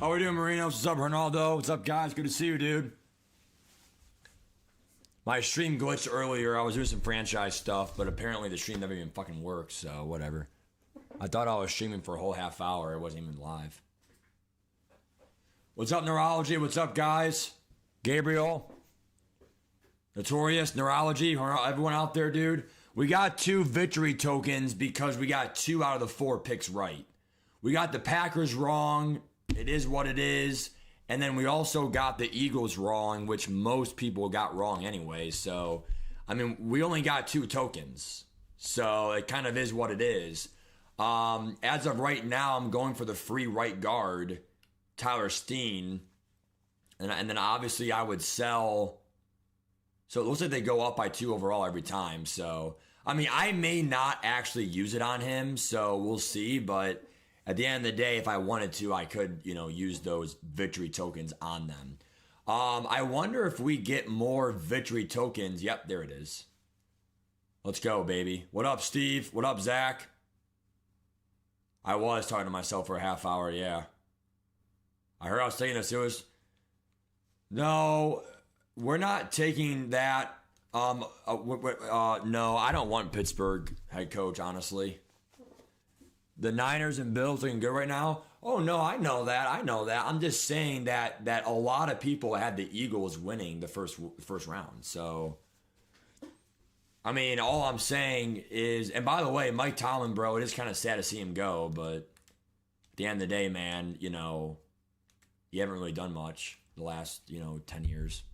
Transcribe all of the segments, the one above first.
How we doing, Marinos? What's up, Ronaldo? What's up, guys? Good to see you, dude. My stream glitched earlier. I was doing some franchise stuff, but apparently the stream never even fucking worked, so whatever. I thought I was streaming for a whole half hour. It wasn't even live. What's up, Neurology? What's up, guys? Gabriel? Notorious? Neurology? Everyone out there, dude? We got 2 victory tokens because we got 2 out of the 4 picks right. We got the Packers wrong. It is what it is. And then we also got the Eagles wrong, which most people got wrong anyway. So, I mean, we only got 2 tokens. So it kind of is what it is. As of right now, I'm going for the free right guard, Tyler Steen. And then obviously I would sell. So it looks like they go up by 2 overall every time. So, I mean, I may not actually use it on him. So we'll see. But at the end of the day, if I wanted to, I could, use those victory tokens on them. I wonder if we get more victory tokens. Yep, there it is. Let's go, baby. What up, Steve? What up, Zach? I was talking to myself for a half hour, yeah. I heard I was taking this. It was... No, we're not taking that. No, I don't want Pittsburgh head coach, honestly. The Niners and Bills looking good right now. Oh no, I know that. I'm just saying that a lot of people had the Eagles winning the first round. So, I mean, all I'm saying is, and by the way, Mike Tomlin, bro, it is kind of sad to see him go, but at the end of the day, man, you haven't really done much the last 10 years.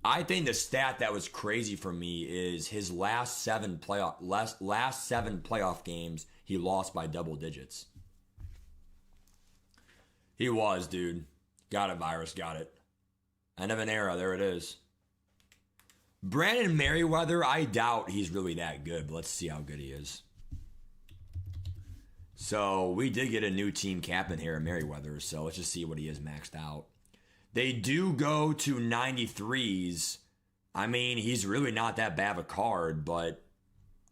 I think the stat that was crazy for me is his last 7 playoff games, he lost by double digits. He was, dude. Got it, virus. Got it. End of an era. There it is. Brandon Merriweather, I doubt he's really that good, but let's see how good he is. So we did get a new team captain here, Merriweather, so let's just see what he is maxed out. They do go to 93s. I mean, he's really not that bad of a card, but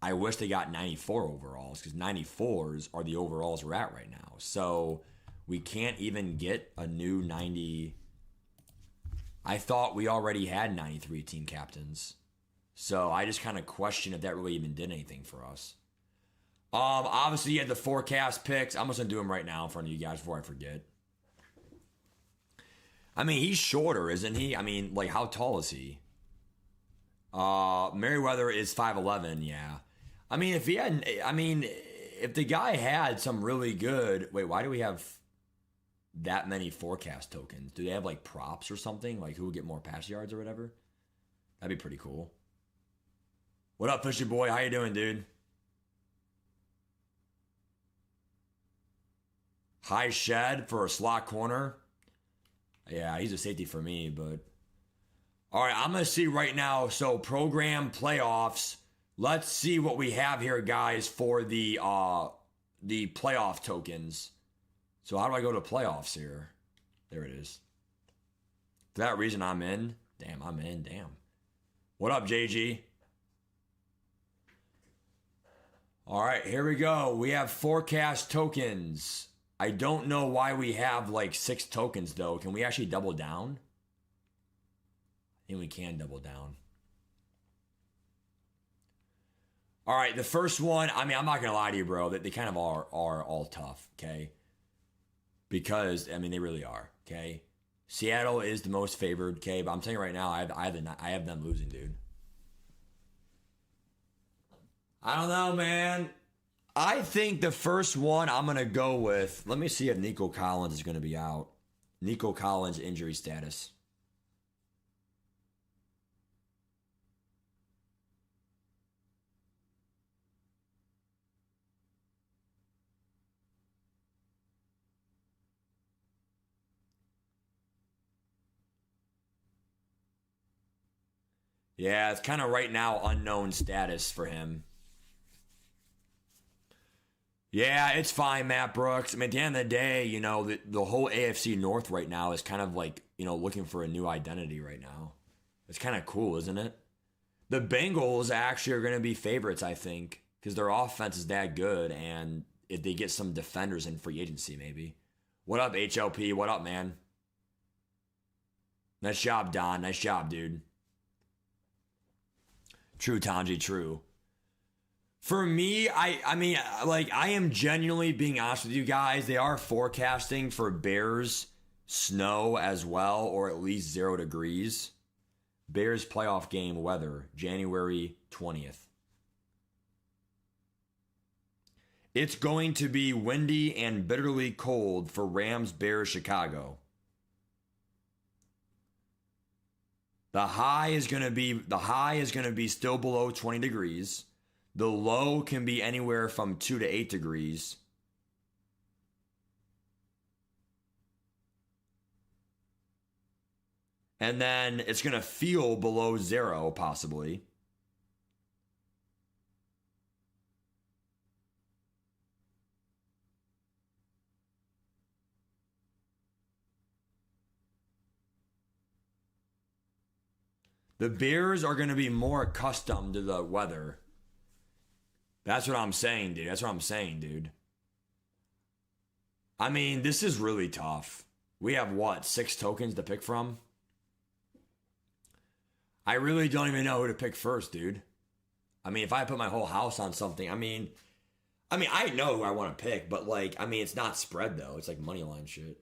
I wish they got 94 overalls because 94s are the overalls we're at right now. So we can't even get a new 90. I thought we already had 93 team captains. So I just kind of question if that really even did anything for us. Obviously, you had the forecast picks. I'm just going to do them right now in front of you guys before I forget. I mean, he's shorter, isn't he? I mean, like, how tall is he? Merriweather is 5'11", yeah. I mean, if the guy had some really good... Wait, why do we have that many forecast tokens? Do they have, like, props or something? Like, who would get more pass yards or whatever? That'd be pretty cool. What up, Fishy Boy? How you doing, dude? High Shed for a slot corner. Yeah, he's a safety for me, but... All right, I'm going to see right now. So, program playoffs. Let's see what we have here, guys, for the playoff tokens. So, how do I go to playoffs here? There it is. For that reason, I'm in. Damn, I'm in. Damn. What up, JG? All right, here we go. We have forecast tokens. I don't know why we have like 6 tokens, though. Can we actually double down? I think we can double down. All right, the first one, I mean, I'm not going to lie to you, bro. They kind of are all tough, okay? Because, I mean, they really are, okay? Seattle is the most favored, okay? But I'm telling you right now, I have them losing, dude. I don't know, man. I think the first one I'm going to go with, let me see if Nico Collins is going to be out. Nico Collins injury status. Yeah, it's kind of right now unknown status for him. Yeah, it's fine, Matt Brooks. I mean, at the end of the day, you know, the whole AFC North right now is kind of like, you know, looking for a new identity right now. It's kind of cool, isn't it? The Bengals actually are going to be favorites, I think, because their offense is that good, and if they get some defenders in free agency, maybe. What up, HLP? What up, man? Nice job, Don. Nice job, dude. True, Tanji, true. For me, I mean, like, I am genuinely being honest with you guys. They are forecasting for Bears snow as well, or at least 0 degrees. Bears playoff game weather, January 20th. It's going to be windy and bitterly cold for Rams Bears Chicago. The high is going to be still below 20 degrees. The low can be anywhere from 2 to 8 degrees. And then it's going to feel below 0 possibly. The Bears are going to be more accustomed to the weather. That's what I'm saying, dude. I mean, this is really tough. We have, what, 6 tokens to pick from? I really don't even know who to pick first, dude. I mean, if I put my whole house on something, I mean, I know who I want to pick, but, like, I mean, it's not spread, though. It's like money line shit.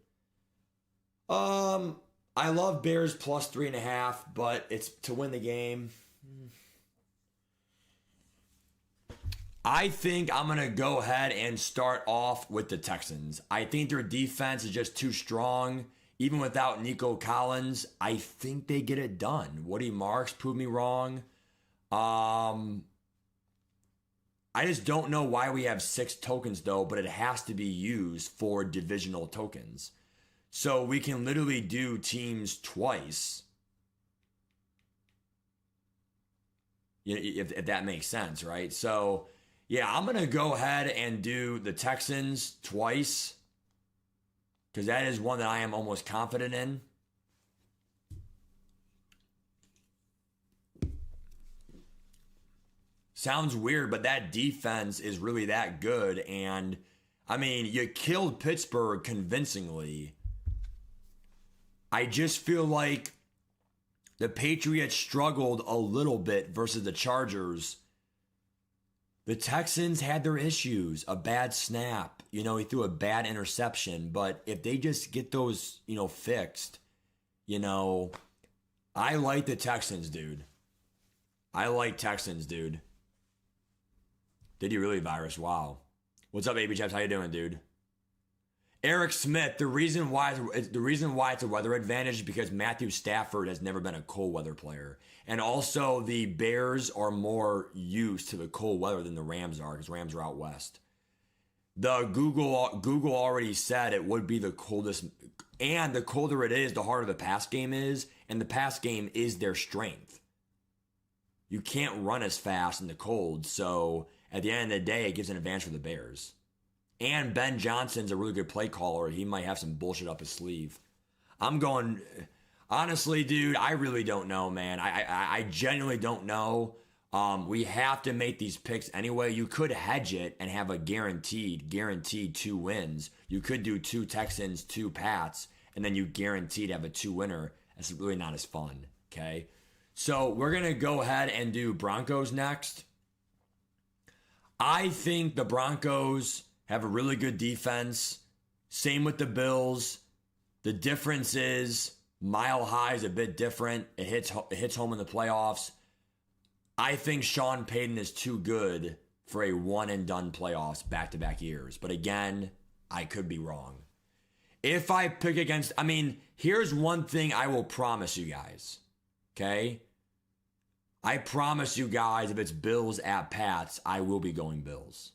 I love Bears plus 3.5, but it's to win the game. I think I'm going to go ahead and start off with the Texans. I think their defense is just too strong. Even without Nico Collins, I think they get it done. Woody Marks proved me wrong. I just don't know why we have 6 tokens, though, but it has to be used for divisional tokens. So we can literally do teams twice. If that makes sense, right? So, yeah, I'm going to go ahead and do the Texans twice, because that is one that I am almost confident in. Sounds weird, but that defense is really that good. And, I mean, you killed Pittsburgh convincingly. I just feel like the Patriots struggled a little bit versus the Chargers. The Texans had their issues. A bad snap. He threw a bad interception. But if they just get those, fixed, I like the Texans, dude. Did you really, Virus? Wow. What's up, AB Chaps? How you doing, dude? Eric Smith, the reason why it's a weather advantage is because Matthew Stafford has never been a cold weather player. And also the Bears are more used to the cold weather than the Rams are, because Rams are out west. The Google already said it would be the coldest, and the colder it is, the harder the pass game is, and the pass game is their strength. You can't run as fast in the cold, so at the end of the day, it gives an advantage for the Bears. And Ben Johnson's a really good play caller. He might have some bullshit up his sleeve. I'm going, honestly, dude, I really don't know, man. I genuinely don't know. We have to make these picks anyway. You could hedge it and have a guaranteed 2 wins. You could do 2 Texans, 2 Pats, and then you guaranteed have a 2 winner. That's really not as fun, okay? So we're going to go ahead and do Broncos next. I think the Broncos have a really good defense. Same with the Bills. The difference is Mile High is a bit different. It hits home in the playoffs. I think Sean Payton is too good for a one-and-done playoffs back-to-back years. But again, I could be wrong. If I pick against... here's one thing I will promise you guys. Okay? I promise you guys, if it's Bills at Pats, I will be going Bills.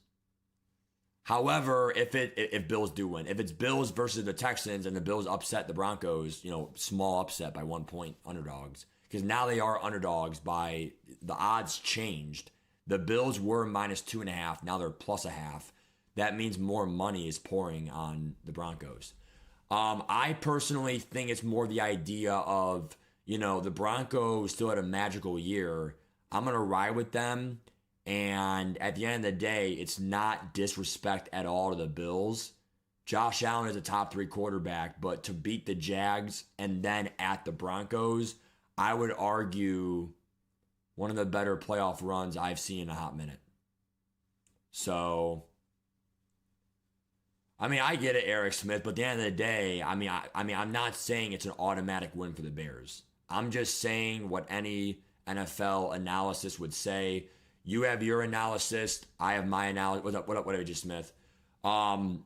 However, if Bills do win, if it's Bills versus the Texans and the Bills upset the Broncos, small upset by 1 point underdogs, because now they are underdogs by the odds changed. The Bills were -2.5, now they're +0.5. That means more money is pouring on the Broncos. I personally think it's more the idea of, the Broncos still had a magical year. I'm gonna ride with them. And at the end of the day, it's not disrespect at all to the Bills. Josh Allen is a top 3 quarterback, but to beat the Jags and then at the Broncos, I would argue one of the better playoff runs I've seen in a hot minute. So, I mean, I get it, Eric Smith, but at the end of the day, I'm not saying it's an automatic win for the Bears. I'm just saying what any NFL analysis would say. You have your analysis. I have my analysis. What up, AJ Smith? All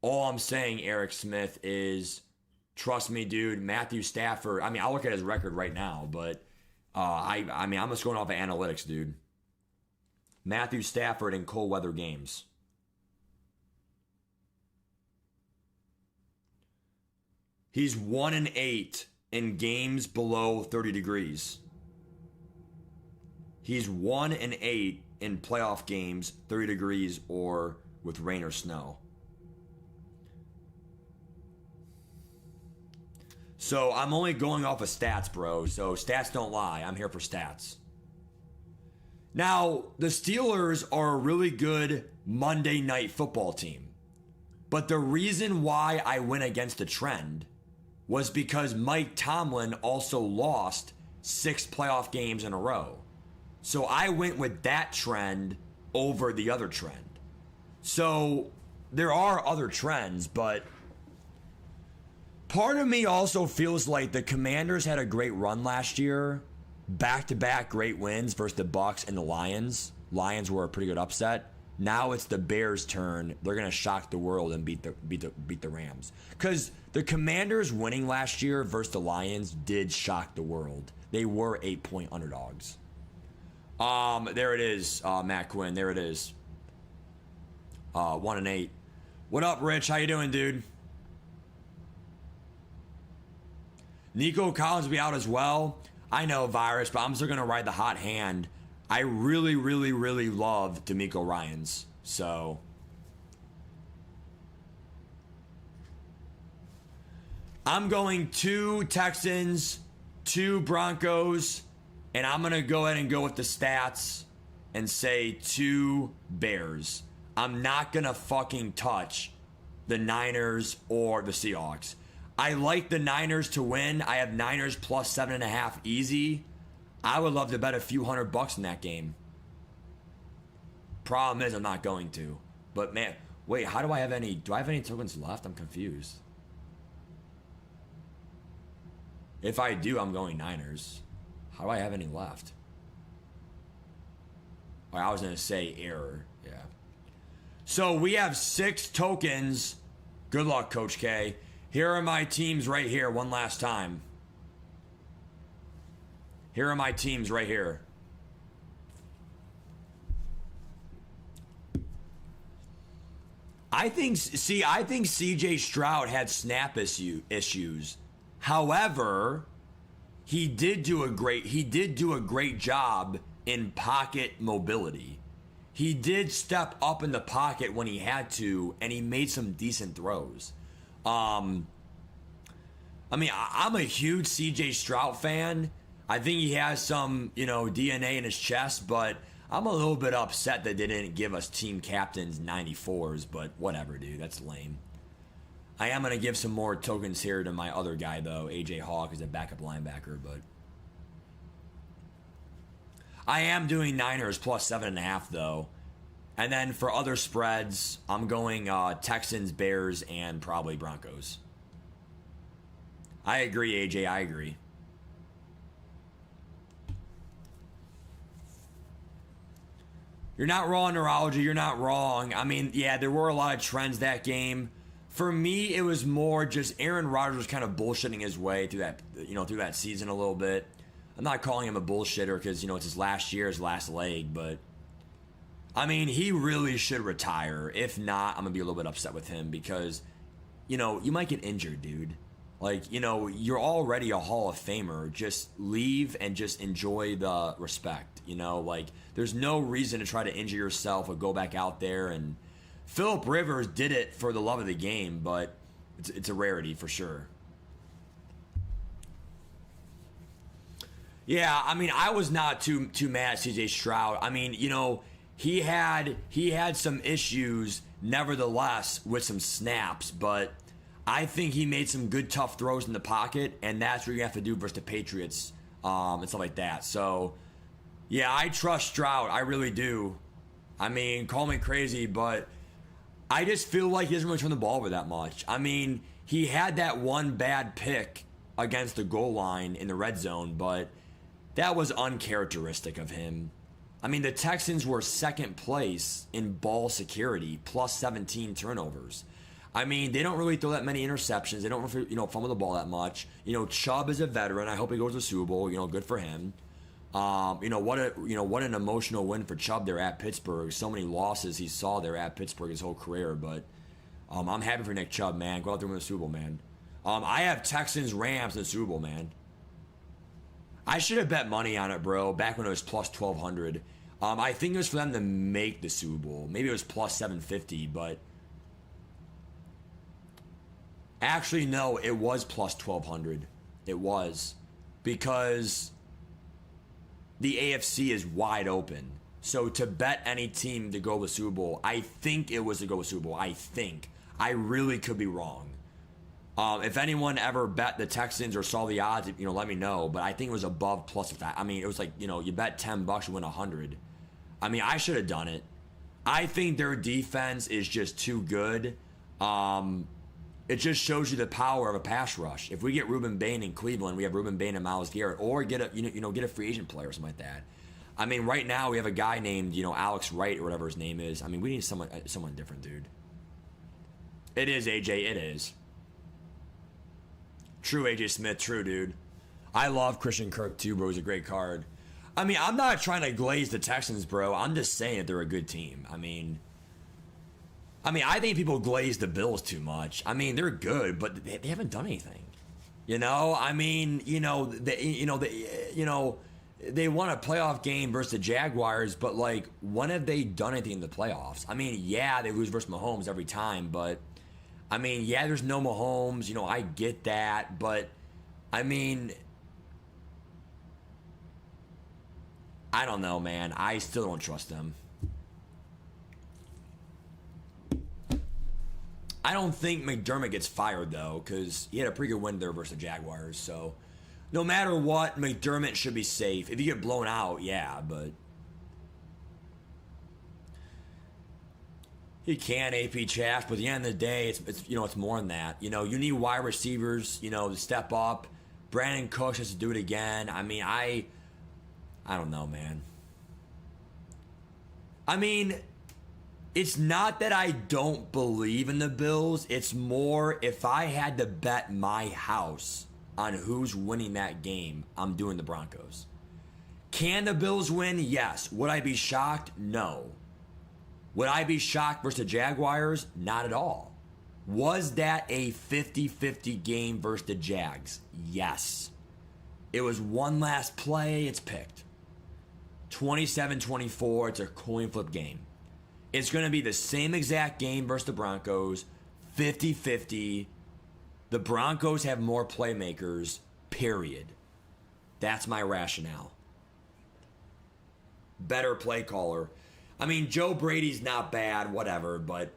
I'm saying, Eric Smith, is trust me, dude. Matthew Stafford. I mean, I'll look at his record right now, but I'm just going off of analytics, dude. Matthew Stafford in cold weather games. He's 1-8 in games below 30 degrees. He's 1-8 in playoff games, 30 degrees or with rain or snow. So I'm only going off of stats, bro. So stats don't lie. I'm here for stats. Now, the Steelers are a really good Monday night football team. But the reason why I went against the trend was because Mike Tomlin also lost 6 playoff games in a row. So I went with that trend over the other trend. So there are other trends, but part of me also feels like the Commanders had a great run last year. Back-to-back great wins versus the Bucs and the Lions. Lions were a pretty good upset. Now it's the Bears' turn. They're going to shock the world and beat the Rams. Because the Commanders winning last year versus the Lions did shock the world. They were 8-point underdogs. There it is, Matt Quinn. There it is. 1-8. What up, Rich? How you doing, dude? Nico Collins will be out as well. I know, Virus, but I'm still going to ride the hot hand. I really, really, really love DeMeco Ryans. So I'm going 2 Texans, 2 Broncos, and I'm going to go ahead and go with the stats and say 2 Bears. I'm not going to fucking touch the Niners or the Seahawks. I like the Niners to win. I have Niners plus 7.5 easy. I would love to bet a few $100 in that game. Problem is, I'm not going to. But man, wait, how do I have any tokens left? I'm confused. If I do, I'm going Niners. How do I have any left? Oh, I was going to say error. Yeah. So we have 6 tokens. Good luck, Coach K. Here are my teams right here one last time. Here are my teams right here. I think CJ Stroud had snap issues. However, he did do a great job in pocket mobility. He did step up in the pocket when he had to, and he made some decent throws. I'm a huge CJ Stroud fan. I think he has some, DNA in his chest, but I'm a little bit upset that they didn't give us team captains 94s, but whatever, dude. That's lame. I am going to give some more tokens here to my other guy, though. AJ Hawk is a backup linebacker, but I am doing Niners plus 7.5, though. And then for other spreads, I'm going Texans, Bears, and probably Broncos. I agree, AJ. I agree. You're not wrong, Neurology. You're not wrong. I mean, yeah, there were a lot of trends that game. For me, it was more just Aaron Rodgers kind of bullshitting his way through that season a little bit. I'm not calling him a bullshitter because, it's his last year, his last leg, but I mean, he really should retire. If not, I'm going to be a little bit upset with him because, you might get injured, dude. Like, you're already a Hall of Famer. Just leave and just enjoy the respect, Like, there's no reason to try to injure yourself or go back out there. And Phillip Rivers did it for the love of the game, but it's a rarity for sure. Yeah, I mean, I was not too mad at CJ Stroud. I mean, you know, he had some issues, nevertheless, with some snaps, but I think he made some good tough throws in the pocket, and that's what you have to do versus the Patriots, and stuff like that. So, yeah, I trust Stroud. I really do. I mean, call me crazy, but I just feel like he doesn't really turn the ball over that much. I mean, he had that one bad pick against the goal line in the red zone, but that was uncharacteristic of him. I mean, the Texans were second place in ball security, plus 17 turnovers. I mean, they don't really throw that many interceptions. They don't, fumble the ball that much. You know, Chubb is a veteran. I hope he goes to the Super Bowl. You know, good for him. What an emotional win for Chubb there at Pittsburgh. So many losses he saw there at Pittsburgh his whole career, but I'm happy for Nick Chubb, man. Go out there and win the Super Bowl, man. I have Texans Rams in the Super Bowl, man. I should have bet money on it, bro, back when it was plus 1,200. I think it was for them to make the Super Bowl. Maybe it was plus 750, but actually, no, it was plus 1,200. It was. Because the AFC is wide open. So to bet any team to go to the Super Bowl, I think it was to go to the Super Bowl. I think. I really could be wrong. If anyone ever bet the Texans or saw the odds, let me know. But I think it was above plus that. I mean, it was like, you bet $10, you win 100. I mean, I should have done it. I think their defense is just too good. It just shows you the power of a pass rush. If we get Ruben Bain in Cleveland, we have Ruben Bain and Myles Garrett, or get a get a free agent player or something like that. I mean, right now we have a guy named Alex Wright or whatever his name is. I mean, we need someone different, dude. It is AJ. It is. True, AJ Smith. True, dude. I love Christian Kirk too, bro. He's a great card. I mean, I'm not trying to glaze the Texans, bro. I'm just saying that they're a good team. I mean, I think people glaze the Bills too much. I mean, they're good, but they haven't done anything. I mean, they won a playoff game versus the Jaguars, but like, when have they done anything in the playoffs? I mean, yeah, they lose versus Mahomes every time, but I mean, yeah, there's no Mahomes. I get that, but I mean, I don't know, man. I still don't trust them. I don't think McDermott gets fired, though, because he had a pretty good win there versus the Jaguars. So, no matter what, McDermott should be safe. If you get blown out, yeah, but he can AP Chaff. But at the end of the day, it's more than that. You need wide receivers, to step up. Brandon Cooks has to do it again. I mean, I don't know, man. I mean, it's not that I don't believe in the Bills. It's more, if I had to bet my house on who's winning that game, I'm doing the Broncos. Can the Bills win? Yes. Would I be shocked? No. Would I be shocked versus the Jaguars? Not at all. Was that a 50-50 game versus the Jags? Yes. It was one last play. It's picked. 27-24. It's a coin flip game. It's going to be the same exact game versus the Broncos. 50-50. The Broncos have more playmakers, period. That's my rationale. Better play caller. I mean, Joe Brady's not bad, whatever, but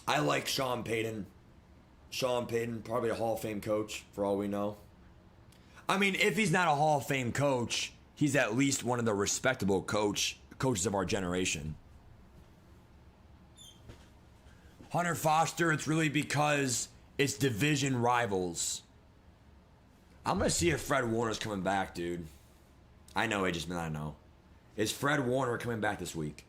I like Sean Payton. Sean Payton, probably a Hall of Fame coach, for all we know. I mean, if he's not a Hall of Fame coach, he's at least one of the respectable coaches of our generation. Hunter Foster, it's really because it's division rivals. I'm going to see if Fred Warner's coming back, dude. I know, I know. Is Fred Warner coming back this week?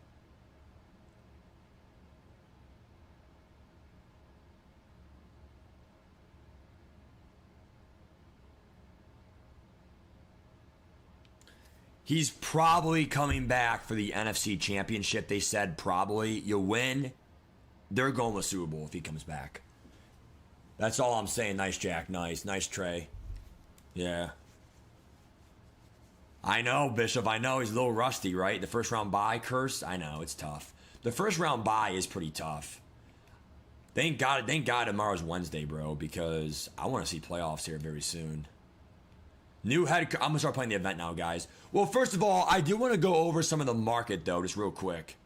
He's probably coming back for the NFC Championship. They said probably. You win, they're going to the Super Bowl if he comes back. That's all I'm saying. Nice, Jack. Nice. Nice, Trey. Yeah. I know, Bishop. I know he's a little rusty, right? The first round bye curse. I know, it's tough. The first round bye is pretty tough. Thank God tomorrow's Wednesday, bro, because I want to see playoffs here very soon. New head. I'm gonna start playing the event now, guys. Well, first of all, I do want to go over some of the market though, just real quick.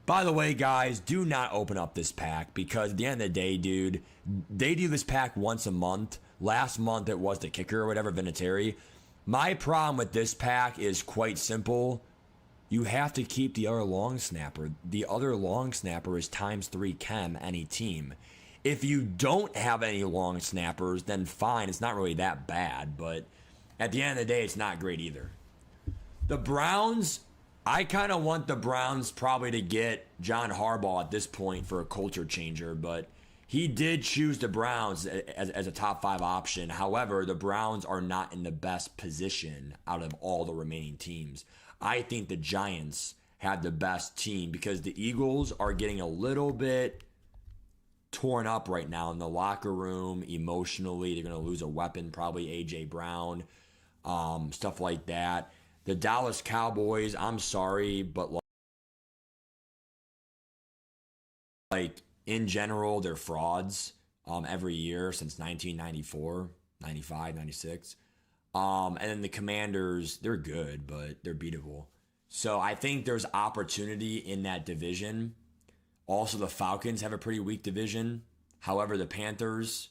By the way, guys, do not open up this pack because at the end of the day, dude, they do this pack once a month. Last month it was the kicker or whatever, Vinatieri. My problem with this pack is quite simple. You have to keep the other long snapper. The other long snapper is ×3 chem any team. If you don't have any long snappers, then fine. It's not really that bad, but at the end of the day, it's not great either. The Browns, I kind of want the Browns probably to get John Harbaugh at this point for a culture changer, but he did choose the Browns as a top 5 option. However, the Browns are not in the best position out of all the remaining teams. I think the Giants have the best team because the Eagles are getting a little bit torn up right now in the locker room emotionally. They're going to lose a weapon, probably A.J. Brown, stuff like that. The Dallas Cowboys, I'm sorry, but like in general, they're frauds every year since 1994, 95, 96. And then the Commanders, they're good, but they're beatable. So I think there's opportunity in that division. Also, the Falcons have a pretty weak division. However, the Panthers,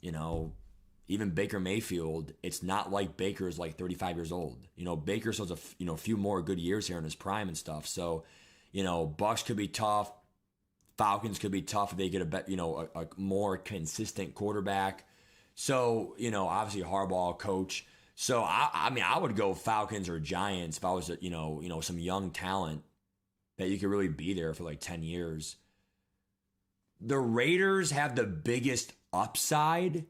even Baker Mayfield, it's not like Baker's like 35 years old. Baker still has a few more good years here in his prime and stuff. So, Bucks could be tough. Falcons could be tough if they get a more consistent quarterback. So, obviously Harbaugh coach. So, I would go Falcons or Giants if I was, some young talent that you could really be there for like 10 years. The Raiders have the biggest upside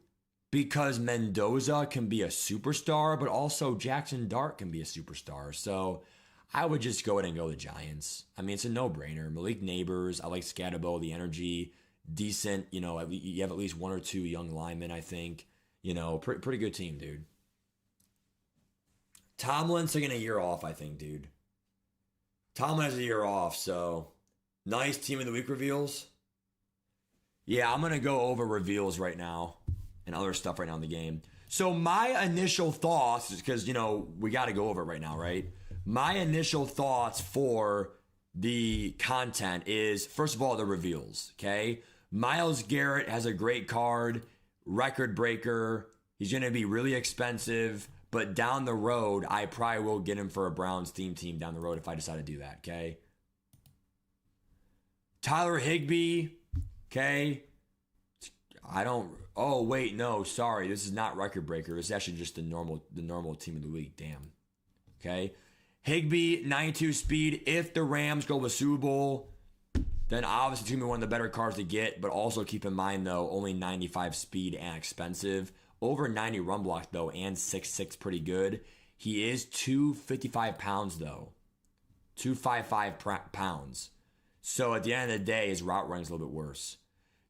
because Mendoza can be a superstar, but also Jackson Dart can be a superstar. So I would just go ahead and go the Giants. It's a no-brainer. Malik Neighbors, I like Scatabo, the energy, decent. You have at least 1 or 2 young linemen, I think. Pretty good team, dude. Tomlin's taking a year off, I think, dude. Tomlin has a year off, so nice team of the week reveals. Yeah, I'm going to go over reveals right now and other stuff right now in the game. So my initial thoughts, because, we got to go over it right now, right? My initial thoughts for the content is, first of all, the reveals, okay? Myles Garrett has a great card, record breaker. He's going to be really expensive, but down the road, I probably will get him for a Browns theme team down the road if I decide to do that, okay? Tyler Higbee, okay? Oh, wait, no, sorry. This is not record breaker. It's actually just the normal team of the week. Damn. Okay? Higbee, 92 speed. If the Rams go to the Super Bowl, then obviously it's going to be one of the better cars to get, but also keep in mind, though, only 95 speed and expensive. Over 90 run block, though, and 6'6", pretty good. He is 255 pounds, though. 255 pounds. So at the end of the day, his route running's a little bit worse.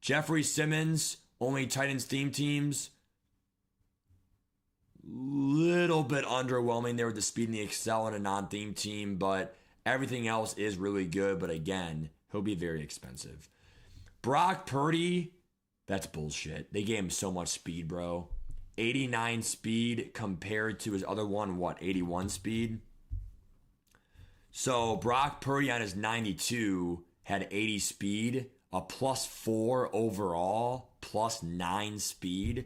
Jeffrey Simmons, only Titans theme teams. Little bit underwhelming there with the speed and the excel in a non-theme team, but everything else is really good. But again, he'll be very expensive. Brock Purdy, that's bullshit. They gave him so much speed, bro. 89 speed compared to his other one, 81 speed? So Brock Purdy on his 92 had 80 speed, a +4 overall, +9 speed.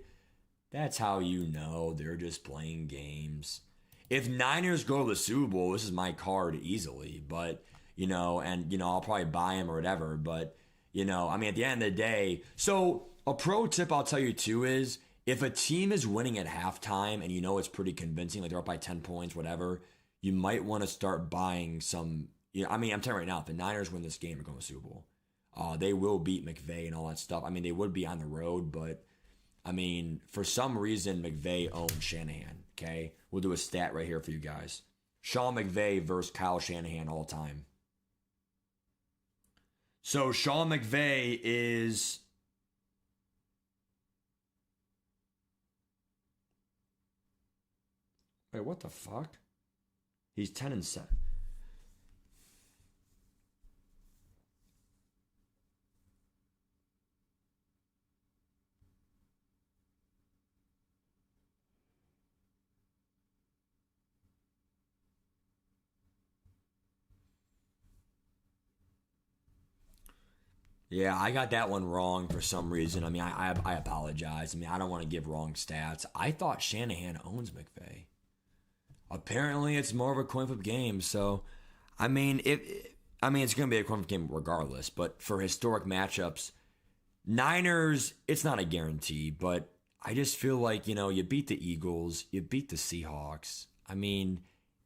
That's how you know they're just playing games. If Niners go to the Super Bowl, this is my card easily, but, I'll probably buy him or whatever, but, at the end of the day, so a pro tip I'll tell you too is, if a team is winning at halftime and it's pretty convincing, like they're up by 10 points, whatever, you might want to start buying some. I'm telling you right now, if the Niners win this game, they're going to the Super Bowl. They will beat McVay and all that stuff. They would be on the road, but for some reason, McVay owns Shanahan. Okay, we'll do a stat right here for you guys. Sean McVay versus Kyle Shanahan all time. So Sean McVay is. Wait, what the fuck? He's 10-7. Yeah, I got that one wrong for some reason. I mean, I apologize. I mean, I don't want to give wrong stats. I thought Shanahan owns McVay. Apparently, it's more of a coin flip game. So, I mean, it's going to be a coin flip game regardless. But for historic matchups, Niners, it's not a guarantee. But I just feel like you beat the Eagles, you beat the Seahawks. I mean,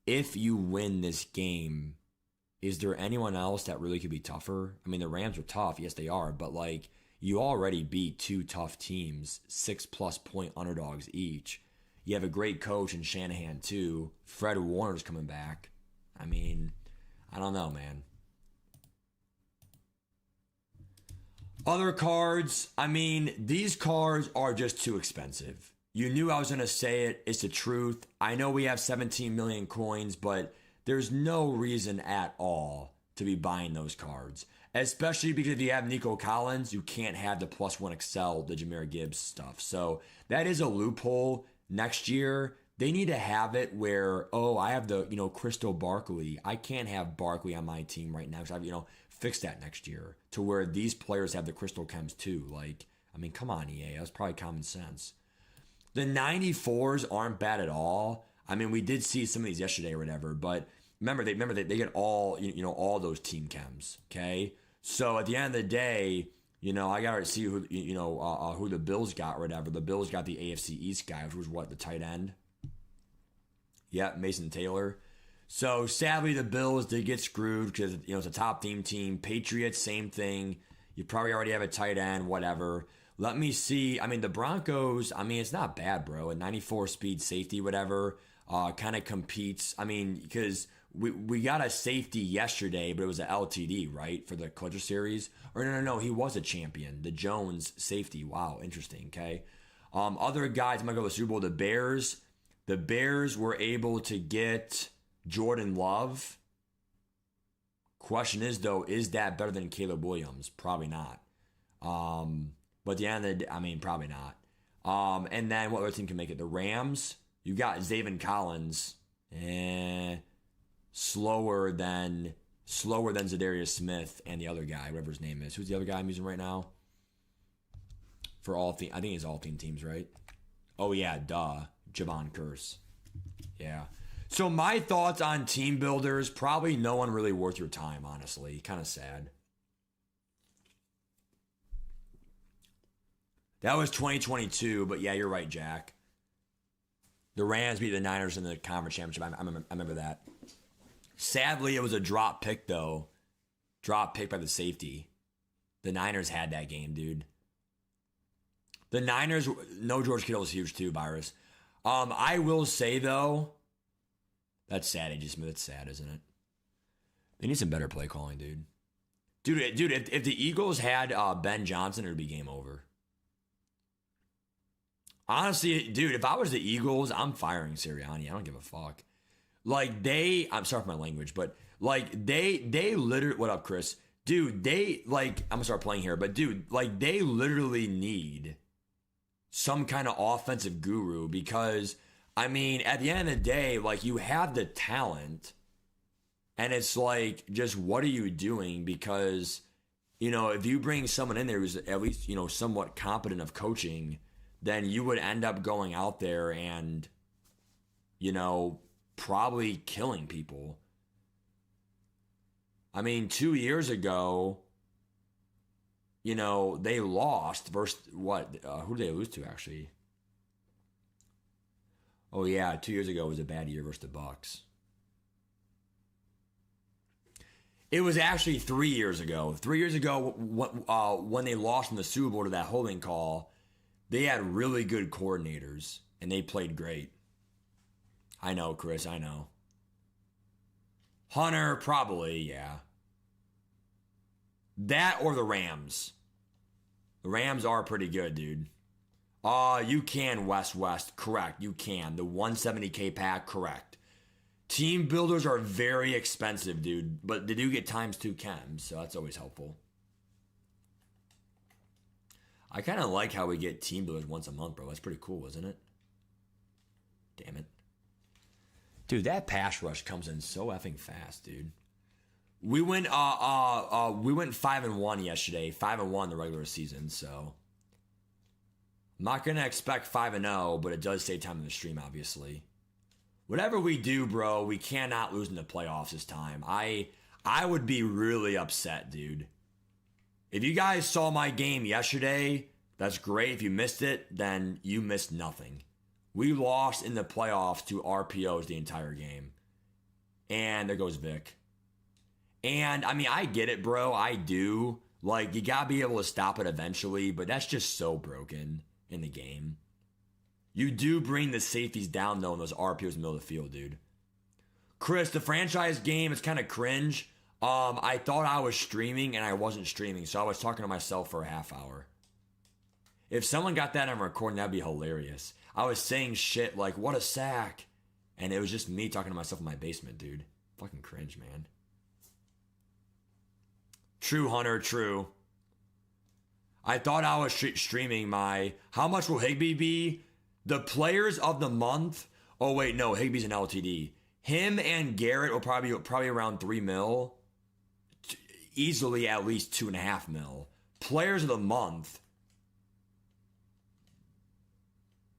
if you win this game, is there anyone else that really could be tougher? I mean, the Rams are tough. Yes, they are. But, you already beat two tough teams, 6+ point underdogs each. You have a great coach in Shanahan, too. Fred Warner's coming back. I mean, I don't know, man. Other cards, I mean, these cards are just too expensive. You knew I was going to say it. It's the truth. I know we have 17 million coins, but there's no reason at all to be buying those cards. Especially because if you have Nico Collins, you can't have the +1 Excel, the Jahmyr Gibbs stuff. So that is a loophole. Next year, they need to have it where, I have the, Crystal Barkley. I can't have Barkley on my team right now because I've, fixed that next year to where these players have the Crystal Chems too. Come on, EA. That's probably common sense. The 94s aren't bad at all. I mean, we did see some of these yesterday or whatever, but remember they get all, all those team chems, okay? So at the end of the day, I got to see who the Bills got or whatever. The Bills got the AFC East guy, which was the tight end? Yeah, Mason Taylor. So sadly, the Bills did get screwed because, it's a top team. Patriots, same thing. You probably already have a tight end, whatever. Let me see. I mean, the Broncos, it's not bad, bro. A 94 speed safety, whatever, kind of competes. I mean, because we got a safety yesterday, but it was an LTD, right, for the Culture Series? Or no, he was a champion. The Jones safety. Wow, interesting, okay? Other guys might go to the Super Bowl. The Bears. The Bears were able to get Jordan Love. Question is, though, is that better than Caleb Williams? Probably not. But at the end of the day, probably not. And then what other team can make it? The Rams. You got Zaven Collins. Slower than Zadarius Smith and the other guy, whatever his name is. Who's the other guy I'm using right now? For all I think it's all teams, right? Oh yeah, duh. Javon Curse. Yeah. So my thoughts on team builders, probably no one really worth your time, honestly. Kind of sad. That was 2022, but yeah, you're right, Jack. The Rams beat the Niners in the conference championship. I remember that. Sadly, it was a drop pick, though. Drop pick by the safety. The Niners had that game, dude. The Niners, no George Kittle was huge too, Virus. I will say, though, that's sad, AJ Smith. It's sad, isn't it? They need some better play calling, dude. Dude, if the Eagles had Ben Johnson, it would be game over. Honestly, dude, if I was the Eagles, I'm firing Sirianni. I don't give a fuck. I'm sorry for my language, but they literally, what up, Chris? Dude, I'm gonna start playing here, but dude, they literally need some kind of offensive guru because, at the end of the day, you have the talent and it's just what are you doing? Because, if you bring someone in there who's at least, somewhat competent of coaching, then you would end up going out there and, probably killing people. 2 years ago, they lost versus what? Who did they lose to, actually? Oh, yeah, 2 years ago was a bad year versus the Bucks. It was actually 3 years ago. 3 years ago, when they lost in the Super Bowl to that holding call, they had really good coordinators, and they played great. I know, Chris, I know. Hunter, probably, yeah. That or the Rams. The Rams are pretty good, dude. You can West, correct, you can. The 170K pack, correct. Team builders are very expensive, dude, but they do get ×2 chems, so that's always helpful. I kind of like how we get team builders once a month, bro. That's pretty cool, isn't it? Damn it. Dude, that pass rush comes in so effing fast, dude. We went 5-1 yesterday, 5-1 the regular season. So I'm not gonna expect 5-0, but it does save time in the stream, obviously. Whatever we do, bro, we cannot lose in the playoffs this time. I would be really upset, dude. If you guys saw my game yesterday, that's great. If you missed it, then you missed nothing. We lost in the playoffs to RPOs the entire game. And there goes Vic. And, I mean, I get it, bro. I do. Like, you gotta be able to stop it eventually, but that's just so broken in the game. You do bring the safeties down, though, in those RPOs in the middle of the field, dude. Chris, the franchise game is kind of cringe. I thought I was streaming, and I wasn't streaming, so I was talking to myself for a half hour. If someone got that on recording, that'd be hilarious. I was saying shit like, what a sack. And it was just me talking to myself in my basement, dude. Fucking cringe, man. True, Hunter, true. I thought I was streaming my... How much will Higbee be? The players of the month... Oh, wait, no. Higbee's an LTD. Him and Garrett will probably around 3 mil. Easily at least 2.5 mil. Players of the month...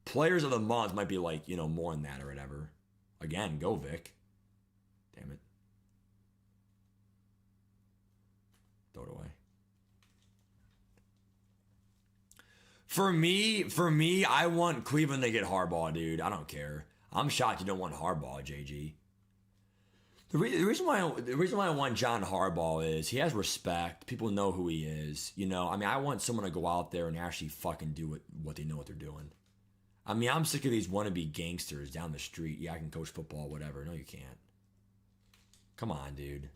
Players of the month might be like, you know, more than that or whatever. Again, go Vic. Damn it. Throw it away. For me, I want Cleveland to get Harbaugh, dude. I don't care. I'm shocked you don't want Harbaugh, JG. The reason why I want John Harbaugh is he has respect. People know who he is. You know, I mean, I want someone to go out there and actually fucking do what they know what they're doing. I mean, I'm sick of these wannabe gangsters down the street. Yeah, I can coach football, whatever. No, you can't. Come on, dude.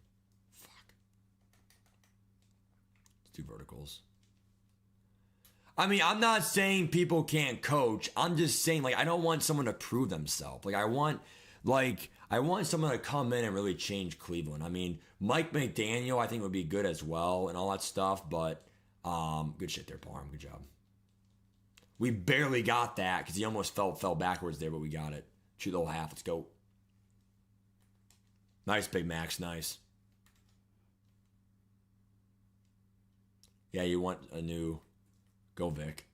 Fuck. Let's do verticals. I mean, I'm not saying people can't coach. I'm just saying, like, I don't want someone to prove themselves. I want someone to come in and really change Cleveland. I mean, Mike McDaniel, I think, would be good as well and all that stuff. But good shit there, Parham. Good job. We barely got that because he almost fell backwards there, but we got it. Shoot the whole half. Let's go. Nice, Big Max. Nice. Yeah, you want a new... Go, Vic.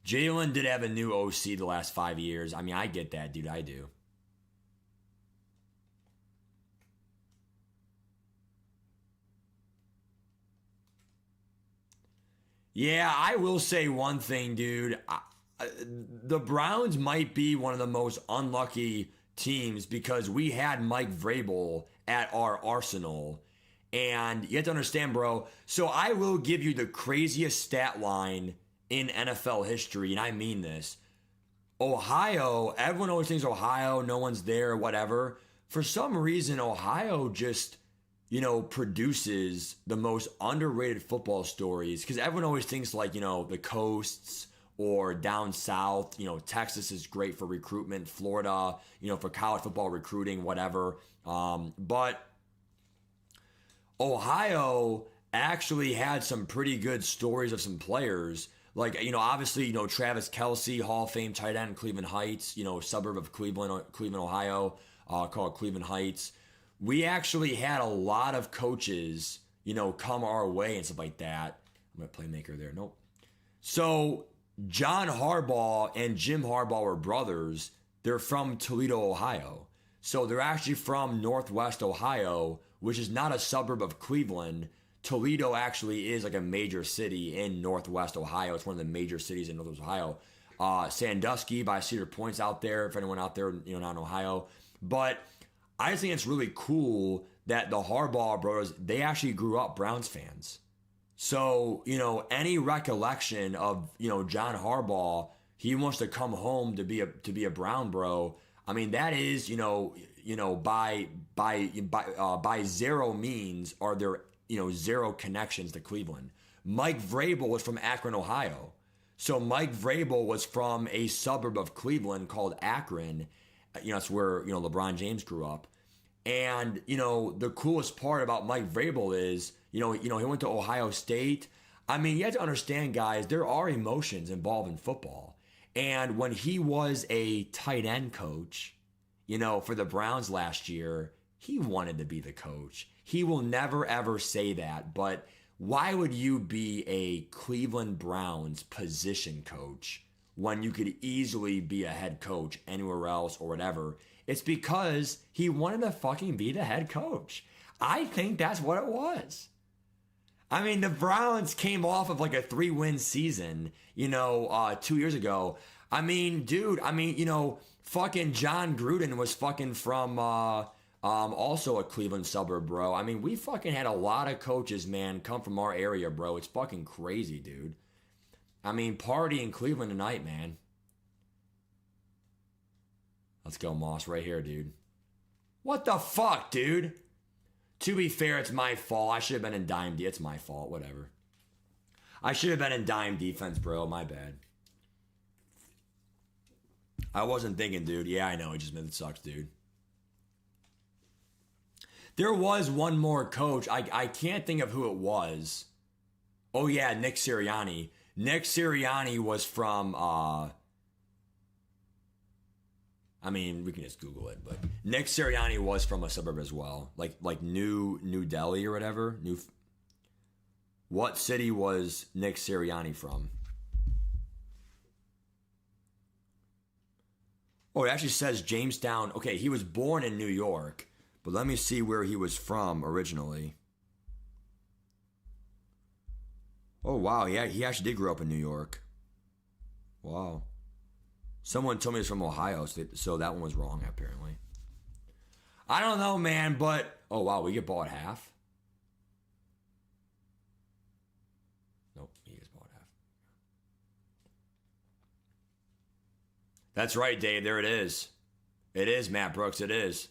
Jalen did have a new OC the last 5 years. I mean, I get that, dude. I do. Yeah, I will say one thing, dude. The Browns might be one of the most unlucky teams because we had Mike Vrabel at our arsenal. And you have to understand, bro. So I will give you the craziest stat line in NFL history, and I mean this. Ohio, everyone always thinks Ohio, no one's there, whatever. For some reason, Ohio just... you know, produces the most underrated football stories because everyone always thinks like, you know, the coasts or down south, you know, Texas is great for recruitment, Florida, you know, for college football recruiting, whatever. But Ohio actually had some pretty good stories of some players. Like, you know, obviously, you know, Travis Kelce, Hall of Fame tight end, Cleveland Heights, you know, suburb of Cleveland, Ohio, called Cleveland Heights. We actually had a lot of coaches, you know, come our way and stuff like that. I'm a playmaker there. Nope. So John Harbaugh and Jim Harbaugh were brothers. They're from Toledo, Ohio. So they're actually from Northwest Ohio, which is not a suburb of Cleveland. Toledo actually is like a major city in Northwest Ohio. It's one of the major cities in Northwest Ohio. Sandusky by Cedar Point's out there, if anyone out there, you know, not in Ohio. But I just think it's really cool that the Harbaugh brothers, they actually grew up Browns fans. So, you know, any recollection of, you know, John Harbaugh, he wants to come home to be a Brown bro. I mean, that is, you know, by zero means are there, you know, zero connections to Cleveland. Mike Vrabel was from Akron, Ohio. So Mike Vrabel was from a suburb of Cleveland called Akron. You know, that's where, you know, LeBron James grew up. And, you know, the coolest part about Mike Vrabel is, you know, he went to Ohio State. I mean, you have to understand, guys, there are emotions involved in football. And when he was a tight end coach for the Browns last year, he wanted to be the coach. He will never ever say that, but why would you be a Cleveland Browns position coach when you could easily be a head coach anywhere else or whatever? It's because he wanted to fucking be the head coach. I think that's what it was. I mean, the Browns came off of like a 3-win season, 2 years ago. I mean, dude, fucking John Gruden was fucking from also a Cleveland suburb, bro. I mean, we fucking had a lot of coaches, man, come from our area, bro. It's fucking crazy, dude. I mean, party in Cleveland tonight, man. Let's go, Moss, right here, dude. What the fuck, dude? To be fair, it's my fault. I should have been in dime D. It's my fault, whatever. I should have been in dime defense, bro. My bad. I wasn't thinking, dude. Yeah, I know. It sucks, dude. There was one more coach. I can't think of who it was. Oh, yeah, Nick Sirianni. Nick Sirianni was from, we can just Google it, but Nick Sirianni was from a suburb as well. Like New Delhi or whatever. What city was Nick Sirianni from? Oh, it actually says Jamestown. Okay, he was born in New York, but let me see where he was from originally. Oh, wow. Yeah, he actually did grow up in New York. Wow. Someone told me he's from Ohio, so that one was wrong, apparently. I don't know, man, but... Oh, wow, we get bought half? Nope, he gets bought half. That's right, Dave. There it is. It is, Matt Brooks. It is.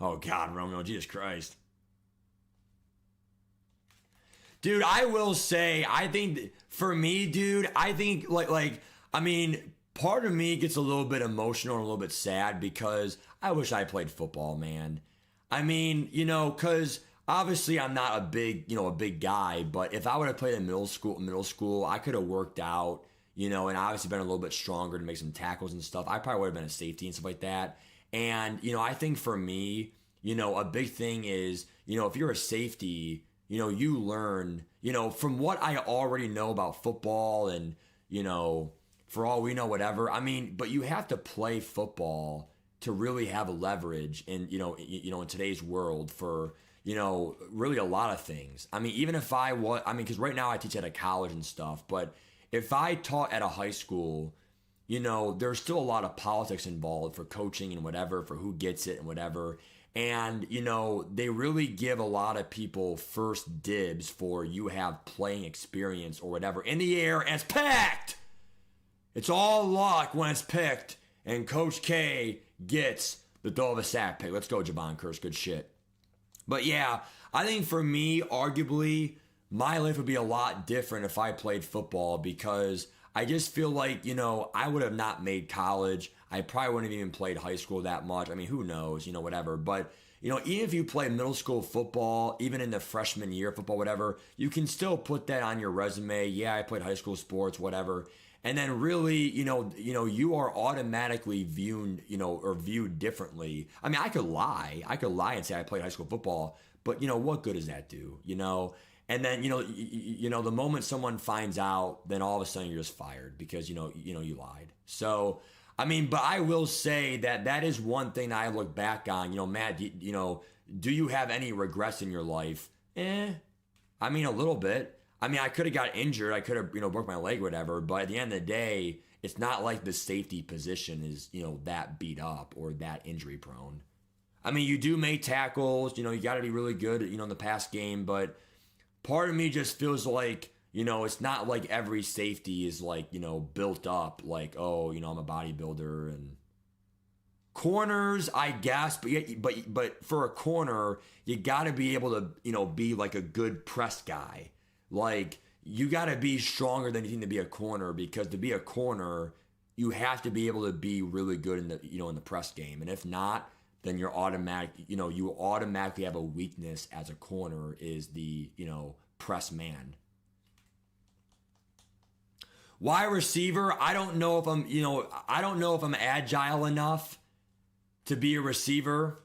Oh, God, Romeo. Jesus Christ. Dude, I will say, I think, for me, dude, I think, part of me gets a little bit emotional and a little bit sad because I wish I played football, man. I mean, because obviously I'm not a big guy, but if I would have played in middle school, I could have worked out, and obviously been a little bit stronger to make some tackles and stuff. I probably would have been a safety and stuff like that. And, I think for me, a big thing is, if you're a safety, you learn, from what I already know about football and, for all we know, whatever. I mean, but you have to play football to really have leverage in, in today's world for, really a lot of things. I mean, even if because right now I teach at a college and stuff, but if I taught at a high school, there's still a lot of politics involved for coaching and whatever, for who gets it and whatever. And, they really give a lot of people first dibs for you have playing experience or whatever in the air, and it's packed. It's all luck when it's picked, and Coach K gets the throw of a sack pick. Let's go, Javon Curse. Good shit. But yeah, I think for me, arguably, my life would be a lot different if I played football because I just feel like, I would have not made college. I probably wouldn't have even played high school that much. I mean, who knows, whatever. But, even if you play middle school football, even in the freshman year football, whatever, you can still put that on your resume. Yeah, I played high school sports, whatever. And then really, you are automatically viewed differently. I mean, I could lie and say I played high school football, but what good does that do? And then, the moment someone finds out, then all of a sudden you're just fired because, you lied. So, I mean, but I will say that is one thing I look back on, Matt, do you have any regrets in your life? I mean, a little bit. I mean, I could have got injured. I could have, broke my leg or whatever. But at the end of the day, it's not like the safety position is, that beat up or that injury prone. I mean, you do make tackles. You got to be really good, in the pass game. But part of me just feels like, it's not like every safety is like, built up like, oh, I'm a bodybuilder and corners, I guess. But for a corner, you got to be able to, be like a good press guy. Like, you got to be stronger than you think to be a corner because to be a corner, you have to be able to be really good in the, in the press game. And if not, then you're you automatically have a weakness as a corner is the, press man. Wide receiver, I don't know if I'm agile enough to be a receiver,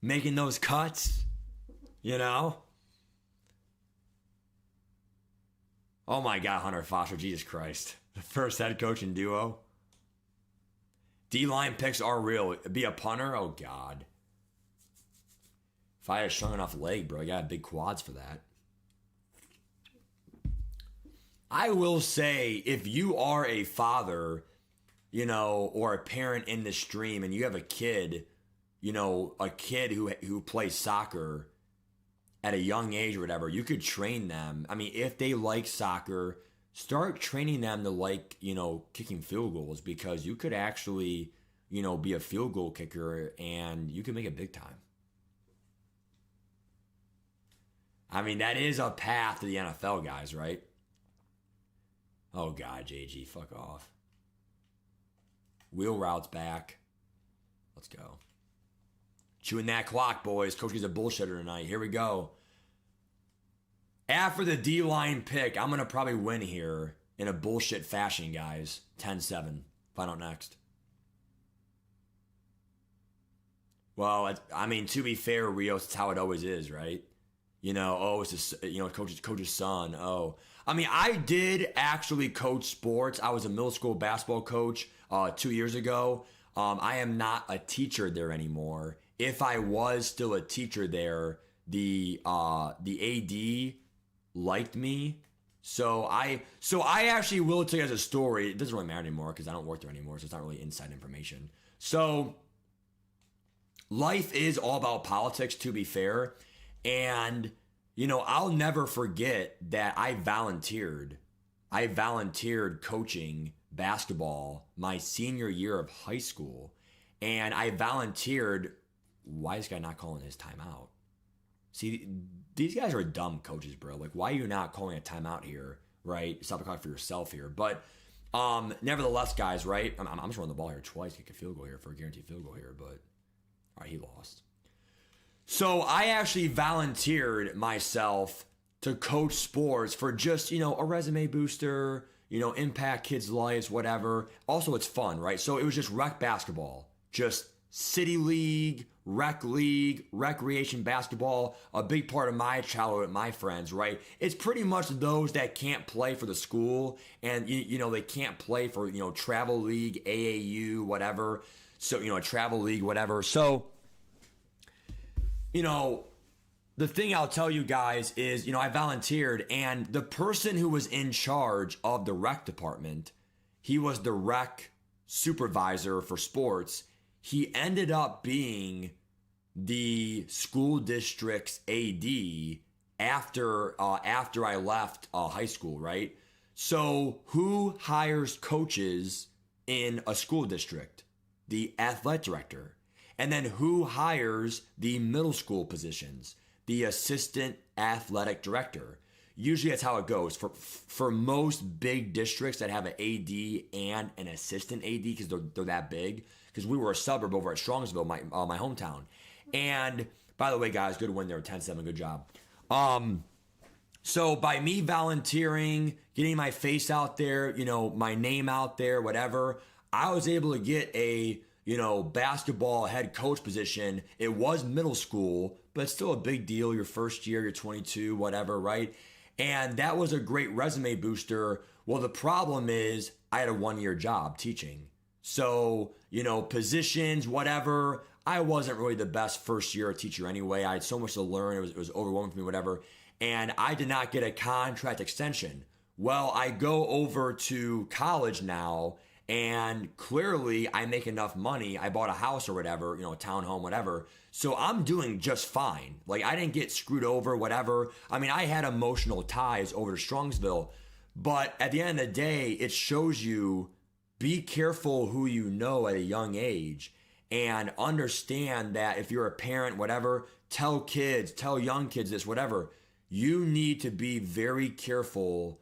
making those cuts, you know? Oh my God, Hunter Foster, Jesus Christ. The first head coaching duo. D-line picks are real. Be a punter? Oh God. If I had a strong enough leg, bro, I got big quads for that. I will say, if you are a father, you know, or a parent in the stream and you have a kid, you know, a kid who plays soccer at a young age or whatever, you could train them. I mean, if they like soccer, start training them to like, you know, kicking field goals, because you could actually, you know, be a field goal kicker and you can make it big time. I mean, that is a path to the NFL, guys, right? Oh God, JG, fuck off. Wheel routes back. Let's go. Chewing that clock, boys. Coach is a bullshitter tonight. Here we go. After the D-line pick, I'm going to probably win here in a bullshit fashion, guys. 10-7. Find out next. Well, I mean, to be fair, Rios, it's how it always is, right? You know, oh, it's a, you know, coach's son. Oh, I mean, I did actually coach sports. I was a middle school basketball coach 2 years ago. I am not a teacher there anymore. If I was still a teacher there, the AD liked me. So I actually will tell you as a story. It doesn't really matter anymore because I don't work there anymore, so it's not really inside information. So life is all about politics, to be fair. And, you know, I'll never forget that I volunteered coaching basketball my senior year of high school. And I volunteered. Why is this guy not calling his timeout? See, these guys are dumb coaches, bro. Like, why are you not calling a timeout here, right? Stop the clock for yourself here. But nevertheless, guys, right? I'm just running the ball here twice, kick a field goal here for a guaranteed field goal here. But, all right, he lost. So I actually volunteered myself to coach sports for just, you know, a resume booster, you know, impact kids' lives, whatever. Also, it's fun, right? So it was just rec basketball, just city league, rec league, recreation basketball, a big part of my childhood with my friends, right? It's pretty much those that can't play for the school and, you know, they can't play for, you know, travel league, AAU, whatever. So, you know, a travel league, whatever. So, you know, the thing I'll tell you guys is, you know, I volunteered, and the person who was in charge of the rec department, he was the rec supervisor for sports. He ended up being the school district's AD after I left high school, right? So who hires coaches in a school district? The athletic director. And then who hires the middle school positions? The assistant athletic director. Usually that's how it goes. For most big districts that have an AD and an assistant AD, because they're that big, because we were a suburb over at Strongsville, my hometown. And by the way, guys, good win there, 10-7, good job. So by me volunteering, getting my face out there, you know, my name out there, whatever, I was able to get a, you know, basketball head coach position. It was middle school, but it's still a big deal. Your first year, you're 22, whatever, right? And that was a great resume booster. Well, the problem is I had a 1-year job teaching. So, you know, positions, whatever. I wasn't really the best first year teacher anyway. I had so much to learn. It was overwhelming for me, whatever. And I did not get a contract extension. Well, I go over to college now, and clearly I make enough money. I bought a house or whatever, you know, a townhome, whatever. So I'm doing just fine. Like, I didn't get screwed over, whatever. I mean, I had emotional ties over to Strongsville. But at the end of the day, it shows you, be careful who you know at a young age. And understand that if you're a parent, whatever, tell young kids this, whatever. You need to be very careful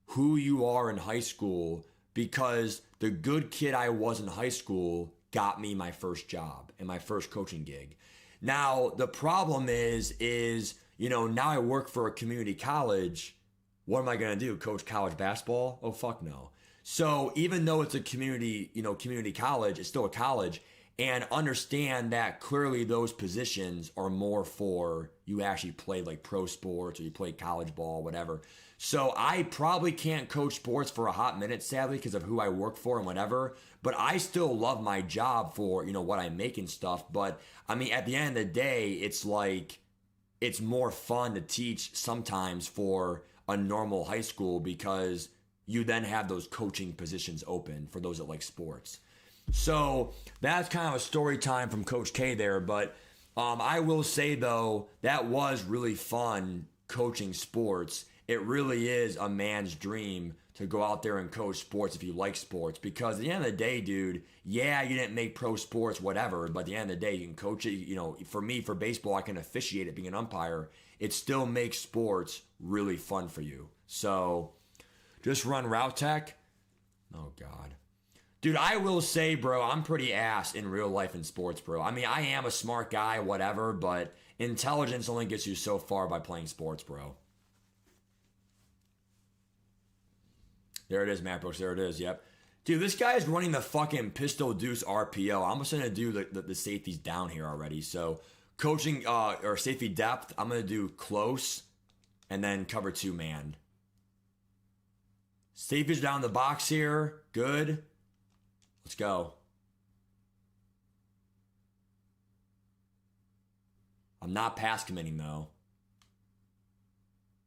who you are in high school, because the good kid I was in high school got me my first job and my first coaching gig. Now, the problem is, you know, now I work for a community college. What am I going to do? Coach college basketball? Oh, fuck no. So even though it's a community college, it's still a college. and understand that clearly those positions are more for you actually play like pro sports or you play college ball, whatever. So I probably can't coach sports for a hot minute, sadly, because of who I work for and whatever. But I still love my job for, what I make and stuff. But I mean, at the end of the day, it's like, it's more fun to teach sometimes for a normal high school because you then have those coaching positions open for those that like sports. So that's kind of a story time from Coach K there. But I will say, though, that was really fun coaching sports. It really is a man's dream to go out there and coach sports if you like sports. Because at the end of the day, dude, yeah, you didn't make pro sports, whatever. But at the end of the day, you can coach it. For me, for baseball, I can officiate it being an umpire. It still makes sports really fun for you. So just run route tech. Oh, God. Dude, I will say, bro, I'm pretty ass in real life in sports, bro. I mean, I am a smart guy, whatever, but intelligence only gets you so far by playing sports, bro. There it is, Matt Brooks. There it is, yep. Dude, this guy is running the fucking pistol deuce RPO. I'm just going to do the safeties down here already. So, coaching or safety depth, I'm going to do close and then cover 2 man. Safeties down the box here. Good. Let's go. I'm not pass committing, though.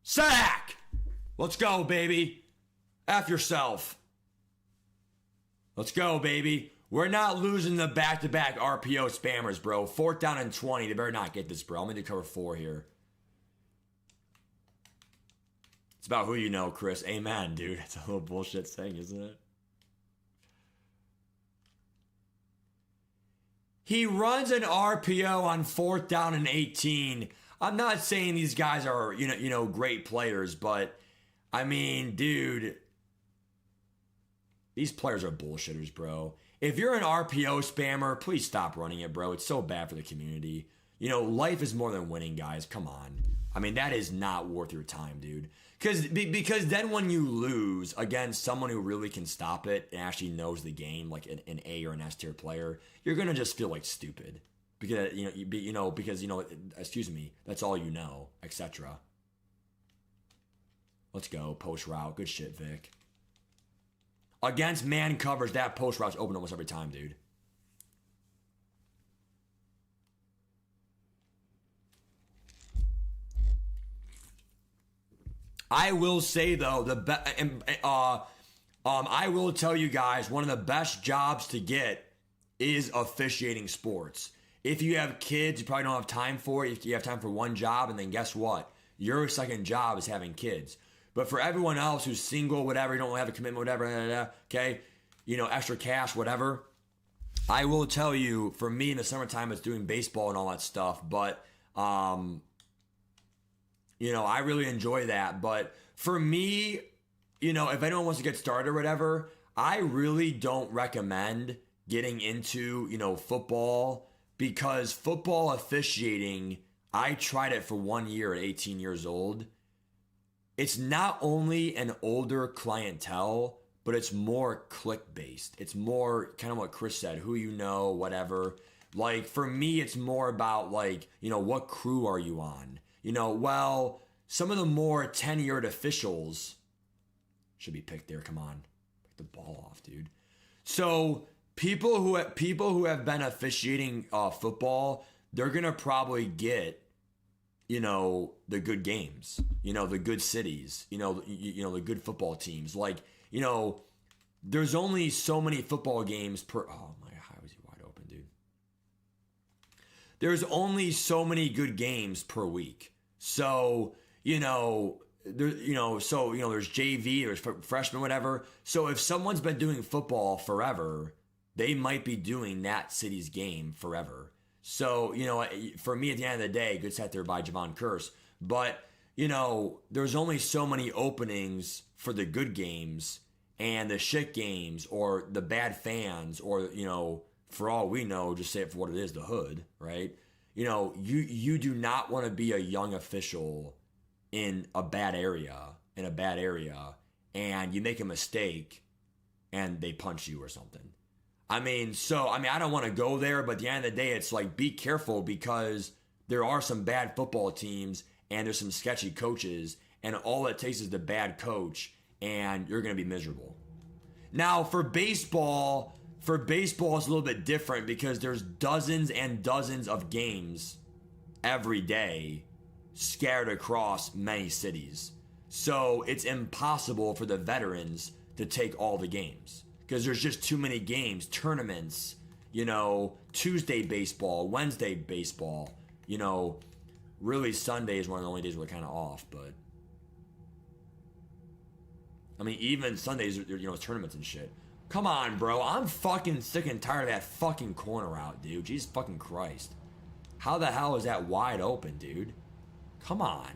Sack! Let's go, baby. F yourself. Let's go, baby. We're not losing the back-to-back RPO spammers, bro. 4th down and 20. They better not get this, bro. I'm going to cover 4 here. It's about who you know, Chris. Amen, dude. It's a little bullshit saying, isn't it? He runs an RPO on 4th down and 18. I'm not saying these guys are, great players, but I mean, dude, these players are bullshitters, bro. If you're an RPO spammer, please stop running it, bro. It's so bad for the community. Life is more than winning, guys. Come on. I mean, that is not worth your time, dude. Because then when you lose against someone who really can stop it and actually knows the game, like an A or an S tier player, you're gonna just feel like stupid because excuse me, that's all you know, etc. Let's go post route. Good shit, Vic. Against man covers, that post route's open almost every time, dude. I will say though, I will tell you guys, one of the best jobs to get is officiating sports. If you have kids, you probably don't have time for it. If you have time for one job, and then guess what? Your second job is having kids. But for everyone else who's single, whatever, you don't have a commitment, whatever, okay, extra cash, whatever. I will tell you, for me in the summertime, it's doing baseball and all that stuff. But I really enjoy that. But for me, if anyone wants to get started or whatever, I really don't recommend getting into, football, because football officiating, I tried it for 1 year at 18 years old. It's not only an older clientele, but it's more click-based. It's more kind of what Chris said, who you know, whatever. Like, for me, it's more about, like, what crew are you on? Some of the more tenured officials should be picked there. Come on. Pick the ball off, dude. So people who have been officiating football, they're going to probably get, the good games, the good cities, the good football teams. Like, there's only so many football games per, oh my, how is he wide open, dude? There's only so many good games per week. So, there's JV, there's freshmen, whatever. So if someone's been doing football forever, they might be doing that city's game forever. So, for me at the end of the day, good set there by Javon Curse. But, there's only so many openings for the good games and the shit games or the bad fans or, for all we know, just say it for what it is, the hood, right? You do not want to be a young official in a bad area, and you make a mistake and they punch you or something. I mean, I don't want to go there, but at the end of the day, it's like, be careful because there are some bad football teams and there's some sketchy coaches, and all it takes is the bad coach, and you're going to be miserable. Now, for baseball, it's a little bit different because there's dozens and dozens of games every day scattered across many cities. So it's impossible for the veterans to take all the games because there's just too many games, tournaments, Tuesday baseball, Wednesday baseball, really Sunday is one of the only days we're kind of off, but I mean, even Sundays, tournaments and shit. Come on, bro. I'm fucking sick and tired of that fucking corner out, dude. Jesus fucking Christ. How the hell is that wide open, dude? Come on.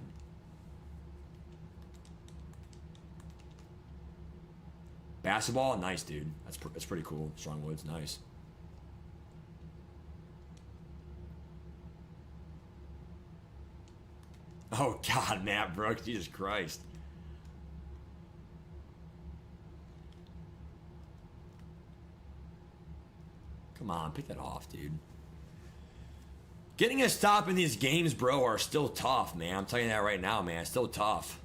Basketball, nice, dude. That's pretty cool. Strong Woods, nice. Oh, God, Matt Brooks. Jesus Christ. Come on, pick that off, dude. Getting a stop in these games, bro, are still tough, man. I'm telling you that right now, man. It's still tough.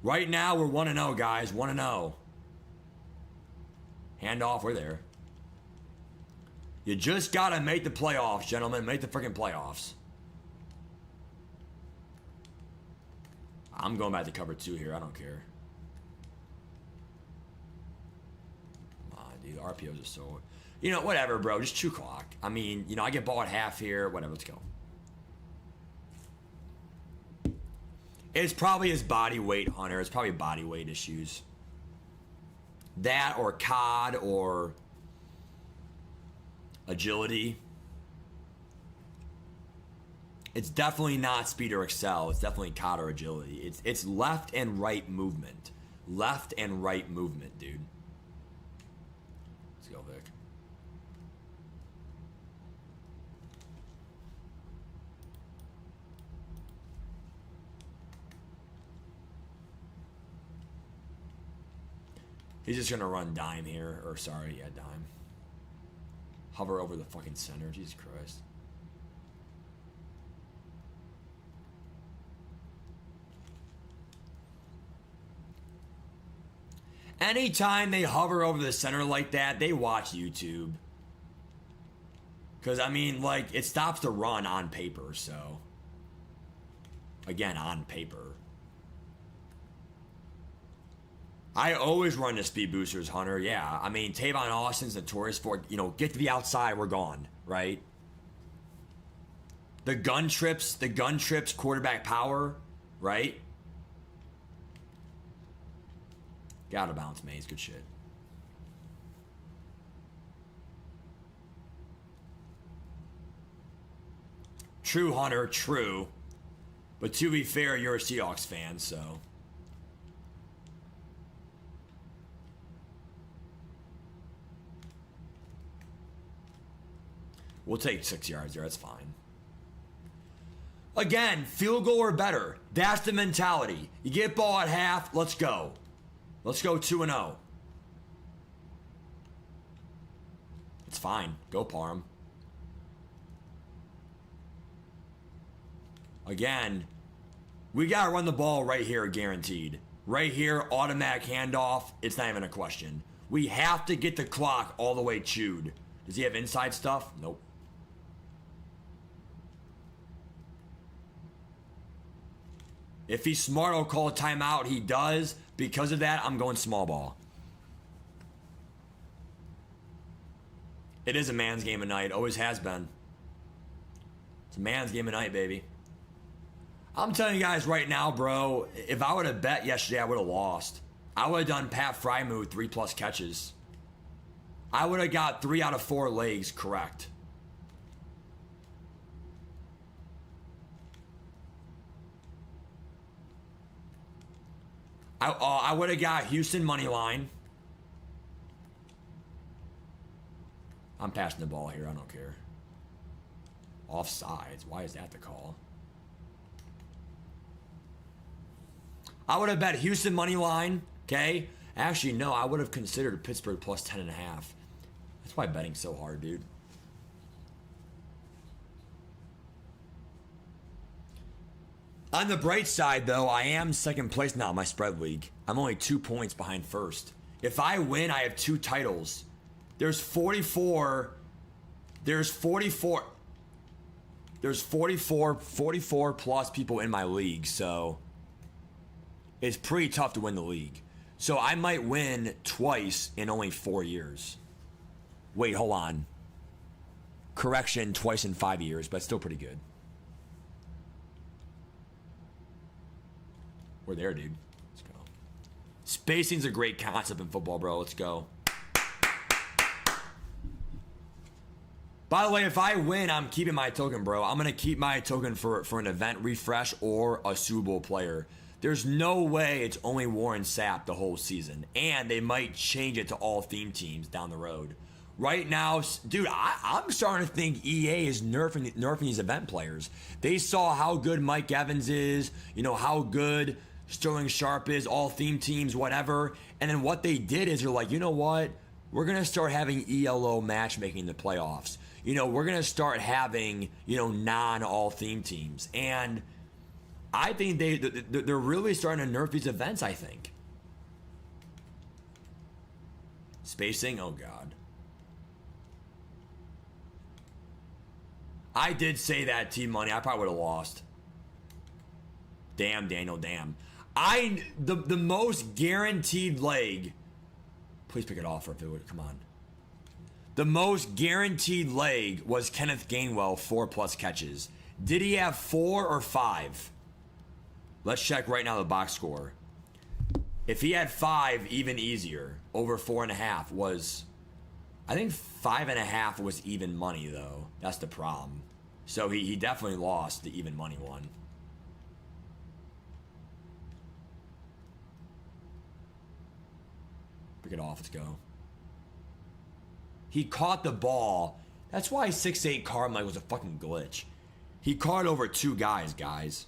Right now, we're 1-0, guys. 1-0. Hand off, we're there. You just got to make the playoffs, gentlemen. Make the freaking playoffs. I'm going back to cover 2 here. I don't care. Come on, dude. RPOs are so... whatever, bro. Just chew clock. I mean, I get ball at half here. Whatever, let's go. It's probably his body weight, Hunter. It's probably body weight issues. That or COD or agility. It's definitely not speed or excel. It's definitely COD or agility. It's left and right movement. Left and right movement, dude. Let's go, Vic. He's just gonna run dime here, or sorry, yeah, dime. Hover over the fucking center, Jesus Christ. Anytime they hover over the center like that, they watch YouTube. Because, I mean, it stops the run on paper, so. Again, on paper. I always run the speed boosters, Hunter. Yeah, I mean, Tavon Austin's notorious for, get to the outside, we're gone, right? The gun trips, quarterback power, right? Get out of bounds, Maze. Good shit. True, Hunter, true. But to be fair, you're a Seahawks fan, so... We'll take 6 yards there. That's fine. Again, field goal or better. That's the mentality. You get ball at half, let's go. Let's go 2-0. It's fine. Go, Parham. Again, we got to run the ball right here, guaranteed. Right here, automatic handoff. It's not even a question. We have to get the clock all the way chewed. Does he have inside stuff? Nope. If he's smart, I'll call a timeout. He does. Because of that, I'm going small ball. It is a man's game of night. Always has been. It's a man's game of night, baby. I'm telling you guys right now, bro, if I would have bet yesterday, I would have lost. I would have done Pat Frymuth 3+ catches. I would have got 3 out of 4 legs correct. I would have got Houston money line. I'm passing the ball here. I don't care. Offsides. Why is that the call? I would have bet Houston money line, okay? Actually, no, I would have considered Pittsburgh plus 10.5. That's why betting's so hard, dude. On the bright side, though, I am second place now in my spread league. I'm only 2 points behind first. If I win, I have 2 titles. There's 44 plus people in my league, so it's pretty tough to win the league. So I might win twice in only 4 years. Wait, hold on. Correction, twice in 5 years, but still pretty good. We're there, dude. Let's go. Spacing's a great concept in football, bro. Let's go. By the way, if I win, I'm keeping my token, bro. I'm going to keep my token for an event refresh or a Super Bowl player. There's no way it's only Warren Sapp the whole season. And they might change it to all theme teams down the road. Right now, dude, I'm starting to think EA is nerfing these event players. They saw how good Mike Evans is, how good Sterling Sharp is, all theme teams, whatever. And then what they did is they're like, you know what? We're going to start having ELO matchmaking in the playoffs. We're going to start having, non-all theme teams. And I think they're really starting to nerf these events, I think. Spacing? Oh, God. I did say that, T-Money. I probably would have lost. Damn, Daniel, damn. The most guaranteed leg. Please pick it off, or if it would come on. The most guaranteed leg was Kenneth Gainwell, 4+ catches. Did he have 4 or 5? Let's check right now the box score. If he had 5, even easier. Over 4.5 was, I think 5.5 was even money though. That's the problem. So he definitely lost the even money one. Pick it off, let's go. He caught the ball. That's why 6'8" Carmike was a fucking glitch. He caught over 2 guys.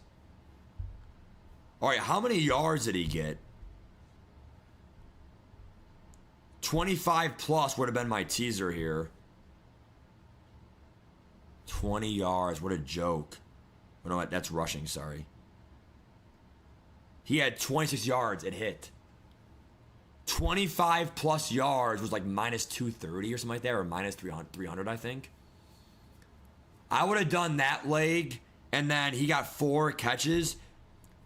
Alright, how many yards did he get? 25 plus would have been my teaser here. 20 yards, what a joke. Oh, no, that's rushing, sorry. He had 26 yards, it hit. 25 plus yards was like minus 230 or something like that, or minus 300, I think. I would have done that leg, and then he got 4 catches.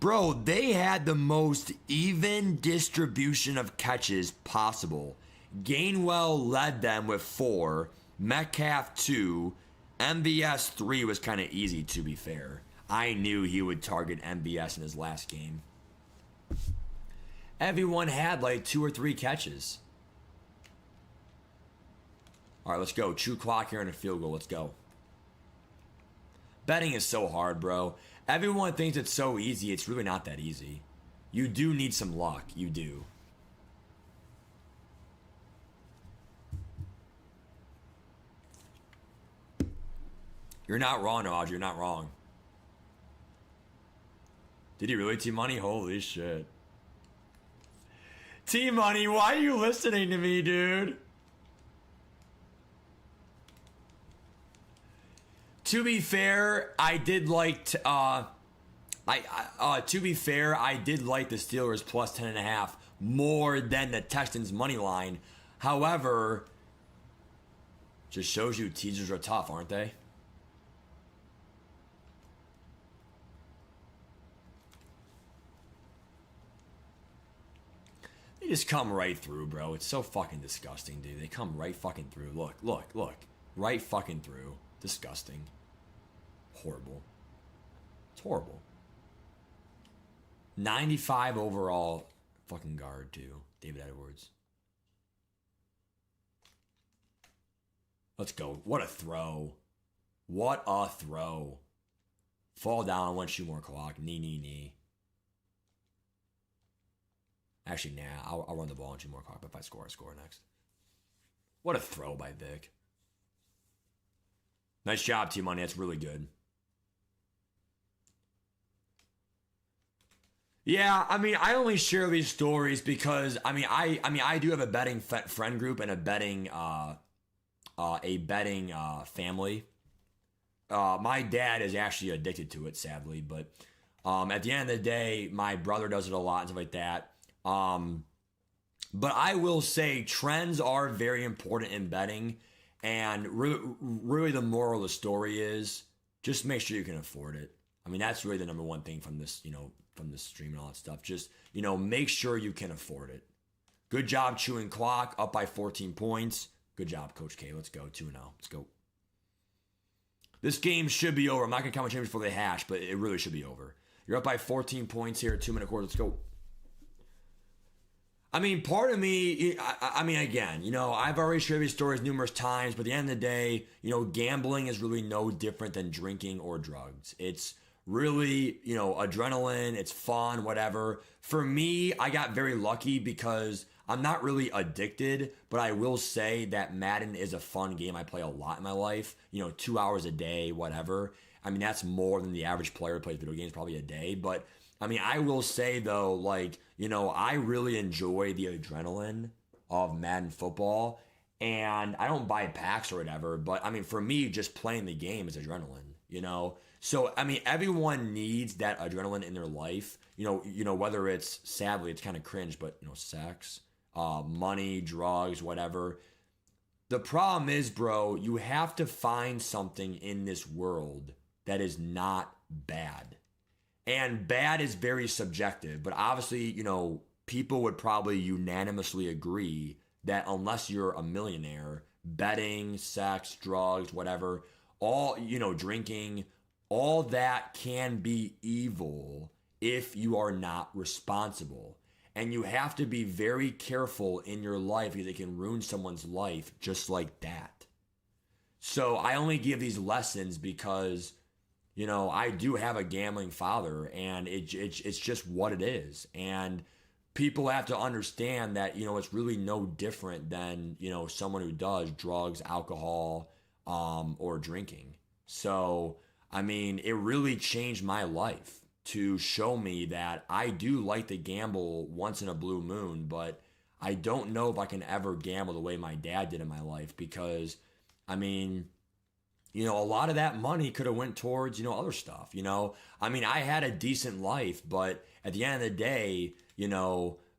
Bro, they had the most even distribution of catches possible. Gainwell led them with 4, Metcalf 2, MVS 3 was kind of easy, to be fair. I knew he would target MVS in his last game. Everyone had like 2 or 3 catches. All right, let's go. True clock here and a field goal. Let's go. Betting is so hard, bro. Everyone thinks it's so easy. It's really not that easy. You do need some luck. You do. You're not wrong, Raj. You're not wrong. Did he really, T-Money? Holy shit. T-Money, why are you listening to me, dude? To be fair, I did like to be fair, I did like the Steelers plus 10.5 more than the Texans money line. However, just shows you teasers are tough, aren't they? They just come right through, bro. It's so fucking disgusting, dude. They come right fucking through. Look, look, look. Right fucking through. Disgusting. Horrible. It's horrible. 95 overall fucking guard, too. David Edwards. Let's go. What a throw. What a throw. Fall down, 1 shoe more clock. Knee. Actually, nah. I'll run the ball and 2 more clock, but if I score next. What a throw by Vic. Nice job, T-Money. That's really good. Yeah, I mean, I only share these stories because I do have a betting friend group and a betting family. My dad is actually addicted to it, sadly, but at the end of the day, my brother does it a lot and stuff like that. But I will say trends are very important in betting, and really the moral of the story is just make sure you can afford it. I mean, that's really the number one thing from this, from this stream and all that stuff. Just, make sure you can afford it. Good job chewing clock, up by 14 points. Good job, Coach K. Let's go 2-0. Let's go. This game should be over. I'm not going to count my changes before they hash, but it really should be over. You're up by 14 points here, 2-minute quarter. Let's go. I mean, part of me, again, I've already shared these stories numerous times, but at the end of the day, gambling is really no different than drinking or drugs. It's really, adrenaline, it's fun, whatever. For me, I got very lucky because I'm not really addicted, but I will say that Madden is a fun game. I play a lot in my life, 2 hours a day, whatever. I mean, that's more than the average player who plays video games probably a day, but I mean, I will say though, I really enjoy the adrenaline of Madden football, and I don't buy packs or whatever, but I mean, for me, just playing the game is adrenaline, So, I mean, everyone needs that adrenaline in their life, whether it's, sadly, it's kind of cringe, but, sex, money, drugs, whatever. The problem is, bro, you have to find something in this world that is not bad. And bad is very subjective, but obviously, people would probably unanimously agree that unless you're a millionaire, betting, sex, drugs, whatever, all, drinking, all that can be evil if you are not responsible. And you have to be very careful in your life because it can ruin someone's life just like that. So I only give these lessons because I do have a gambling father, and it's just what it is. And people have to understand that, it's really no different than, someone who does drugs, alcohol, or drinking. So, I mean, it really changed my life to show me that I do like to gamble once in a blue moon, but I don't know if I can ever gamble the way my dad did in my life because, I mean, a lot of that money could have went towards, other stuff, I mean, I had a decent life, but at the end of the day,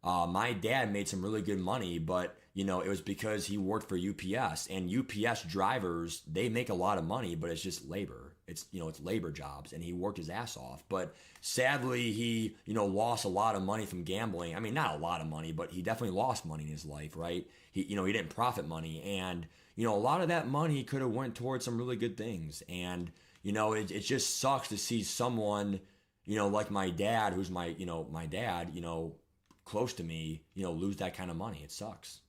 my dad made some really good money, but, it was because he worked for UPS, and UPS drivers, they make a lot of money, but it's just labor. It's, it's labor jobs, and he worked his ass off. But sadly, he, lost a lot of money from gambling. I mean, not a lot of money, but he definitely lost money in his life, right? He didn't profit money, and a lot of that money could have went towards some really good things. And, it just sucks to see someone, like my dad, who's my dad, close to me, lose that kind of money. It sucks.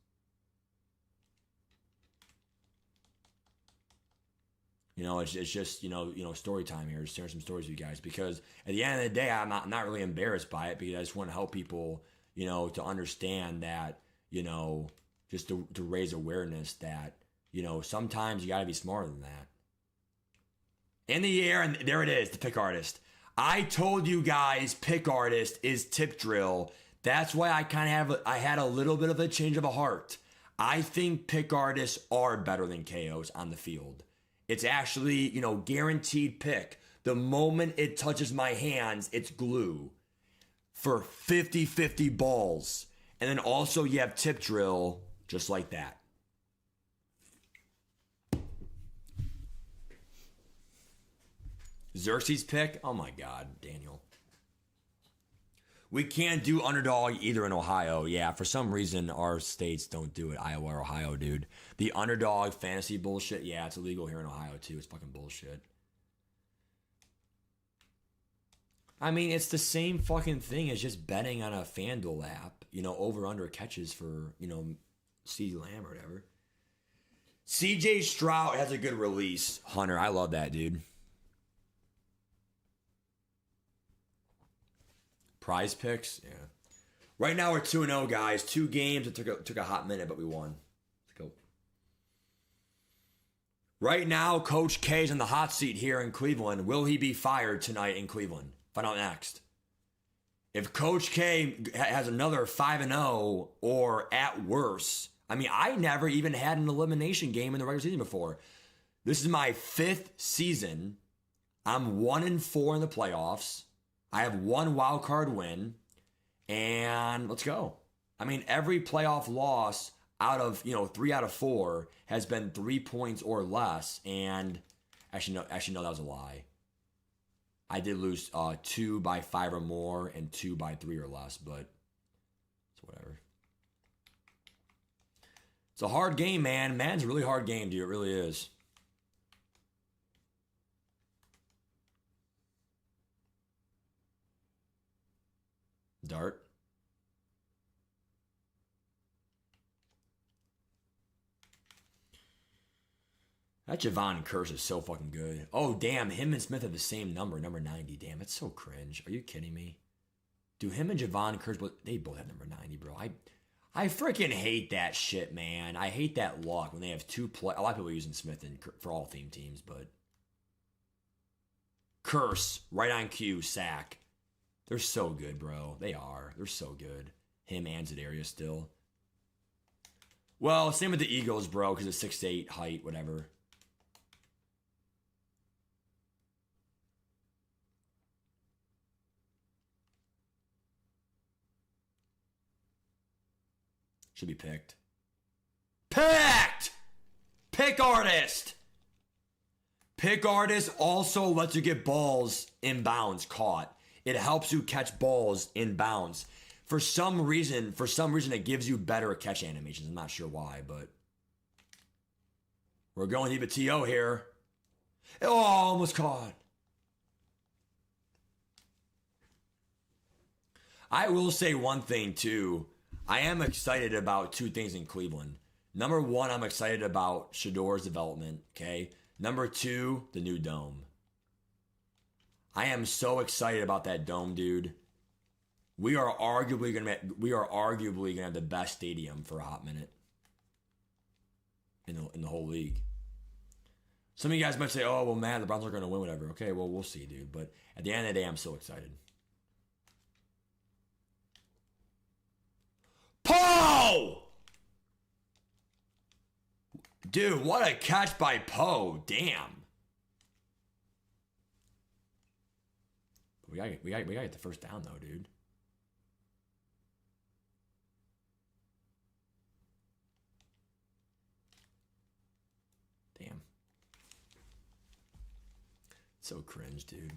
It's just, story time here, sharing some stories with you guys, because at the end of the day, I'm not really embarrassed by it, because I just want to help people, to understand that, just to raise awareness that, sometimes you got to be smarter than that. In the air, and there it is, the pick artist. I told you guys, pick artist is tip drill. That's why I had a little bit of a change of a heart. I think pick artists are better than KOs on the field. It's actually, guaranteed pick. The moment it touches my hands, it's glue for 50-50 balls. And then also you have tip drill just like that. Xerxes pick? Oh my God, Daniel. We can't do underdog either in Ohio. Yeah, for some reason our states don't do it. Iowa or Ohio, dude. The underdog fantasy bullshit, yeah, it's illegal here in Ohio too. It's fucking bullshit. I mean, it's the same fucking thing as just betting on a FanDuel app, over under catches for, CeeDee Lamb or whatever. CJ Stroud has a good release. Hunter, I love that, dude. Prize picks, yeah. Right now we're 2-0, guys. 2 games. It took a hot minute, but we won. Let's go. Right now, Coach K's in the hot seat here in Cleveland. Will he be fired tonight in Cleveland? Find out next. If Coach K has another 5-0 or at worse, I mean, I never even had an elimination game in the regular season before. This is my 5th season. I'm 1-4 in the playoffs. I have 1 wild card win, and let's go. I mean, every playoff loss out of 3 out of 4 has been 3 points or less. And actually no, that was a lie. I did lose 2 by 5 or more and 2 by 3 or less, but it's whatever. It's a hard game, man. Madden's a really hard game, dude. It really is. Dart. That Javon Curse is so fucking good. Oh, damn. Him and Smith have the same number 90. Damn, it's so cringe. Are you kidding me? Do him and Javon Curse, they both have number 90, bro. I freaking hate that shit, man. I hate that luck when they have a lot of people are using Smith for all theme teams, but Curse, right on cue, sack. They're so good, bro. They are. They're so good. Him and Za'Darius still. Well, same with the Eagles, bro, because it's 6'8", height, whatever. Should be picked. Picked! Pick artist! Pick artist also lets you get balls in bounds caught. It helps you catch balls in bounds. For some reason, it gives you better catch animations. I'm not sure why, but we're going to the TO here. Oh, almost caught. I will say one thing too. I am excited about 2 things in Cleveland. Number 1, I'm excited about Shador's development. Okay. Number 2, the new dome. I am so excited about that dome, dude. We are arguably gonna have the best stadium for a hot minute in the whole league. Some of you guys might say, "Oh, well, man, the Browns are going to win, whatever." Okay, well, we'll see, dude. But at the end of the day, I'm so excited. Poe! Dude, what a catch by Poe. Damn. We gotta get the first down, though, dude. Damn. So cringe, dude.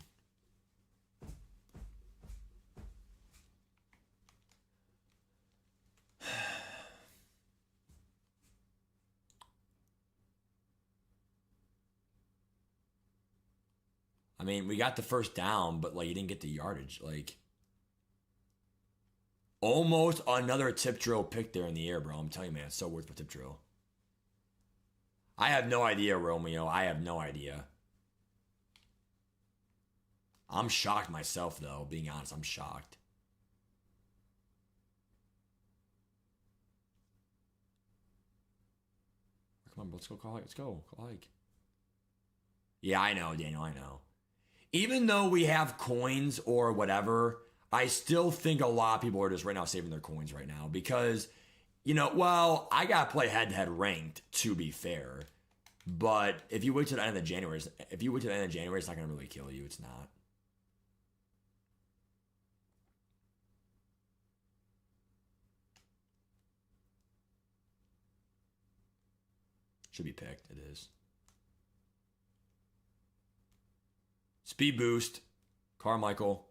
I mean, we got the first down, but like you didn't get the yardage. Like almost another tip drill pick there in the air, bro. I'm telling you, man, it's so worth the tip drill. I have no idea, Romeo. I have no idea. I'm shocked myself, though. Being honest, I'm shocked. Come on, bro. Let's go call hike. Let's go. Call hike. Yeah, I know, Daniel. I know. Even though we have coins or whatever, I still think a lot of people are just right now saving their coins right now because, well, I got to play head-to-head ranked, to be fair. But if you wait till the end of January, it's not going to really kill you. It's not. Should be picked. It is. Speed boost. Carmichael.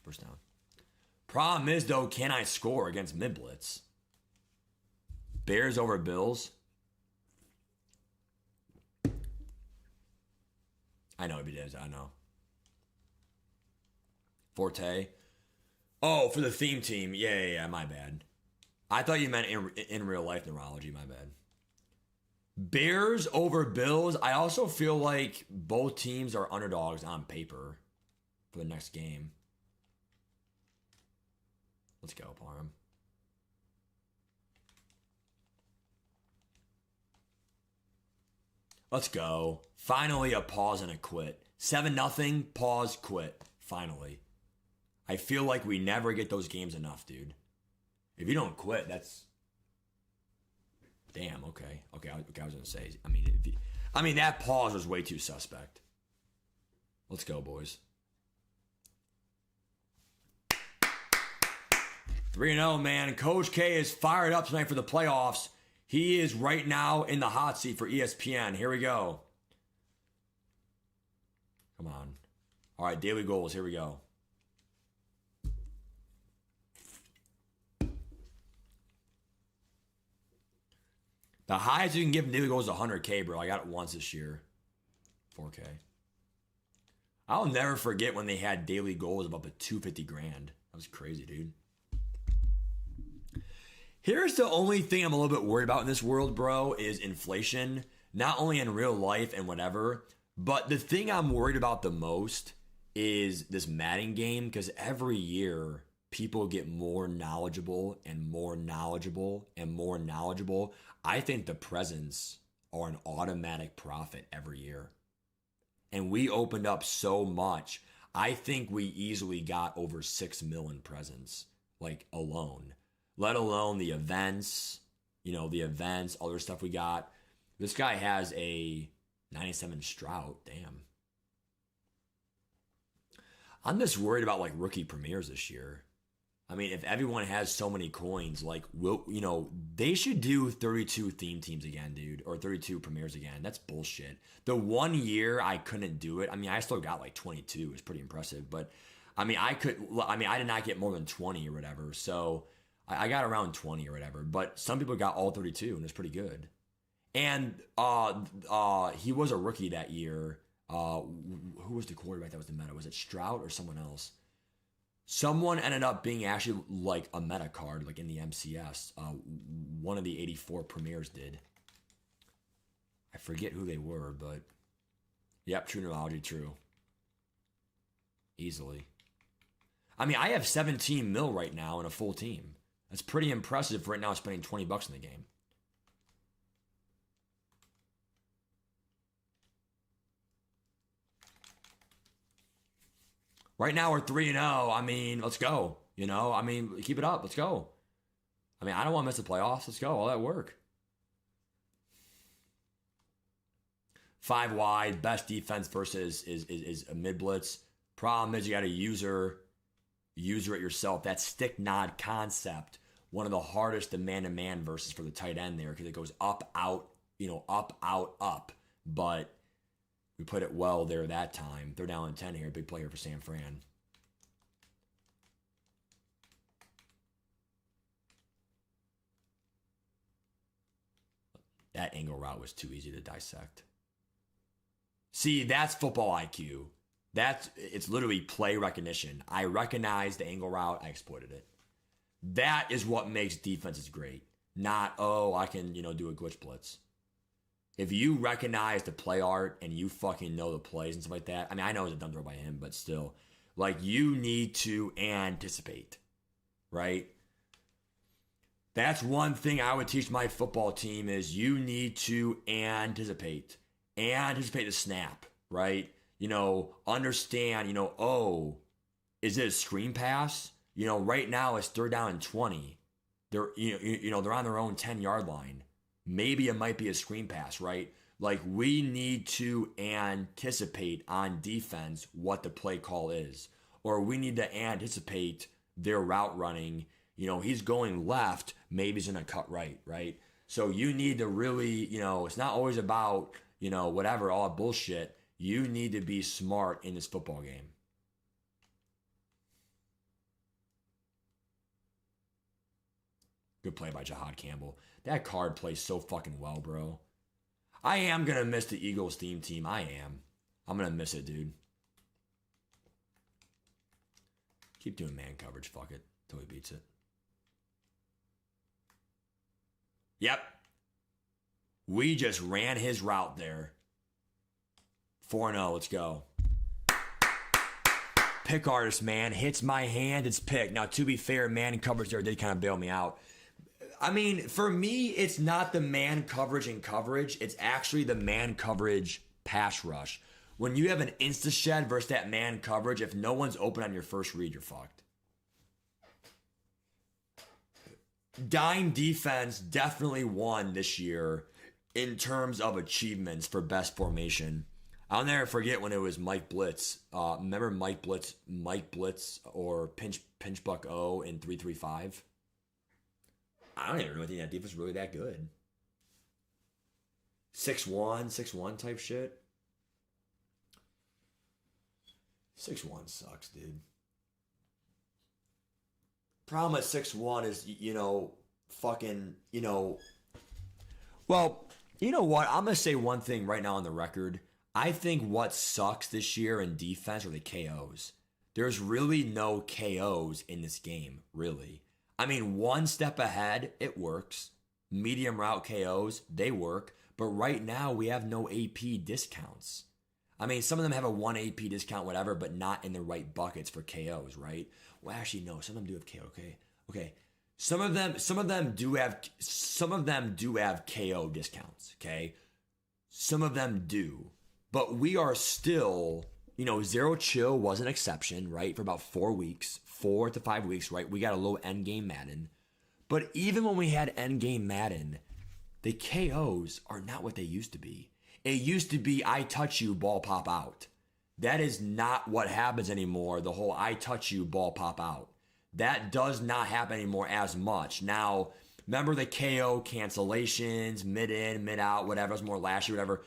First down. Problem is, though, can I score against mid-blitz? Bears over Bills. I know it is. I know. Forte. Oh, for the theme team. Yeah. My bad. I thought you meant in real life neurology. My bad. Bears over Bills. I also feel like both teams are underdogs on paper for the next game. Let's go, Parham. Let's go. Finally a pause and a quit. 7-0, pause, quit. Finally. I feel like we never get those games enough, dude. If you don't quit, that's damn. Okay. I was gonna say. I mean, that pause was way too suspect. Let's go, boys. 3-0, man. Coach K is fired up tonight for the playoffs. He is right now in the hot seat for ESPN. Here we go. Come on. All right, daily goals. Here we go. The highest you can give daily goals is 100K, bro. I got it once this year. 4K. I'll never forget when they had daily goals of up to 250 grand. That was crazy, dude. Here's the only thing I'm a little bit worried about in this world, bro, is inflation. Not only in real life and whatever, but the thing I'm worried about the most is this Madden game, because every year people get more knowledgeable and more knowledgeable and more knowledgeable. I think the presents are an automatic profit every year. And we opened up so much. I think we easily got over 6 million presents, like alone. Let alone the events, other stuff we got. This guy has a 97 Stroud. Damn. I'm just worried about like rookie premieres this year. I mean, if everyone has so many coins, like, they should do 32 theme teams again, dude, or 32 premieres again. That's bullshit. The 1 year I couldn't do it. I mean, I still got like 22. It's pretty impressive. But, I did not get more than 20 or whatever. So, I got around 20 or whatever. But some people got all 32, and it's pretty good. And he was a rookie that year. Who was the quarterback that was the meta? Was it Stroud or someone else? Someone ended up being actually like a meta card, like in the MCS. One of the 84 premieres did. I forget who they were, but yep, true neurology, true. Easily. I mean, I have 17 mil right now in a full team. That's pretty impressive for right now spending $20 in the game. Right now we're 3-0. I mean, let's go. Keep it up. Let's go. I mean, I don't want to miss the playoffs. Let's go. All that work. 5 wide, best defense versus is a mid blitz. Problem is you got a user it yourself. That stick nod concept, one of the hardest to man versus for the tight end there, because it goes up, out, up, out, up. But we put it well there that time. They're down in 10 here. Big play here for San Fran. That angle route was too easy to dissect. See, that's football IQ. It's literally play recognition. I recognized the angle route. I exploited it. That is what makes defenses great. Not, I can, do a glitch blitz. If you recognize the play art and you fucking know the plays and stuff like that, I mean, I know it was a dumb throw by him, but still, like, you need to anticipate, right? That's one thing I would teach my football team is you need to anticipate. Anticipate the snap, right? Understand, is it a screen pass? Right now it's 3rd down and 20. They're, they're on their own 10-yard line. Maybe it might be a screen pass, right? Like, we need to anticipate on defense what the play call is. Or we need to anticipate their route running. He's going left, maybe he's going to cut right? So you need to really, it's not always about, whatever, all that bullshit. You need to be smart in this football game. Good play by Jahad Campbell. That card plays so fucking well, bro. I am going to miss the Eagles theme team. I am. I'm going to miss it, dude. Keep doing man coverage. Fuck it. Till he beats it. Yep. We just ran his route there. 4-0. Let's go. Pick artist, man. Hits my hand. It's pick. Now, to be fair, man coverage there did kind of bail me out. I mean, for me, it's not the man coverage and coverage. It's actually the man coverage pass rush. When you have an insta shed versus that man coverage, if no one's open on your first read, you're fucked. Dime defense definitely won this year in terms of achievements for best formation. I'll never forget when it was Mike Blitz. Remember Mike Blitz or Pinch Buck O in 3-3-5? I don't even really think that defense was really that good. 6-1 type shit. 6-1 sucks, dude. Problem with 6-1 is, well, you know what? I'm going to say one thing right now on the record. I think what sucks this year in defense are the KOs. There's really no KOs in this game, really. I mean, one step ahead, it works. Medium route KOs, they work. But right now, we have no AP discounts. I mean, some of them have a 1 AP discount, whatever, but not in the right buckets for KOs, right? Well, actually, no. Some of them do have KO. Okay. Some of them do have KO discounts. Okay. Some of them do, but we are still, Zero Chill was an exception, right? For about 4 to 5 weeks, right? We got a low end game Madden, but even when we had end game Madden, the KOs are not what they used to be. It used to be I touch you, ball pop out. That is not what happens anymore. The whole I touch you, ball pop out. That does not happen anymore as much. Now, remember the KO cancellations, mid in, mid out, whatever. It was more last year, whatever.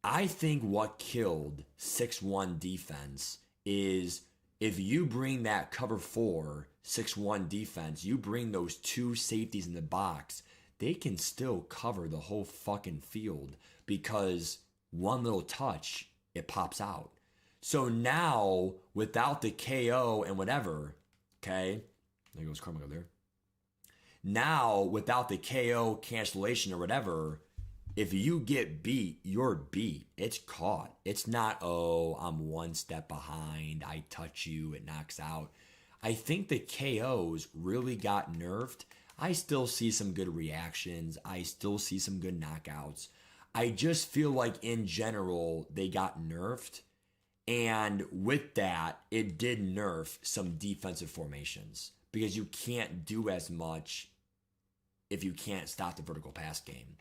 I think what killed 6-1 defense is if you bring that cover 4, 6-1 defense, you bring those two safeties in the box, they can still cover the whole fucking field because one little touch, it pops out. So now, without the KO and whatever, okay, there goes Carmichael there. Now, without the KO cancellation or whatever, if you get beat, you're beat. It's caught. It's not, oh, I'm one step behind, I touch you, it knocks out. I think the KOs really got nerfed. I still see some good reactions. I still see some good knockouts. I just feel like in general, they got nerfed. And with that, it did nerf some defensive formations because you can't do as much if you can't stop the vertical pass game.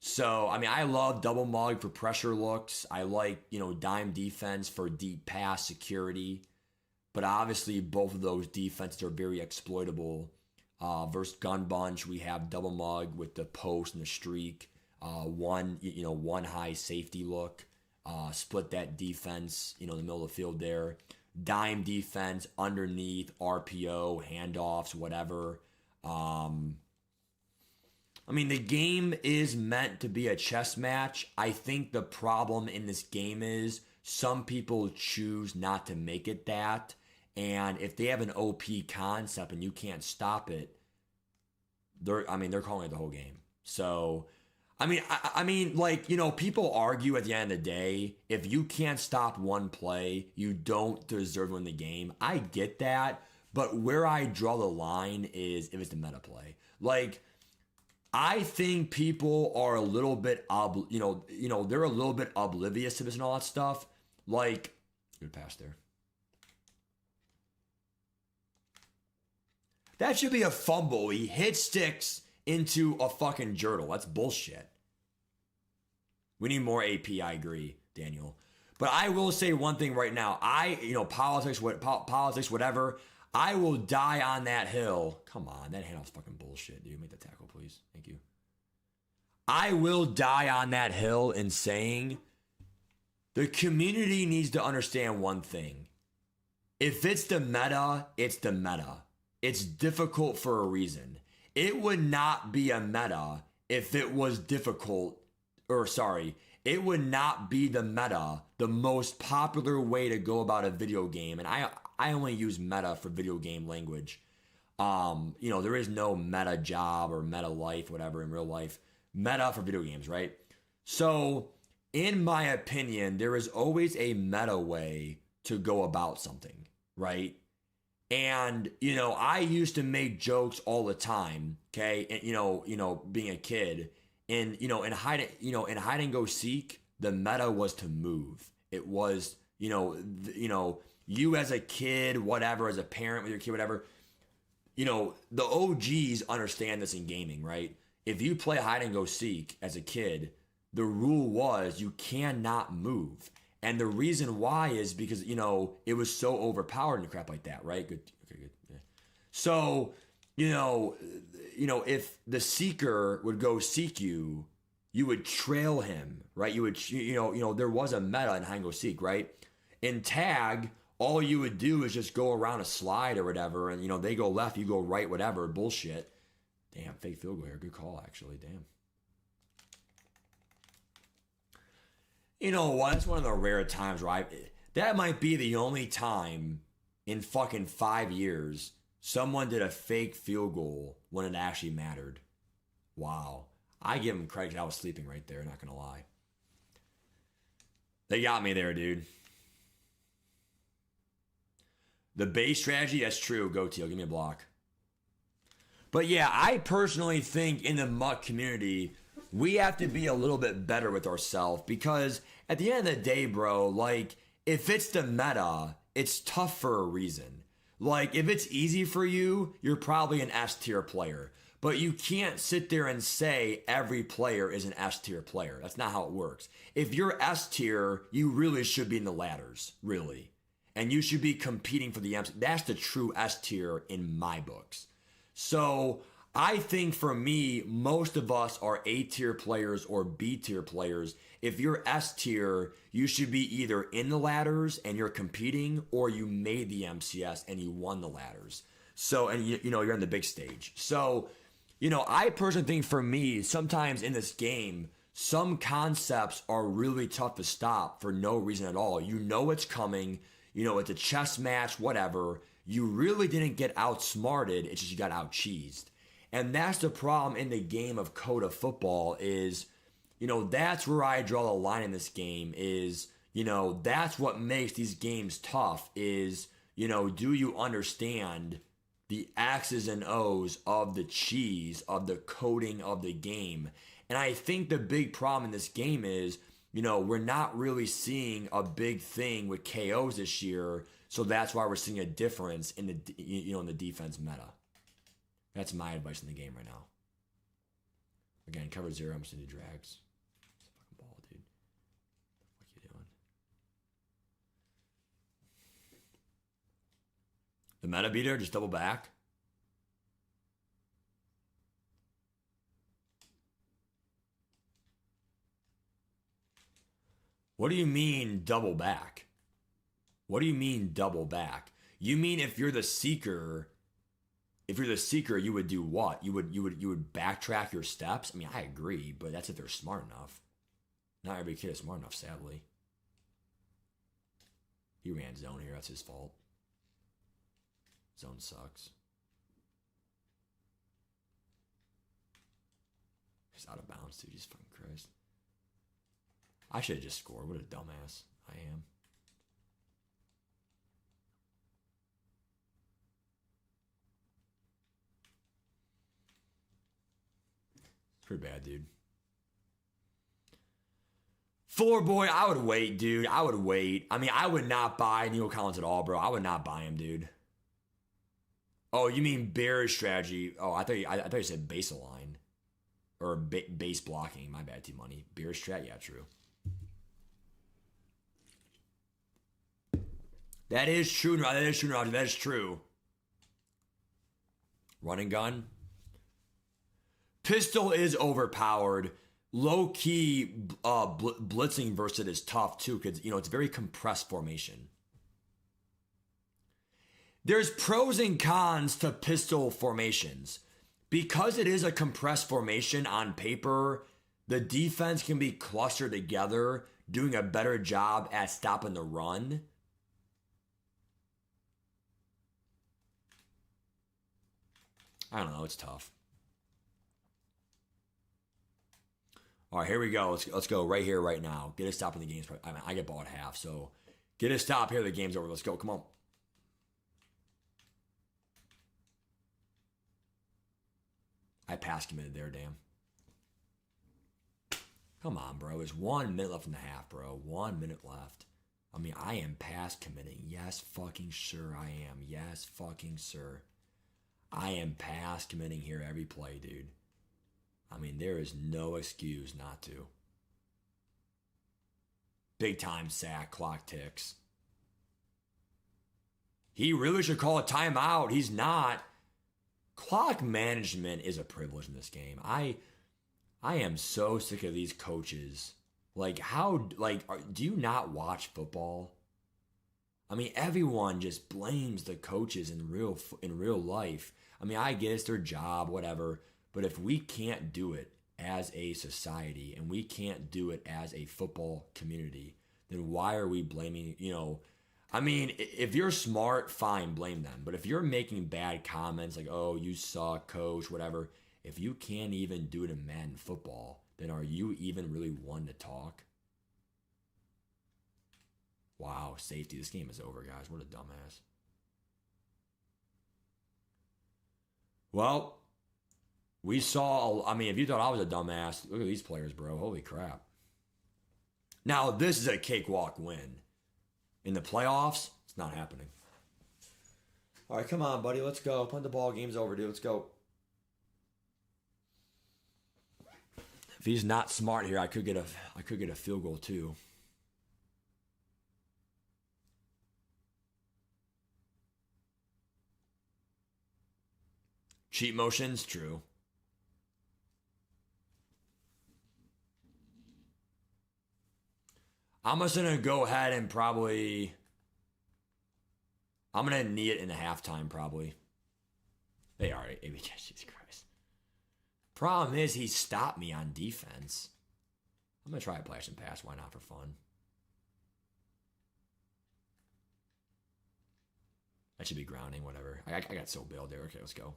So, I mean, I love double mug for pressure looks. I like, dime defense for deep pass security. But obviously, both of those defenses are very exploitable. Versus Gun Bunch, we have double mug with the post and the streak. One high safety look. Split that defense, in the middle of the field there. Dime defense, underneath, RPO, handoffs, whatever. I mean, the game is meant to be a chess match. I think the problem in this game is some people choose not to make it that. And if they have an OP concept and you can't stop it, they're calling it the whole game. So, people argue at the end of the day, if you can't stop one play, you don't deserve to win the game. I get that, but where I draw the line is if it's the meta play. I think people are a little bit, they're a little bit oblivious to this and all that stuff. Good pass there. That should be a fumble. He hit sticks into a fucking jurtle. That's bullshit. We need more AP, I agree, Daniel. But I will say one thing right now. Politics, whatever. I will die on that hill. Come on, that handoff's fucking bullshit, dude. Make the tackle, please. Thank you. I will die on that hill in saying the community needs to understand one thing. If it's the meta, it's the meta. It's difficult for a reason. It would not be a meta if it was difficult, it would not be the meta, the most popular way to go about a video game. And I only use meta for video game language. There is no meta job or meta life, whatever, in real life. Meta for video games, right? So, in my opinion, there is always a meta way to go about something, right? And, I used to make jokes all the time, okay? And, being a kid, and, in hide and go seek, the meta was to move. It was, you as a kid, whatever, as a parent with your kid, whatever, the OGs understand this in gaming, right? If you play hide and go seek as a kid, the rule was you cannot move. And the reason why is because, it was so overpowered and crap like that, right? Good. Okay, good. Yeah. So, if the seeker would go seek you, you would trail him, right? You would, there was a meta in hide and go seek, right? In tag, all you would do is just go around a slide or whatever, and they go left, you go right, whatever, bullshit. Damn, fake field goal here. Good call, actually. Damn. You know what? It's one of the rare times where that might be the only time in fucking 5 years someone did a fake field goal when it actually mattered. Wow. I give them credit. I was sleeping right there, not gonna lie. They got me there, dude. The base strategy, that's true. Go Teal, give me a block. But yeah, I personally think in the MUT community, we have to be a little bit better with ourselves because at the end of the day, bro, like if it's the meta, it's tough for a reason. Like if it's easy for you, you're probably an S tier player. But you can't sit there and say every player is an S tier player. That's not how it works. If you're S tier, you really should be in the ladders, really. And you should be competing for the MC. That's the true S tier in my books. So I think for me, most of us are A tier players or B tier players. If you're S tier, you should be either in the ladders and you're competing, or you made the MCS and you won the ladders. So, and you're in the big stage. So, I personally think for me, sometimes in this game, some concepts are really tough to stop for no reason at all. You know it's coming. It's a chess match, whatever. You really didn't get outsmarted. It's just you got out-cheesed. And that's the problem in the game of Coda football is, that's where I draw the line in this game is, that's what makes these games tough is, do you understand the X's and O's of the cheese, of the coding of the game? And I think the big problem in this game is, we're not really seeing a big thing with KOs this year. So that's why we're seeing a difference in the, in the defense meta. That's my advice in the game right now. Again, cover 0, I'm just gonna do drags. It's a fucking ball, dude. What you doing? The meta beater, just double back. What do you mean double back? What do you mean double back? You mean if you're the seeker, you would do what? You would backtrack your steps? I mean, I agree, but that's if they're smart enough. Not every kid is smart enough, sadly. He ran zone here, that's his fault. Zone sucks. He's out of bounds, dude. Jesus fucking Christ. I should have just scored. What a dumbass I am. Pretty bad, dude. Fuller boy, I would wait, dude. I would wait. I mean, I would not buy Nico Collins at all, bro. I would not buy him, dude. Oh, you mean Bears strategy? Oh, I thought you said base align or base blocking. My bad, T-Money. Bears strat, yeah, true. That is true. That is true, Roger. That is true. Run and gun. Pistol is overpowered. Low key blitzing versus it is tough too because it's very compressed formation. There's pros and cons to pistol formations. Because it is a compressed formation on paper, the defense can be clustered together, doing a better job at stopping the run. I don't know, it's tough. All right, here we go. Let's go right here, right now. Get a stop in the game's. I mean, I get ball at half, so get a stop here. The game's over. Let's go. Come on. I pass committed there, damn. Come on, bro. There's 1 minute left in the half, bro. 1 minute left. I mean, I am pass committing. Yes, fucking sure I am. Yes, fucking sir. I am pass committing here every play, dude. I mean, there is no excuse not to. Big time sack, clock ticks. He really should call a timeout. He's not. Clock management is a privilege in this game. I am so sick of these coaches. Like, do you not watch football? I mean, everyone just blames the coaches in real life. I mean, I get it's their job, whatever. But if we can't do it as a society and we can't do it as a football community, then why are we blaming, I mean, if you're smart, fine, blame them. But if you're making bad comments like, oh, you suck, coach, whatever, if you can't even do it in Madden football, then are you even really one to talk? Wow, safety. This game is over, guys. What a dumbass. Well, we saw, I mean, if you thought I was a dumbass, look at these players, bro. Holy crap. Now, this is a cakewalk win. In the playoffs, it's not happening. All right, come on, buddy. Let's go. Punt the ball. Game's over, dude. Let's go. If he's not smart here, I could get a field goal too. Cheat motions, true. I'm just going to go ahead and probably... I'm going to knee it in the halftime, probably. They are. Jesus Christ. Problem is, he stopped me on defense. I'm going to try a flash and pass. Why not, for fun? That should be grounding, whatever. I got so bailed there. Okay, let's go.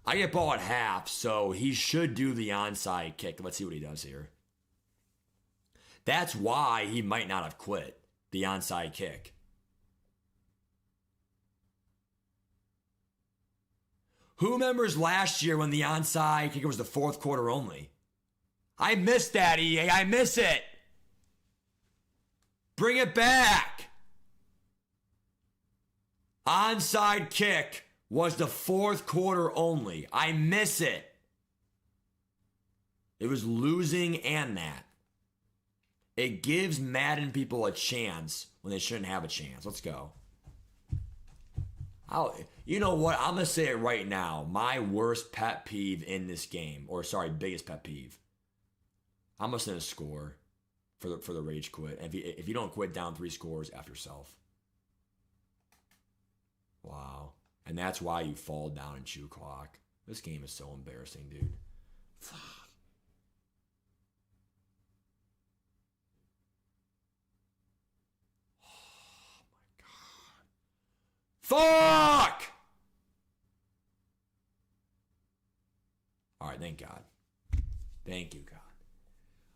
I get ball at half, so he should do the onside kick. Let's see what he does here. That's why he might not have quit the onside kick. Who remembers last year when the onside kick was the fourth quarter only? I miss that, EA. I miss it. Bring it back. Onside kick was the fourth quarter only. I miss it. It was losing and that. It gives Madden people a chance when they shouldn't have a chance. Let's go. You know what? I'm going to say it right now. My worst pet peeve in this game, biggest pet peeve. I'm just going to score for the rage quit. And if you don't quit down 3 scores, F yourself. Wow. And that's why you fall down and chew clock. This game is so embarrassing, dude. Fuck. Fuck! All right, thank God. Thank you, God.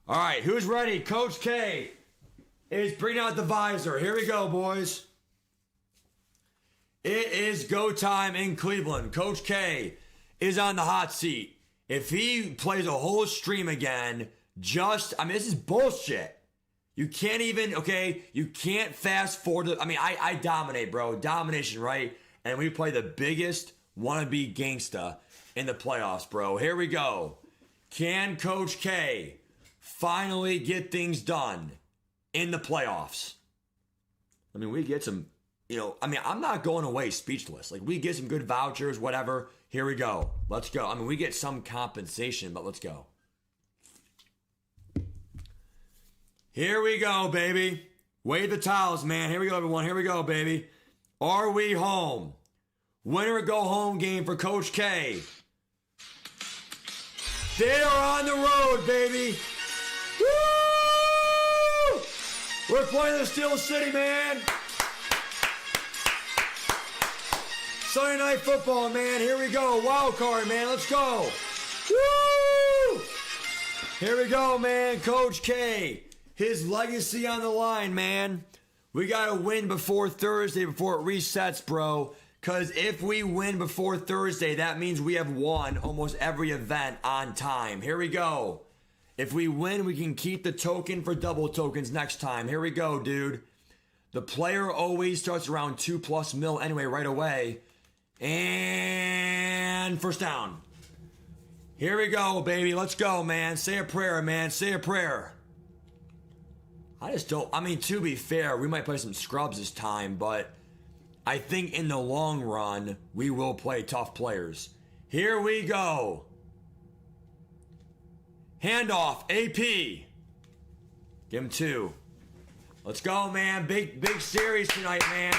All right, who's ready? Coach K is bringing out the visor. Here we go, boys. It is go time in Cleveland. Coach K is on the hot seat. If he plays a whole stream again, this is bullshit. You can't even, you can't fast forward. I dominate, bro. Domination, right? And we play the biggest wannabe gangsta in the playoffs, bro. Here we go. Can Coach K finally get things done in the playoffs? I mean, we get some, I'm not going away speechless. Like, we get some good vouchers, whatever. Here we go. Let's go. I mean, we get some compensation, but let's go. Here we go, baby. Wave the towels, man. Here we go, everyone. Here we go, baby. Are we home? Winner go home game for Coach K. They are on the road, baby. Woo! We're playing the Steel City, man. Sunday Night Football, man. Here we go. Wild card, man. Let's go. Woo! Here we go, man. Coach K. His legacy on the line, man. We got to win before Thursday, before it resets, bro. Because if we win before Thursday, that means we have won almost every event on time. Here we go. If we win, we can keep the token for double tokens next time. Here we go, dude. The player always starts around 2+ mil anyway, right away. And first down. Here we go, baby. Let's go, man. Say a prayer, man. Say a prayer. I just don't... I mean, to be fair, we might play some scrubs this time, but I think in the long run, we will play tough players. Here we go. Handoff, AP. Give him 2. Let's go, man. Big series tonight, man.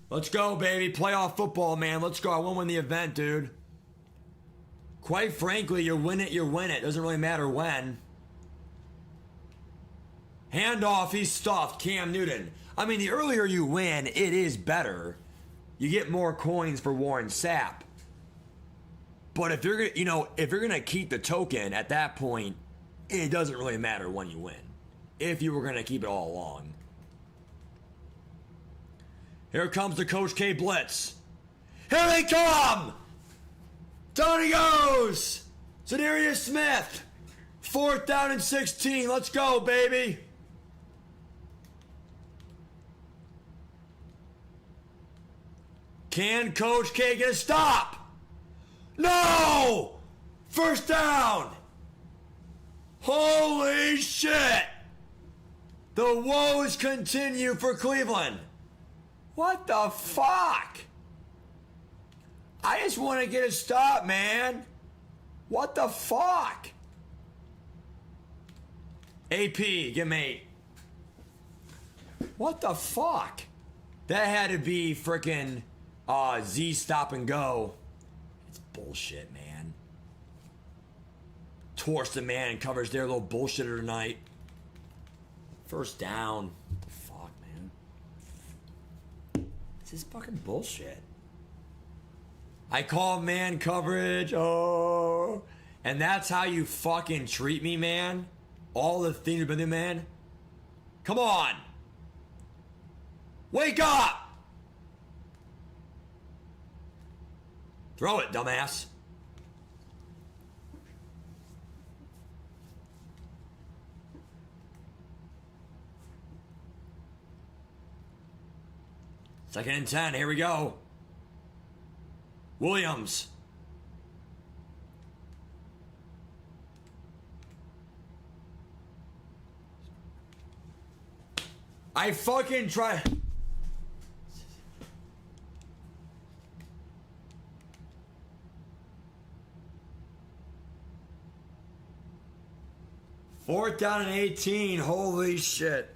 Let's go, baby. Playoff football, man. Let's go. I want to win the event, dude. Quite frankly, you win it, you win it. Doesn't really matter when. Handoff, he's stuffed. Cam Newton. I mean, the earlier you win, it is better. You get more coins for Warren Sapp. But if you're gonna, if you're gonna keep the token at that point, it doesn't really matter when you win. If you were gonna keep it all along. Here comes the Coach K blitz. Here they come! Down he goes! Zadarius Smith. 4th down and 16. Let's go, baby. Can Coach K get a stop? No! First down! Holy shit! The woes continue for Cleveland. What the fuck? I just want to get a stop, man. What the fuck? AP, give me 8. What the fuck? That had to be frickin' Z stop and go. It's bullshit, man. Torsten man covers their little bullshitter tonight. First down. What the fuck, man? This is fucking bullshit. I call man coverage. Oh. And that's how you fucking treat me, man? All the things you've been doing, man? Come on. Wake up! Throw it, dumbass. Second and 10. Here we go. Williams. I fucking try. Fourth down and 18. Holy shit.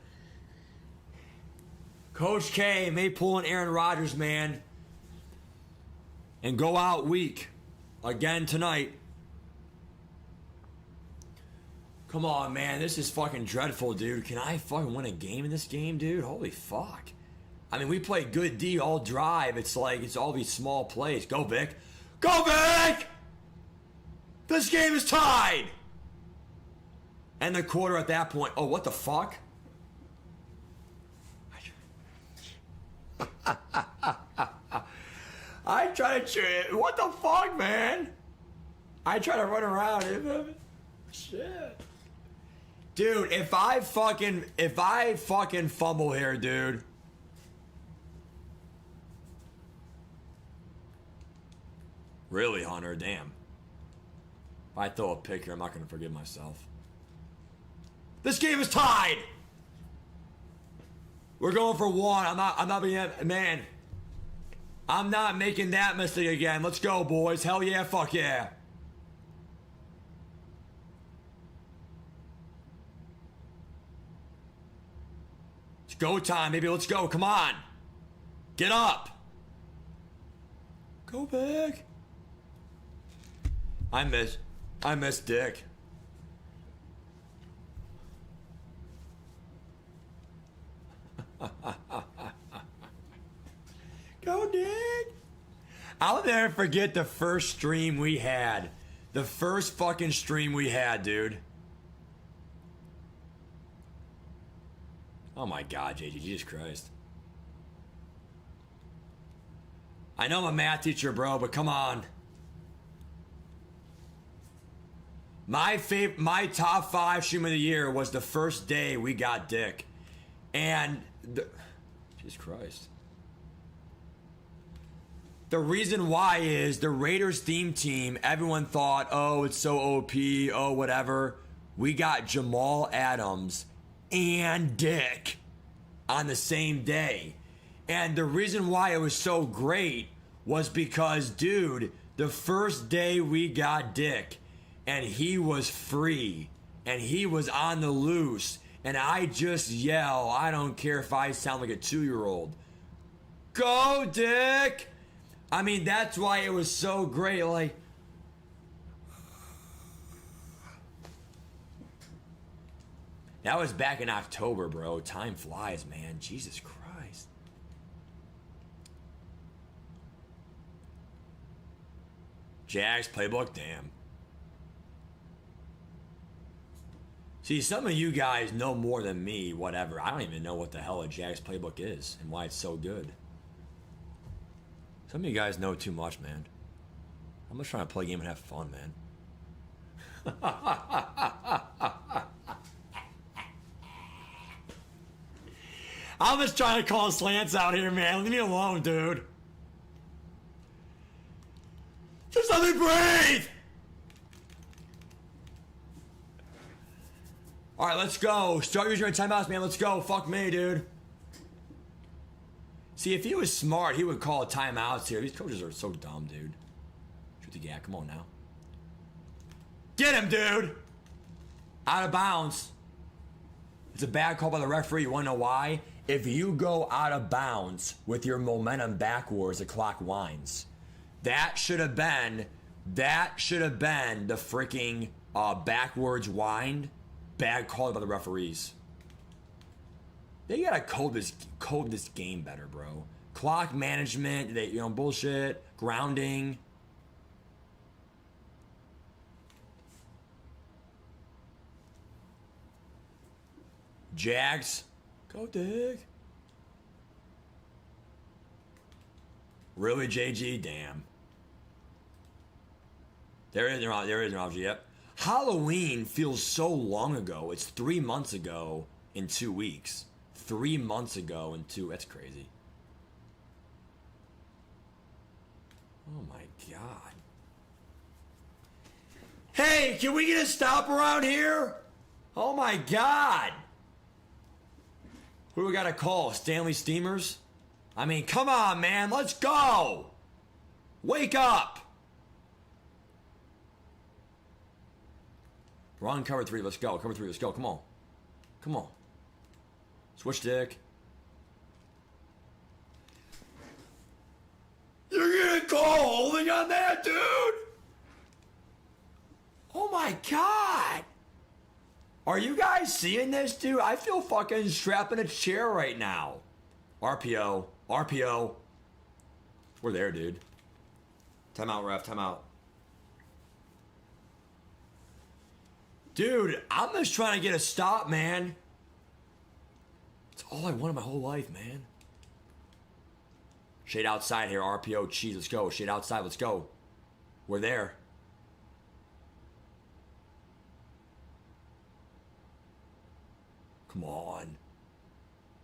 Coach K may pull an Aaron Rodgers, man, and go out weak again tonight. Come on, man. This is fucking dreadful, dude. Can I fucking win a game in this game, dude? Holy fuck. I mean, we play good D all drive. It's like, it's all these small plays. Go, Vic. Go, Vic! This game is tied! And the quarter at that point. Oh, what the fuck? I try to... What the fuck, man? I try to run around. Shit. Dude, if I fucking fumble here, dude. Really, Hunter? Damn. If I throw a pick here, I'm not going to forgive myself. This game is tied. We're going for 1. I'm not being... Man. I'm not making that mistake again. Let's go, boys. Hell yeah, fuck yeah. It's go time, baby. Let's go. Come on. Get up. Go back. I miss Dick. Go, Dick. I'll never forget the first stream we had. The first fucking stream we had, dude. Oh my God, JJ, Jesus Christ. I know I'm a math teacher, bro, but come on. My top 5 stream of the year was the first day we got Dick. And Jesus Christ. The reason why is the Raiders theme team, everyone thought, oh, it's so OP, oh, whatever. We got Jamal Adams and Dick on the same day. And the reason why it was so great was because, dude, the first day we got Dick, and he was free, and he was on the loose, and I just yell, I don't care if I sound like a 2-year-old. Go, Dick! I mean, that's why it was so great, like... That was back in October, bro. Time flies, man. Jesus Christ. Jags playbook, damn. See, some of you guys know more than me, whatever. I don't even know what the hell a Jags playbook is and why it's so good. Some of you guys know too much, man. I'm just trying to play a game and have fun, man. I'm just trying to call slants out here, man. Leave me alone, dude. Just let me breathe! Alright, let's go. Start using your timeouts, man. Let's go. Fuck me, dude. See, if he was smart, he would call timeouts here. These coaches are so dumb, dude. Shoot the gap. Come on now. Get him, dude! Out of bounds. It's a bad call by the referee. You want to know why? If you go out of bounds with your momentum backwards, the clock winds. That should have been the freaking backwards wind. Bad call by the referees. They gotta code this game better, bro. Clock management, bullshit, grounding. Jags, go dig. Really, JG? Damn. There is an option. Yep. Halloween feels so long ago. It's 3 months ago in 2 weeks. 3 months ago in 2. That's crazy. Oh my God. Hey, can we get a stop around here? Oh my God. Who do we got to call? Stanley Steamers? I mean, come on, man. Let's go. Wake up. We're on cover 3. Let's go. Cover 3. Let's go. Come on. Come on. Switch dick. You're gonna call holding on that, dude? Oh my God. Are you guys seeing this, dude? I feel fucking strapped in a chair right now. RPO. RPO. We're there, dude. Timeout, ref. Timeout. Dude, I'm just trying to get a stop, man. It's all I wanted my whole life, man. Shade outside here, RPO, cheese, let's go. Shade outside, let's go. We're there. Come on.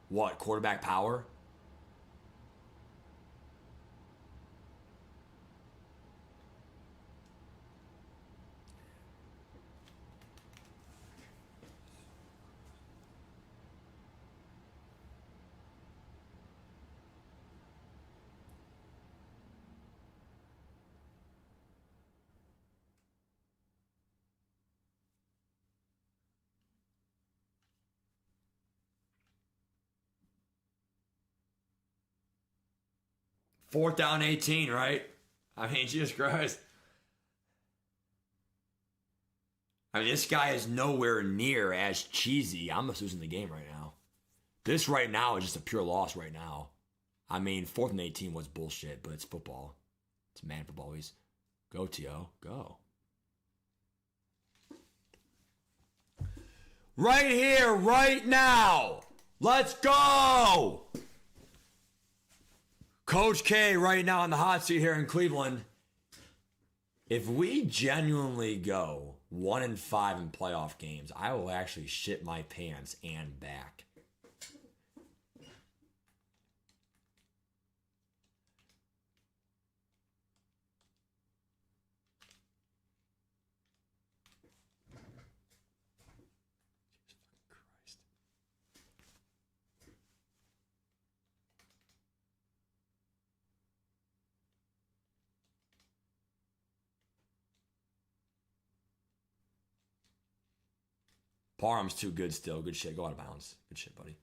What, quarterback power? Fourth down 18, right? I mean, Jesus Christ. I mean, this guy is nowhere near as cheesy. I'm just losing the game right now. This right now is just a pure loss right now. I mean, 4th and 18 was bullshit, but it's football. It's man football. Always. Go, T.O. Go. Right here, right now. Let's go. Coach K right now on the hot seat here in Cleveland. If we genuinely go 1-5 in playoff games. I will actually shit my pants and back. Parham's too good still. Good shit. Go out of bounds. Good shit, buddy.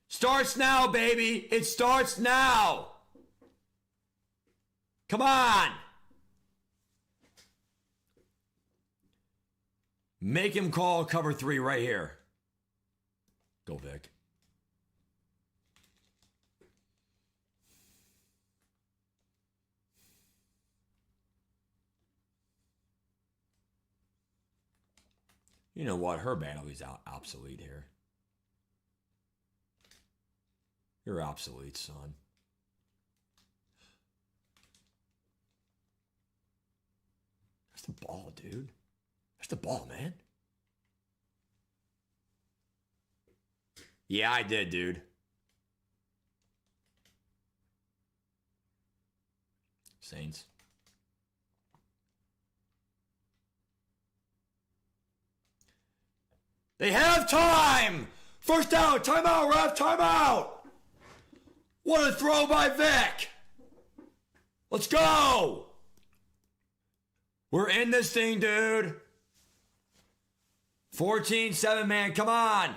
Starts now, baby. It starts now. Come on. Make him call cover 3 right here. Go, Vic. You know what? Her battle is obsolete here. You're obsolete, son. That's the ball, dude. That's the ball, man. Yeah, I did, dude. Saints. They have time! First down, timeout, ref, timeout! What a throw by Vic! Let's go! We're in this thing, dude. 14-7, man, come on!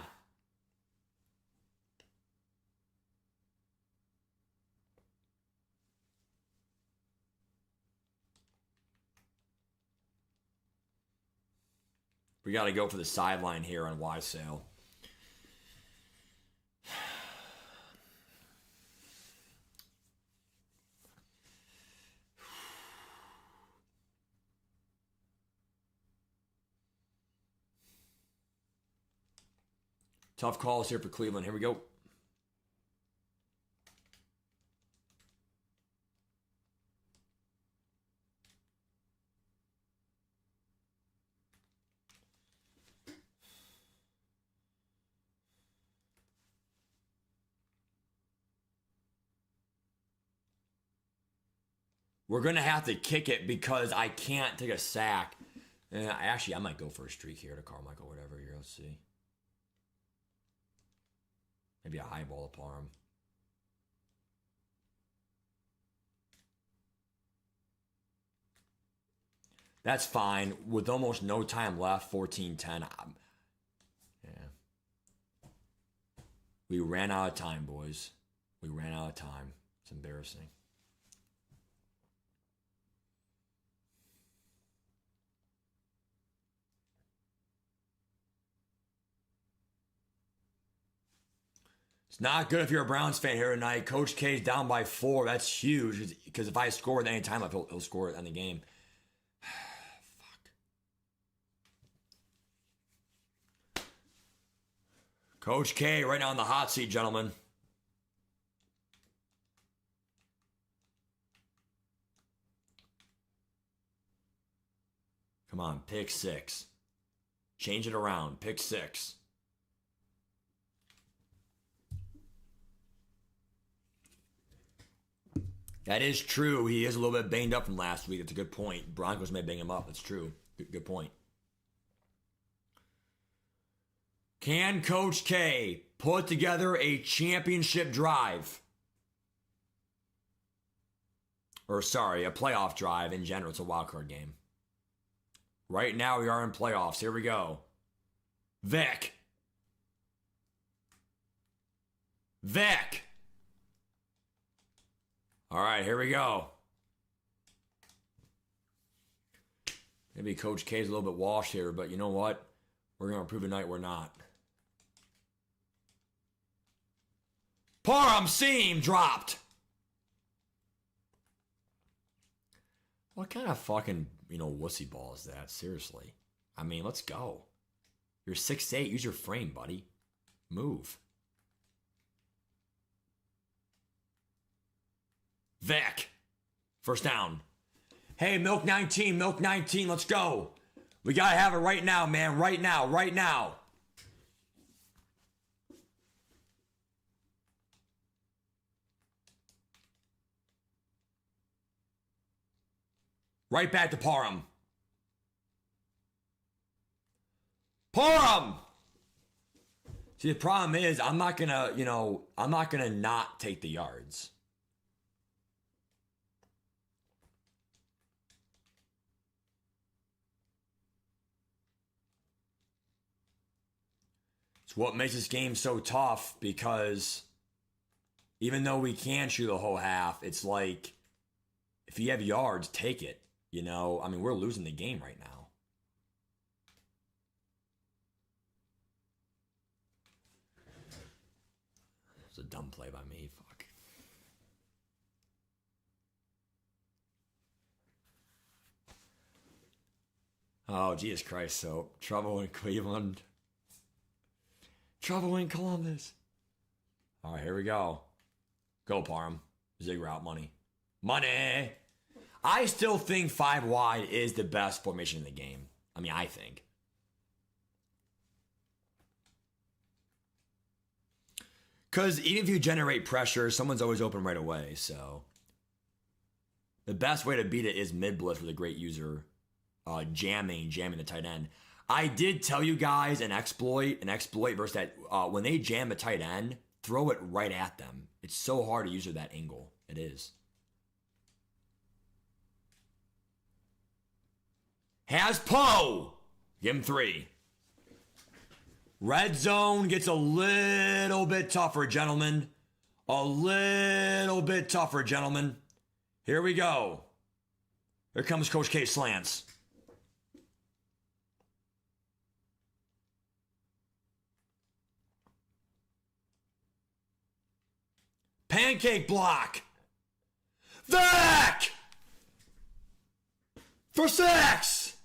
We got to go for the sideline here on Wysale. Tough calls here for Cleveland. Here we go. We're going to have to kick it because I can't take a sack. Actually, I might go for a streak here to Carmichael, whatever here. Let's see. Maybe a high ball to Parham. That's fine. With almost no time left, 14-10. Yeah. We ran out of time, boys. We ran out of time. It's embarrassing. It's not good if you're a Browns fan here tonight. Coach K's down by 4. That's huge. Because if I score at any time, he'll score it in the game. Fuck. Coach K right now in the hot seat, gentlemen. Come on, pick 6. Change it around. Pick 6. That is true. He is a little bit banged up from last week. That's a good point. Broncos may bang him up. That's true. Good point. Can Coach K put together a championship drive? Or, sorry, a playoff drive in general. It's a wild card game. Right now, we are in playoffs. Here we go. Vic. Vic. All right, here we go. Maybe Coach K's a little bit washed here, but you know what? We're going to prove tonight we're not. Parham seam dropped. What kind of fucking, wussy ball is that? Seriously. I mean, let's go. You're 6'8". Use your frame, buddy. Move. Vic. First down. Hey, Milk 19, Milk 19, let's go. We gotta have it right now, man. Right now, right now. Right back to Parham. Parham! See, the problem is, I'm not gonna, I'm not gonna not take the yards. It's what makes this game so tough, because even though we can shoot the whole half, it's like, if you have yards, take it. I mean, we're losing the game right now. It's a dumb play by me. Fuck. Oh, Jesus Christ. So, trouble in Cleveland. Trouble in Columbus. All right, here we go. Go, Parham. Zig route money. Money! I still think 5 wide is the best formation in the game. I mean, I think. Because even if you generate pressure, someone's always open right away. So the best way to beat it is mid blitz with a great user jamming the tight end. I did tell you guys an exploit versus that when they jam a tight end, throw it right at them. It's so hard to user that angle. It is. Has Poe. Give him 3. Red zone gets a little bit tougher, gentlemen. A little bit tougher, gentlemen. Here we go. Here comes Coach K slants. Pancake block. Vac! For 6!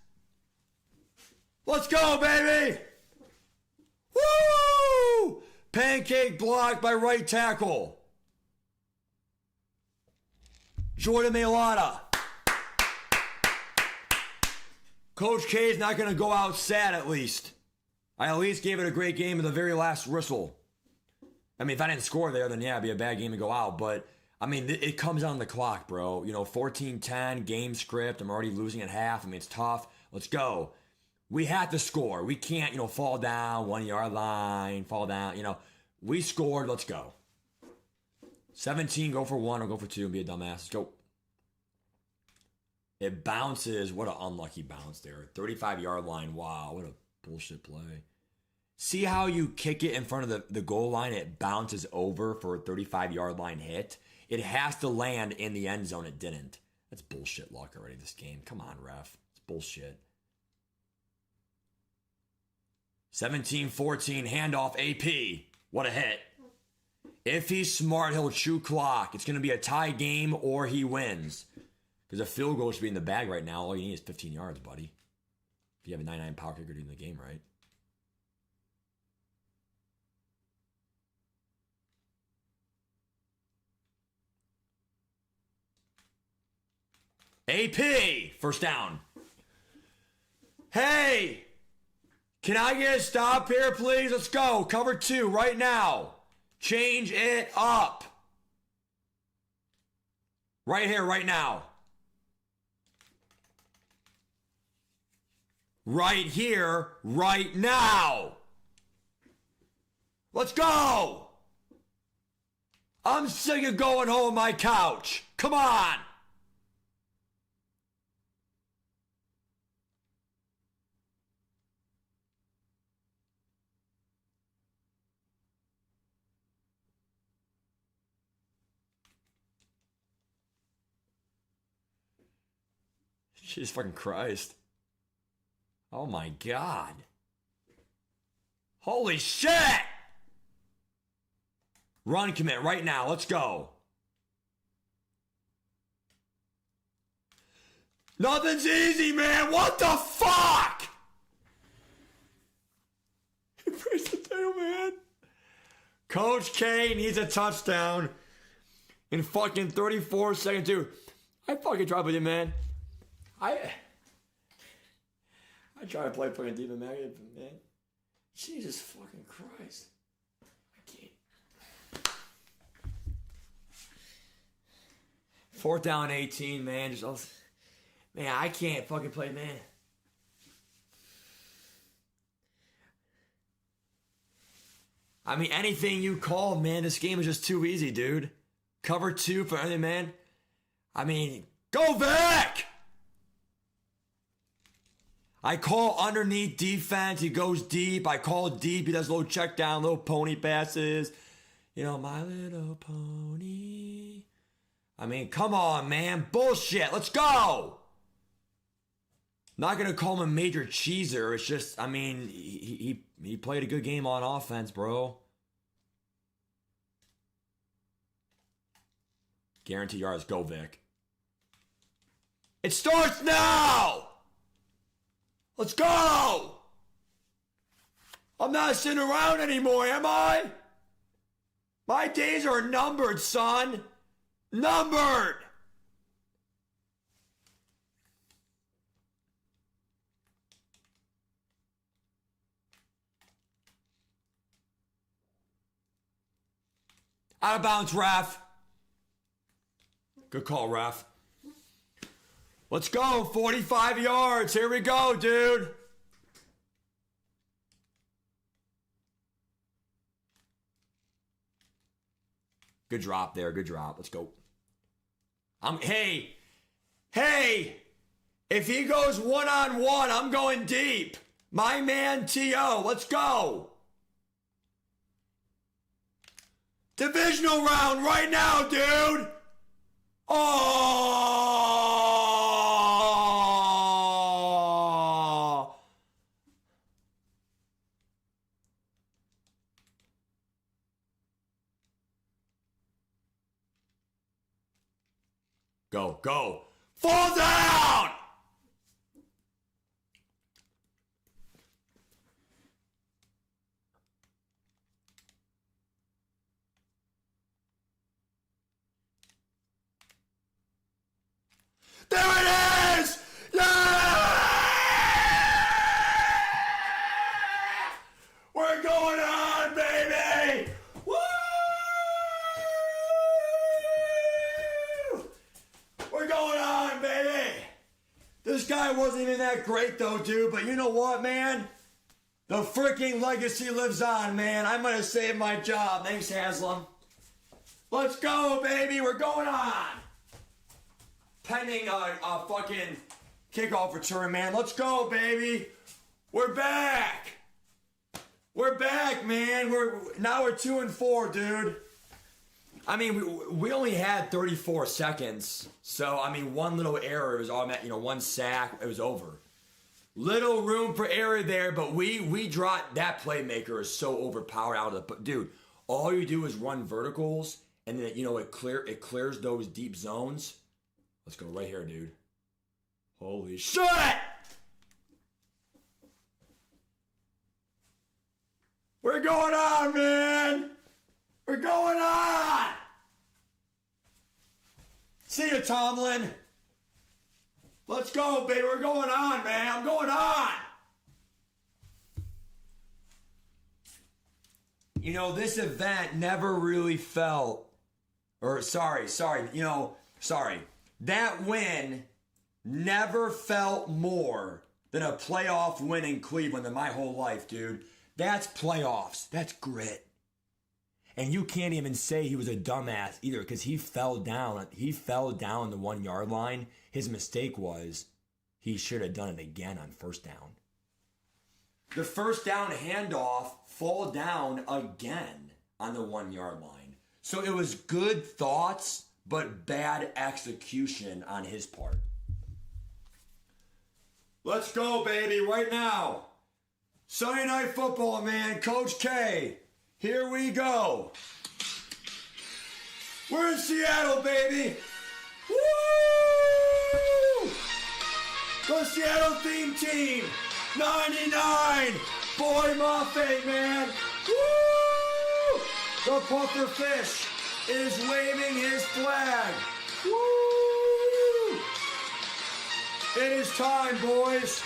Let's go, baby! Woo! Pancake block by right tackle. Jordan Mailata. Coach K is not going to go out sad, at least. I at least gave it a great game in the very last whistle. I mean, if I didn't score there, then yeah, it'd be a bad game to go out. But, I mean, it comes on the clock, bro. 14-10, game script. I'm already losing at half. I mean, it's tough. Let's go. We have to score. We can't, fall down 1 yard line, fall down, We scored. Let's go. 17, go for 1 or go for 2 and be a dumbass. Let's go. It bounces. What an unlucky bounce there. 35-yard line. Wow, what a bullshit play. See how you kick it in front of the goal line, it bounces over for a 35-yard line hit? It has to land in the end zone. It didn't. That's bullshit luck already, this game. Come on, ref. It's bullshit. 17-14, handoff AP. What a hit. If he's smart, he'll chew clock. It's going to be a tie game or he wins. Because a field goal should be in the bag right now. All you need is 15 yards, buddy. If you have a 99 power kicker doing the game right. AP, first down. Hey, can I get a stop here, please? Let's go. Cover 2 right now. Change it up. Right here, right now. Right here, right now. Let's go. I'm sick of going home on my couch. Come on. Jesus fucking Christ. Oh my God. Holy shit! Run commit right now. Let's go. Nothing's easy, man. What the fuck? Praise the tail, man. Coach K needs a touchdown in fucking 34 seconds, dude. I fucking tried with you, man. I try to play fucking Demon Magnet, man. Jesus fucking Christ. I can't. 4th down 18, man. Man, I can't fucking play, man. I mean, anything you call, man, this game is just too easy, dude. Cover 2 for anything, man. I mean, go back! I call underneath defense. He goes deep. I call deep. He does little check down, little pony passes. You know, my little pony. I mean, come on, man. Bullshit. Let's go. Not going to call him a major cheeser. It's just, I mean, he played a good game on offense, bro. Guarantee yards. Go, Vic. It starts now! Let's go! I'm not sitting around anymore, am I? My days are numbered, son. Numbered! Out of bounds, ref. Good call, ref. Let's go. 45 yards. Here we go, dude. Good drop there. Good drop. Let's go. Hey. If he goes one-on-one, I'm going deep. My man, T.O. Let's go. Divisional round right now, dude. Oh! Go, go. Fall down! There it is! Yeah! We're going on, baby! Woo! We're going on, baby! This guy wasn't even that great, though, dude, but you know what, man? The freaking legacy lives on, man. I'm gonna save my job. Thanks, Haslam. Let's go, baby! We're going on! Pending a fucking kickoff return, man. Let's go, baby. We're back. We're back, man. Now we're 2-4, dude. I mean, we only had 34 seconds. So, I mean, one little error was automatic, one sack, it was over. Little room for error there, but we dropped, that playmaker is so overpowered out of the, dude, all you do is run verticals, and then, it clears those deep zones. Let's go right here, dude. Holy shit! We're going on, man! We're going on! See ya, Tomlin. Let's go, baby. We're going on, man. I'm going on! This event never really felt... Sorry. That win never felt more than a playoff win in Cleveland in my whole life, dude. That's playoffs. That's grit. And you can't even say he was a dumbass either, because he fell down. He fell down the 1 yard line. His mistake was he should have done it again on first down. The first down handoff, fall down again on the 1 yard line. So it was good thoughts, but bad execution on his part. Let's go, baby, right now. Sunday Night Football, man. Coach K. Here we go. We're in Seattle, baby. Woo! The Seattle theme team. 99. Boy Mafe, man. Woo! The puffer fish is waving his flag. Woo! It is time, boys,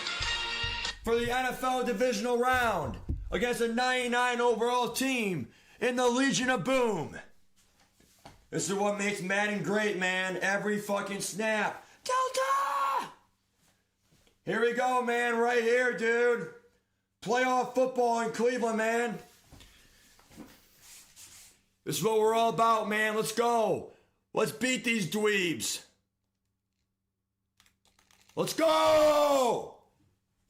for the NFL divisional round against a 99 overall team in the Legion of Boom. This is what makes Madden great, man. Every fucking snap. Delta! Here we go, man. Right here, dude. Playoff football in Cleveland, man. This is what we're all about, man. Let's go. Let's beat these dweebs. Let's go!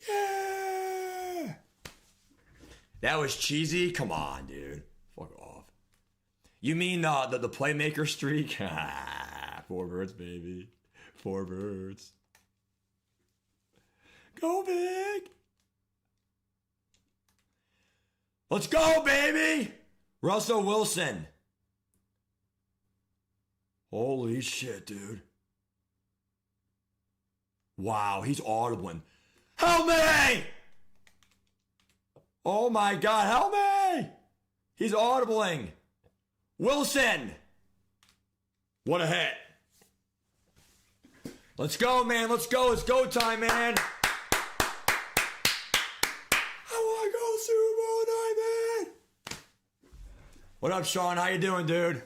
Yeah! That was cheesy? Come on, dude. Fuck off. You mean the playmaker streak? 4 birds, baby. 4 birds. Go big! Let's go, baby! Russell Wilson. Holy shit, dude. Wow, he's audibling. Help me! Oh my God, help me! He's audibling. Wilson! What a hit. Let's go, man. Let's go. It's go time, man. I want to go Super Bowl night, man. What up, Sean? How you doing, dude?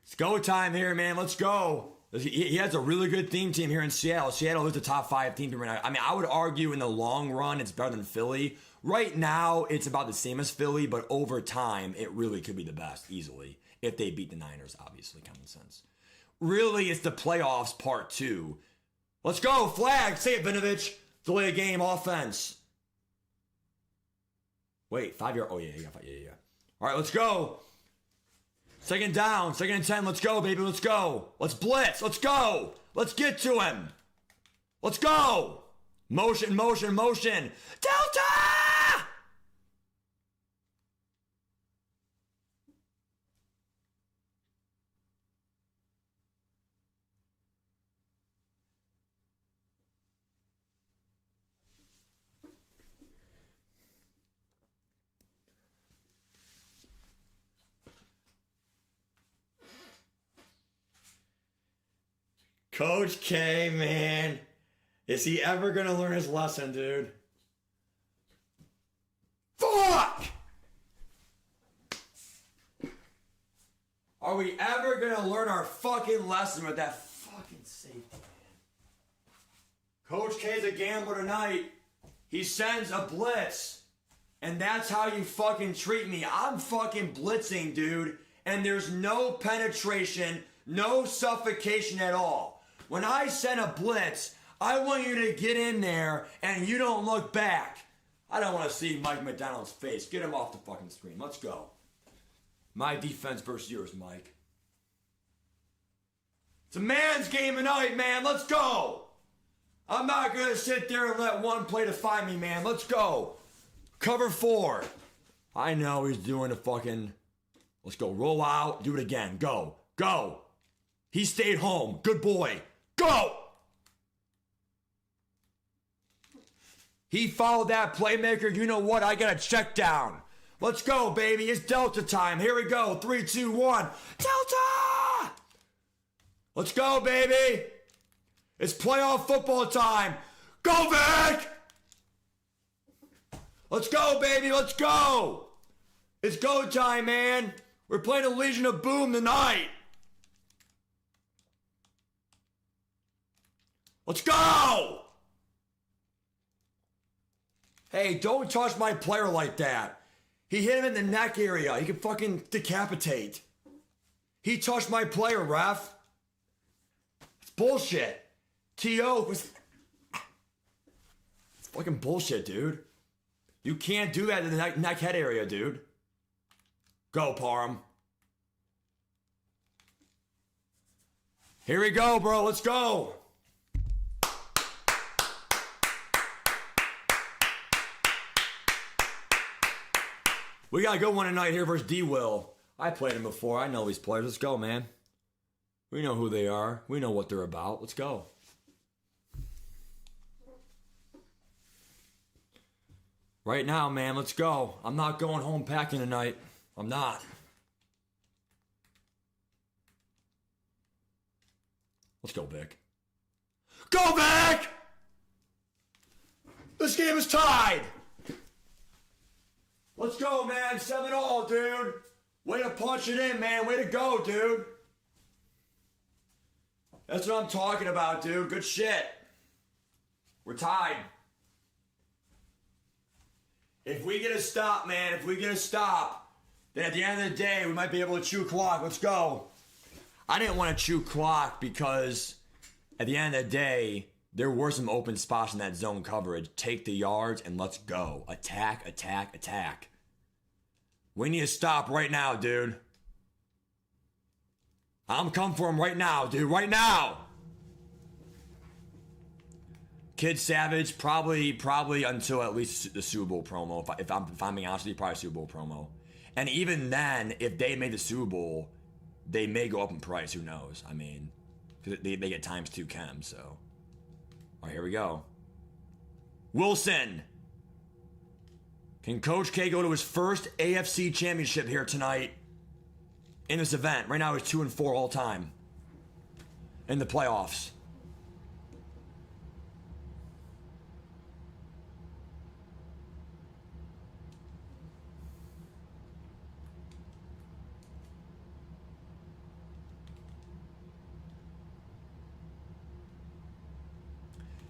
It's go time here, man. Let's go. He has a really good theme team here in Seattle. Seattle is the top 5 team right now. I mean, I would argue in the long run, it's better than Philly. Right now, it's about the same as Philly, but over time, it really could be the best, easily. If they beat the Niners, obviously, common sense. Really, it's the playoffs part 2. Let's go, flag. Say it, Vinovich. Delay a game, offense. Wait, 5-yard. Oh, yeah. All right, let's go. Second down, 2nd and 10. Let's go, baby. Let's go. Let's blitz. Let's go. Let's get to him. Let's go. Motion, motion, motion. Delta! Coach K, man. Is he ever going to learn his lesson, dude? Fuck! Are we ever going to learn our fucking lesson with that fucking safety, man? Coach K's a gambler tonight. He sends a blitz. And that's how you fucking treat me. I'm fucking blitzing, dude. And there's no penetration, no suffocation at all. When I send a blitz, I want you to get in there and you don't look back. I don't want to see Mike McDonald's face. Get him off the fucking screen. Let's go. My defense versus yours, Mike. It's a man's game tonight, man. Let's go. I'm not going to sit there and let one play define me, man. Let's go. Cover 4. I know he's doing the fucking... Let's go. Roll out. Do it again. Go. Go. He stayed home. Good boy. Go! He followed that playmaker. You know what? I got a check down. Let's go, baby. It's Delta time. Here we go. 3, 2, 1. Delta! Let's go, baby. It's playoff football time. Go, Vic! Let's go, baby. Let's go. It's go time, man. We're playing a Legion of Boom tonight. Let's go! Hey, don't touch my player like that. He hit him in the neck area. He can fucking decapitate. He touched my player, ref. It's bullshit. T.O. was... It's fucking bullshit, dude. You can't do that in the neck head area, dude. Go, Parham. Here we go, bro. Let's go. We got a good one tonight here versus D-Will. I played him before. I know these players. Let's go, man. We know who they are. We know what they're about. Let's go. Right now, man, let's go. I'm not going home packing tonight. I'm not. Let's go, Vic. Go back! This game is tied! Let's go, man. 7-all, dude. Way to punch it in, man. Way to go, dude. That's what I'm talking about, dude. Good shit. We're tied. If we get a stop, man, if we get a stop, then at the end of the day, we might be able to chew clock. Let's go. I didn't want to chew clock because at the end of the day, there were some open spots in that zone coverage. Take the yards and let's go. Attack, attack, attack. We need to stop right now, dude. I'm coming for him right now, dude. Right now. Kid Savage, probably until at least the Super Bowl promo. If I'm being honest with you, probably Super Bowl promo. And even then, if they made the Super Bowl, they may go up in price. Who knows? I mean, because they get ×2 chem, so. All right, here we go. Wilson. Can Coach K go to his first AFC championship here tonight in this event? Right now, he's 2-4 all time in the playoffs.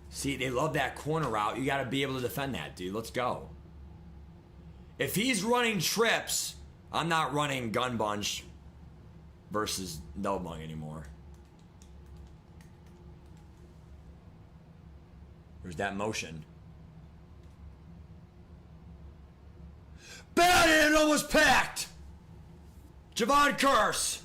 See, they love that corner route. You got to be able to defend that, dude. Let's go. If he's running trips, I'm not running gun bunch versus no bung anymore. There's that motion. Bad end almost packed. Javon Curse.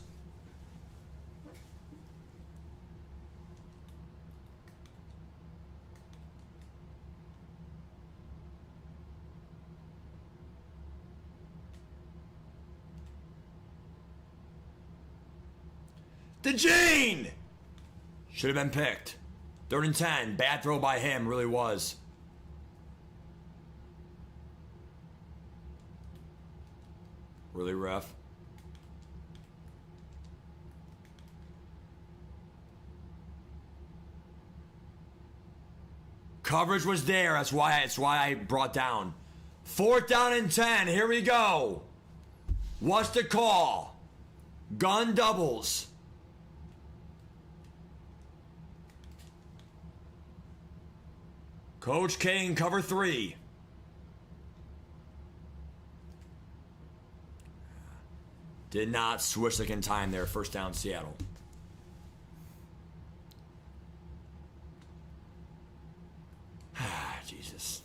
DeJean! Should have been picked. 3rd and 10. Bad throw by him, really was. Really rough. Coverage was there. That's why I brought down. 4th down and 10. Here we go. What's the call? Gun doubles. Coach K in cover 3. Did not switch in time there. 1st down, Seattle. Jesus.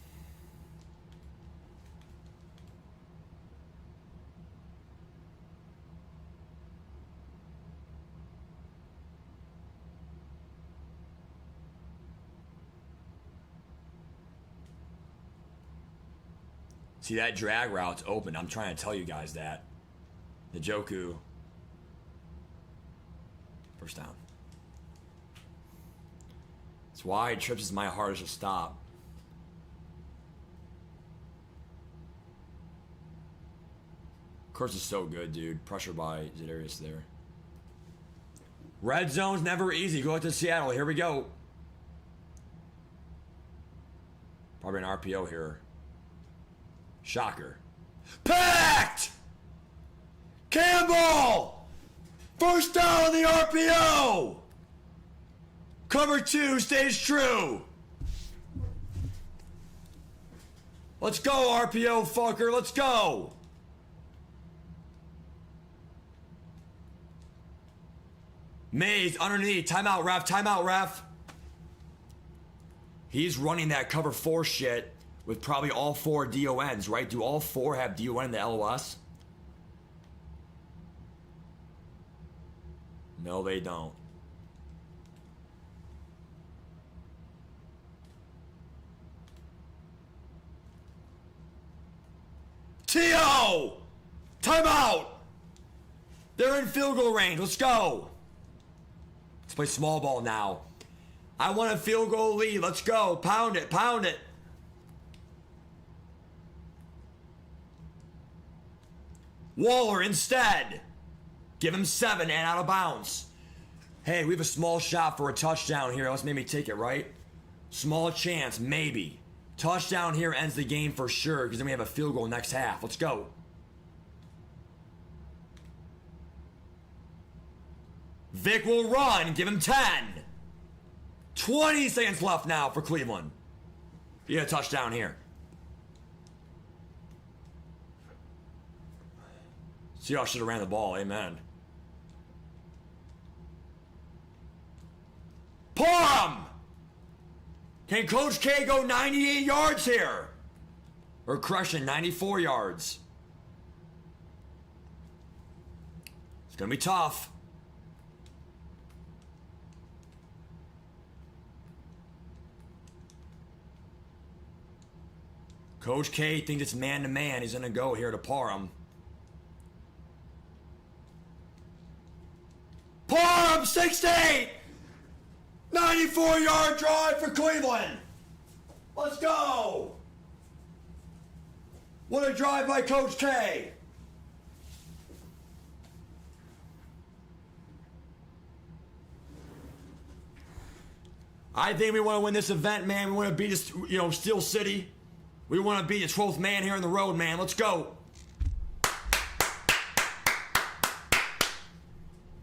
See, that drag route's open. I'm trying to tell you guys that. The Joku. 1st down. That's why trips is my hardest to stop. Curse is so good, dude. Pressure by Zedarius there. Red zone's never easy. Go out to Seattle. Here we go. Probably an RPO here. Shocker. Packed! Campbell! 1st down on the RPO! Cover 2 stays true. Let's go, RPO fucker. Let's go. Mays underneath. Timeout, ref. Timeout, ref. He's running that cover 4 shit with probably all 4 DONs, right? Do all 4 have DON in the LOS? No, they don't. T.O. Timeout! They're in field goal range. Let's go. Let's play small ball now. I want a field goal lead. Let's go. Pound it. Pound it. Waller instead. Give him 7 and out of bounds. Hey, we have a small shot for a touchdown here. Let's maybe take it, right? Small chance, maybe. Touchdown here ends the game for sure, because then we have a field goal next half. Let's go. Vic will run. Give him 10. 20 seconds left now for Cleveland. Get a touchdown here. Seahawks should have ran the ball. Amen. Parham! Can Coach K go 98 yards here? Or crushing 94 yards? It's going to be tough. Coach K thinks it's man-to-man. He's going to go here to Parham. Parham, 68! 94-yard drive for Cleveland. Let's go. What a drive by Coach K. I think we want to win this event, man. We want to beat this, Steel City. We want to be the 12th man here on the road, man. Let's go.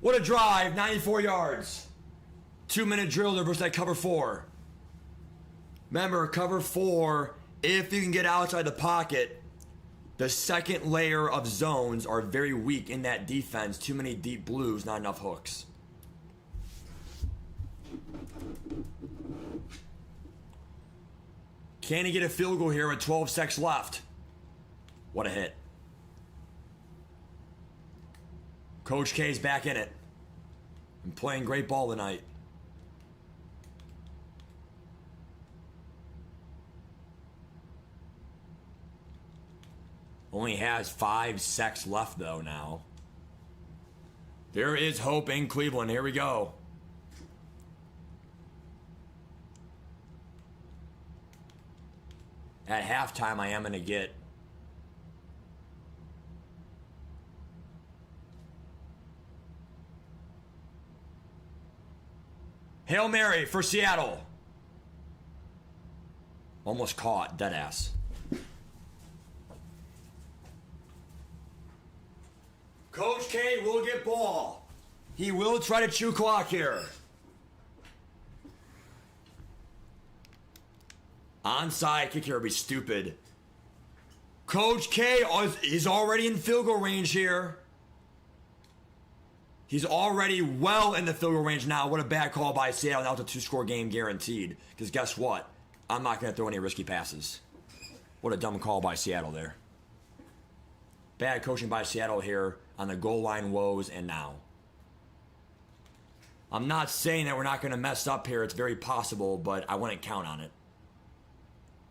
What a drive, 94 yards. 2-minute drill there versus that cover 4. Remember, cover 4, if you can get outside the pocket, the second layer of zones are very weak in that defense. Too many deep blues, not enough hooks. Can he get a field goal here with 12 seconds left? What a hit. Coach K's back in it. And playing great ball tonight. Only has 5 seconds left though now. There is hope in Cleveland. Here we go. At halftime, I am going to get Hail Mary for Seattle. Almost caught, deadass. Coach K will get ball. He will try to chew clock here. Onside kick here would be stupid. Coach K is already in field goal range here. He's already well in the field goal range now. What a bad call by Seattle. Now it's a 2-score game guaranteed. Because guess what? I'm not going to throw any risky passes. What a dumb call by Seattle there. Bad coaching by Seattle here on the goal line woes and now. I'm not saying that we're not going to mess up here. It's very possible, but I wouldn't count on it.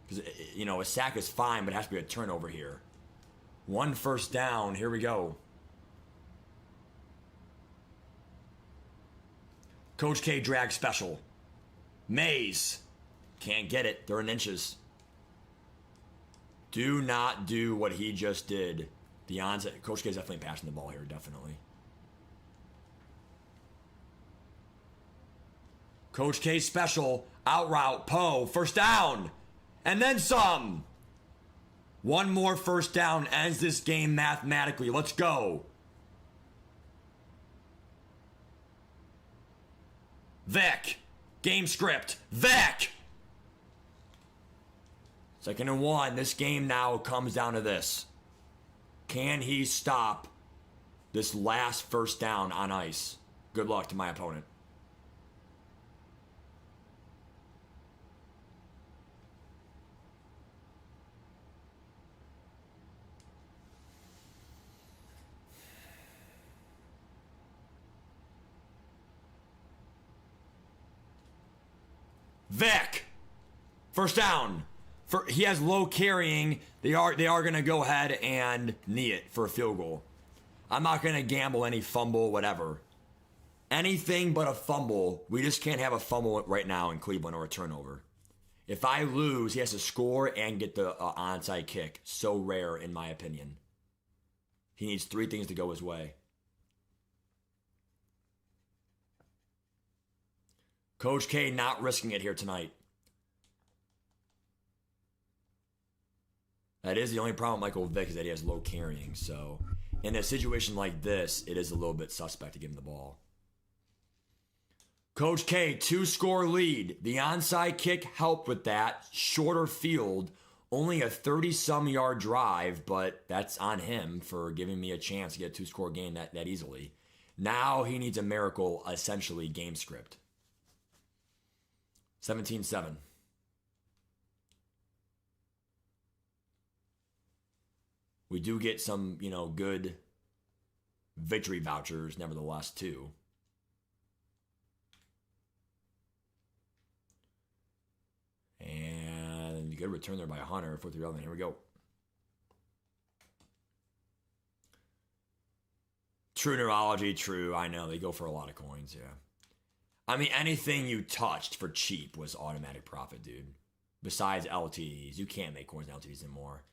Because, a sack is fine, but it has to be a turnover here. 1 first down. Here we go. Coach K drag special. Mays. Can't get it. They're in inches. Do not do what he just did. The onside. Coach K is definitely passing the ball here. Definitely. Coach K special. Out route. Poe. First down. And then some. 1 more first down ends this game mathematically. Let's go. Vic. Game script. Vic. 2nd and 1. This game now comes down to this. Can he stop this last first down on ice? Good luck to my opponent. Vic. First down. He has low carrying. They are going to go ahead and knee it for a field goal. I'm not going to gamble any fumble, whatever. Anything but a fumble. We just can't have a fumble right now in Cleveland or a turnover. If I lose, he has to score and get the onside kick. So rare, in my opinion. He needs 3 things to go his way. Coach K not risking it here tonight. That is the only problem with Michael Vick is that he has low carrying. So in a situation like this, it is a little bit suspect to give him the ball. Coach K, 2-score lead. The onside kick helped with that. Shorter field. Only a 30-some yard drive, but that's on him for giving me a chance to get a 2-score game that easily. Now he needs a miracle, essentially, game script. 17-7. We do get some, good victory vouchers, nevertheless, too. And good return there by Hunter. 4-3 Here we go. True neurology, true. I know, they go for a lot of coins, yeah. I mean, anything you touched for cheap was automatic profit, dude. Besides LTDs. You can't make coins in LTDs anymore.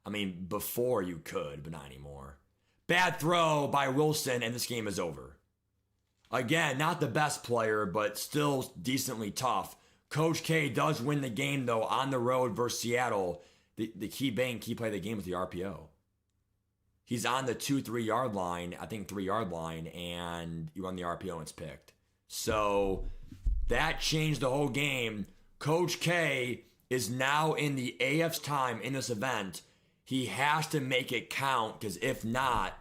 I mean, before you could, but not anymore. Bad throw by Wilson, and this game is over. Again, not the best player, but still decently tough. Coach K does win the game, though, on the road versus Seattle. The key play of the game was the RPO. He's on the 2-3 yard line, I think 3 yard line, and you run the RPO and it's picked. So that changed the whole game. Coach K is now in the AF's time in this event. He has to make it count, because if not,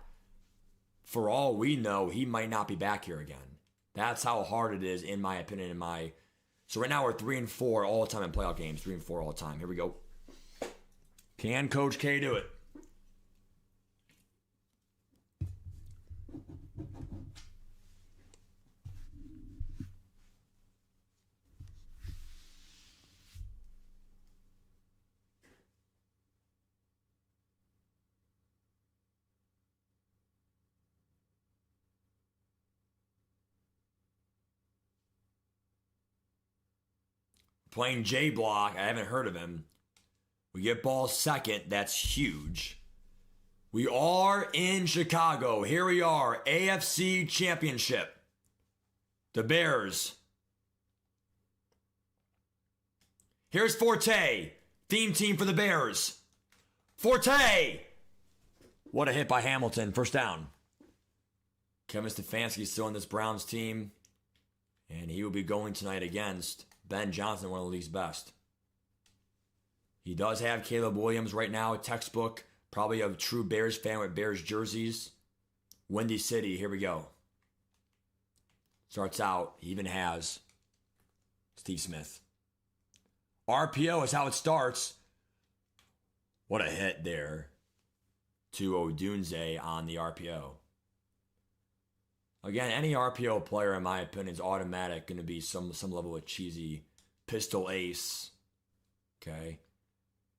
for all we know, he might not be back here again. That's how hard it is, in my opinion. So right now we're 3-4 all the time in playoff games. 3-4 all the time. Here we go. Can Coach K do it? Playing J block. I haven't heard of him. We get ball second. That's huge. We are in Chicago. Here we are. AFC Championship. The Bears. Here's Forte. Theme team for the Bears. Forte. What a hit by Hamilton. First down. Kevin Stefanski's still in this Browns team. And he will be going tonight against Ben Johnson, one of the league's best. He does have Caleb Williams right now, a textbook, probably a true Bears fan with Bears jerseys. Windy City, here we go. Starts out, he even has Steve Smith. RPO is how it starts. What a hit there to Odunze on the RPO. Again, any RPO player, in my opinion, is automatic going to be some level of cheesy pistol ace. Okay.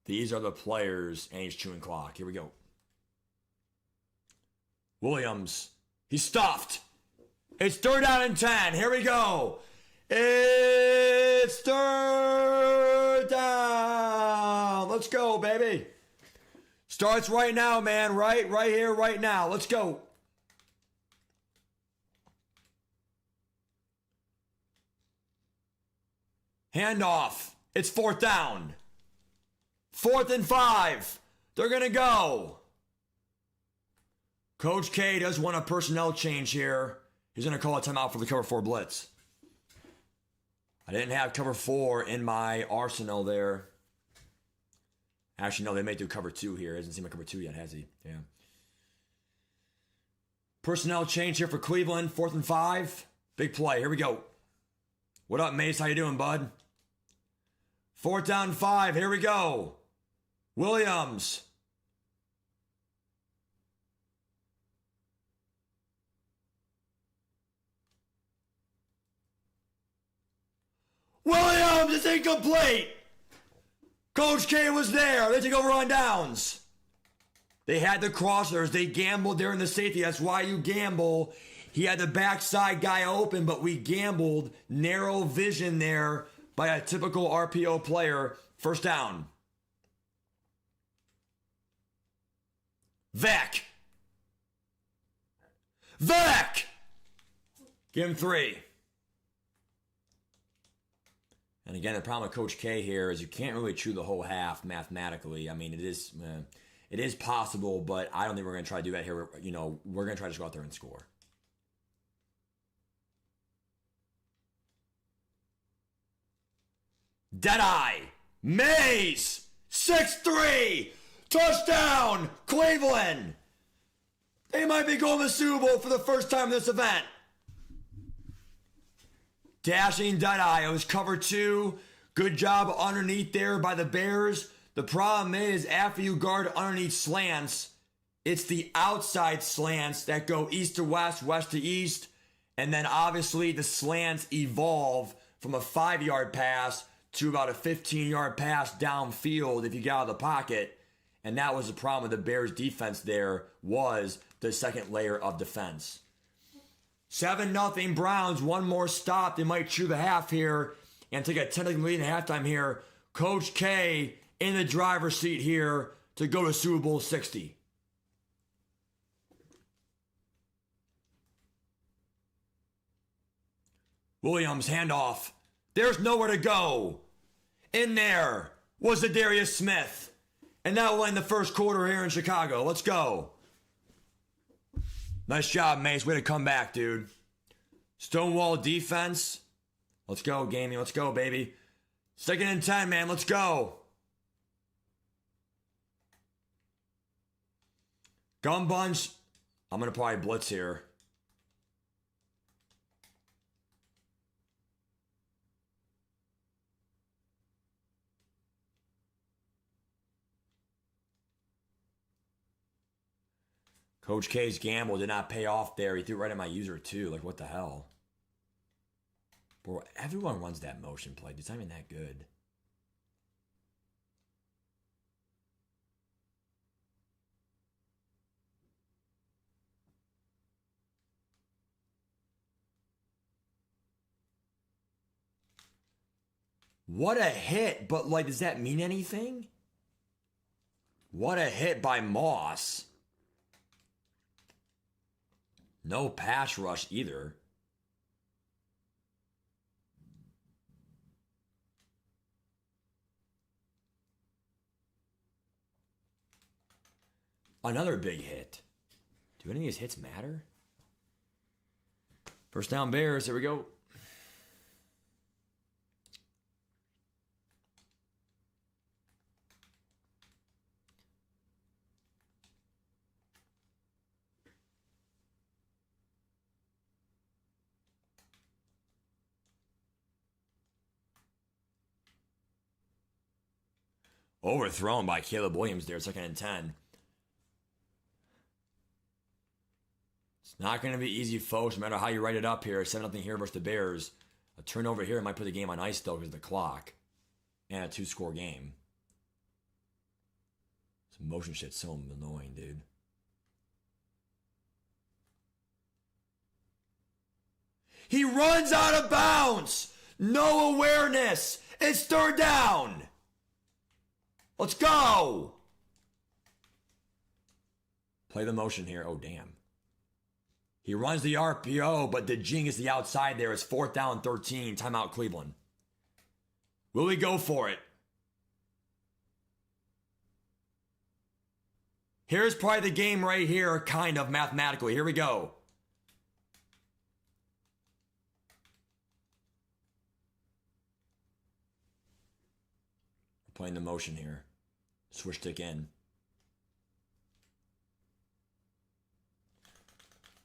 These are the players, and he's chewing clock. Here we go. Williams. He's stuffed. It's 3rd down and 10. Here we go. It's 3rd down. Let's go, baby. Starts right now, man. Right here, right now. Let's go. Handoff. It's 4th down. 4th and 5. They're going to go. Coach K does want a personnel change here. He's going to call a timeout for the cover 4 blitz. I didn't have cover 4 in my arsenal there. Actually, no, they may do cover 2 here. He hasn't seen my cover 2 yet, has he? Yeah. Personnel change here for Cleveland. 4th and 5. Big play. Here we go. What up, Mace? How you doing, bud? 4th down 5. Here we go. Williams. Williams is incomplete. Coach K was there. They take over on downs. They had the crossers. They gambled there in the safety. That's why you gamble. He had the backside guy open, but we gambled. Narrow vision there by a typical RPO player. 1st down. Vec. Give him 3. And again, the problem with Coach K here is you can't really chew the whole half mathematically. I mean, it is possible, but I don't think we're going to try to do that here. You know, we're going to try to just go out there and score. Deadeye, Mays, 6-3, touchdown, Cleveland. They might be going to the Super Bowl for the first time in this event. Dashing Deadeye, it was cover 2. Good job underneath there by the Bears. The problem is, after you guard underneath slants, it's the outside slants that go east to west, west to east, and then obviously the slants evolve from a 5-yard pass to about a 15-yard pass downfield if you get out of the pocket. And that was the problem with the Bears defense there, was the second layer of defense. 7-0 Browns, one more stop. They might chew the half here and take a 10-0 lead in halftime here. Coach K in the driver's seat here to go to Super Bowl 60. Williams, handoff. There's nowhere to go. In there was Zadarius Smith. And that will end the first quarter here in Chicago. Let's go. Nice job, Mace. Way to come back, dude. Stonewall defense. Let's go, gaming. Let's go, baby. 2nd and 10, man. Let's go. Gun bunch. I'm going to probably blitz here. Coach K's gamble did not pay off there. He threw right at my user too. Like, what the hell? Bro, everyone runs that motion play. It's not even that good. What a hit, but like, does that mean anything? What a hit by Moss. No pass rush either. Another big hit. Do any of these hits matter? First down Bears. Here we go. Overthrown by Caleb Williams there, 2nd and 10. It's not going to be easy, folks, no matter how you write it up here. 7-0 here versus the Bears. A turnover here might put the game on ice, though, because of the clock. And a 2-score game. This motion shit's so annoying, dude. He runs out of bounds! No awareness! It's 3rd down! Let's go! Play the motion here. Oh, damn. He runs the RPO, but the jing is the outside there. It's 4th down, 13. Timeout, Cleveland. Will we go for it? Here's probably the game right here, kind of mathematically. Here we go. Playing the motion here. Switch stick in.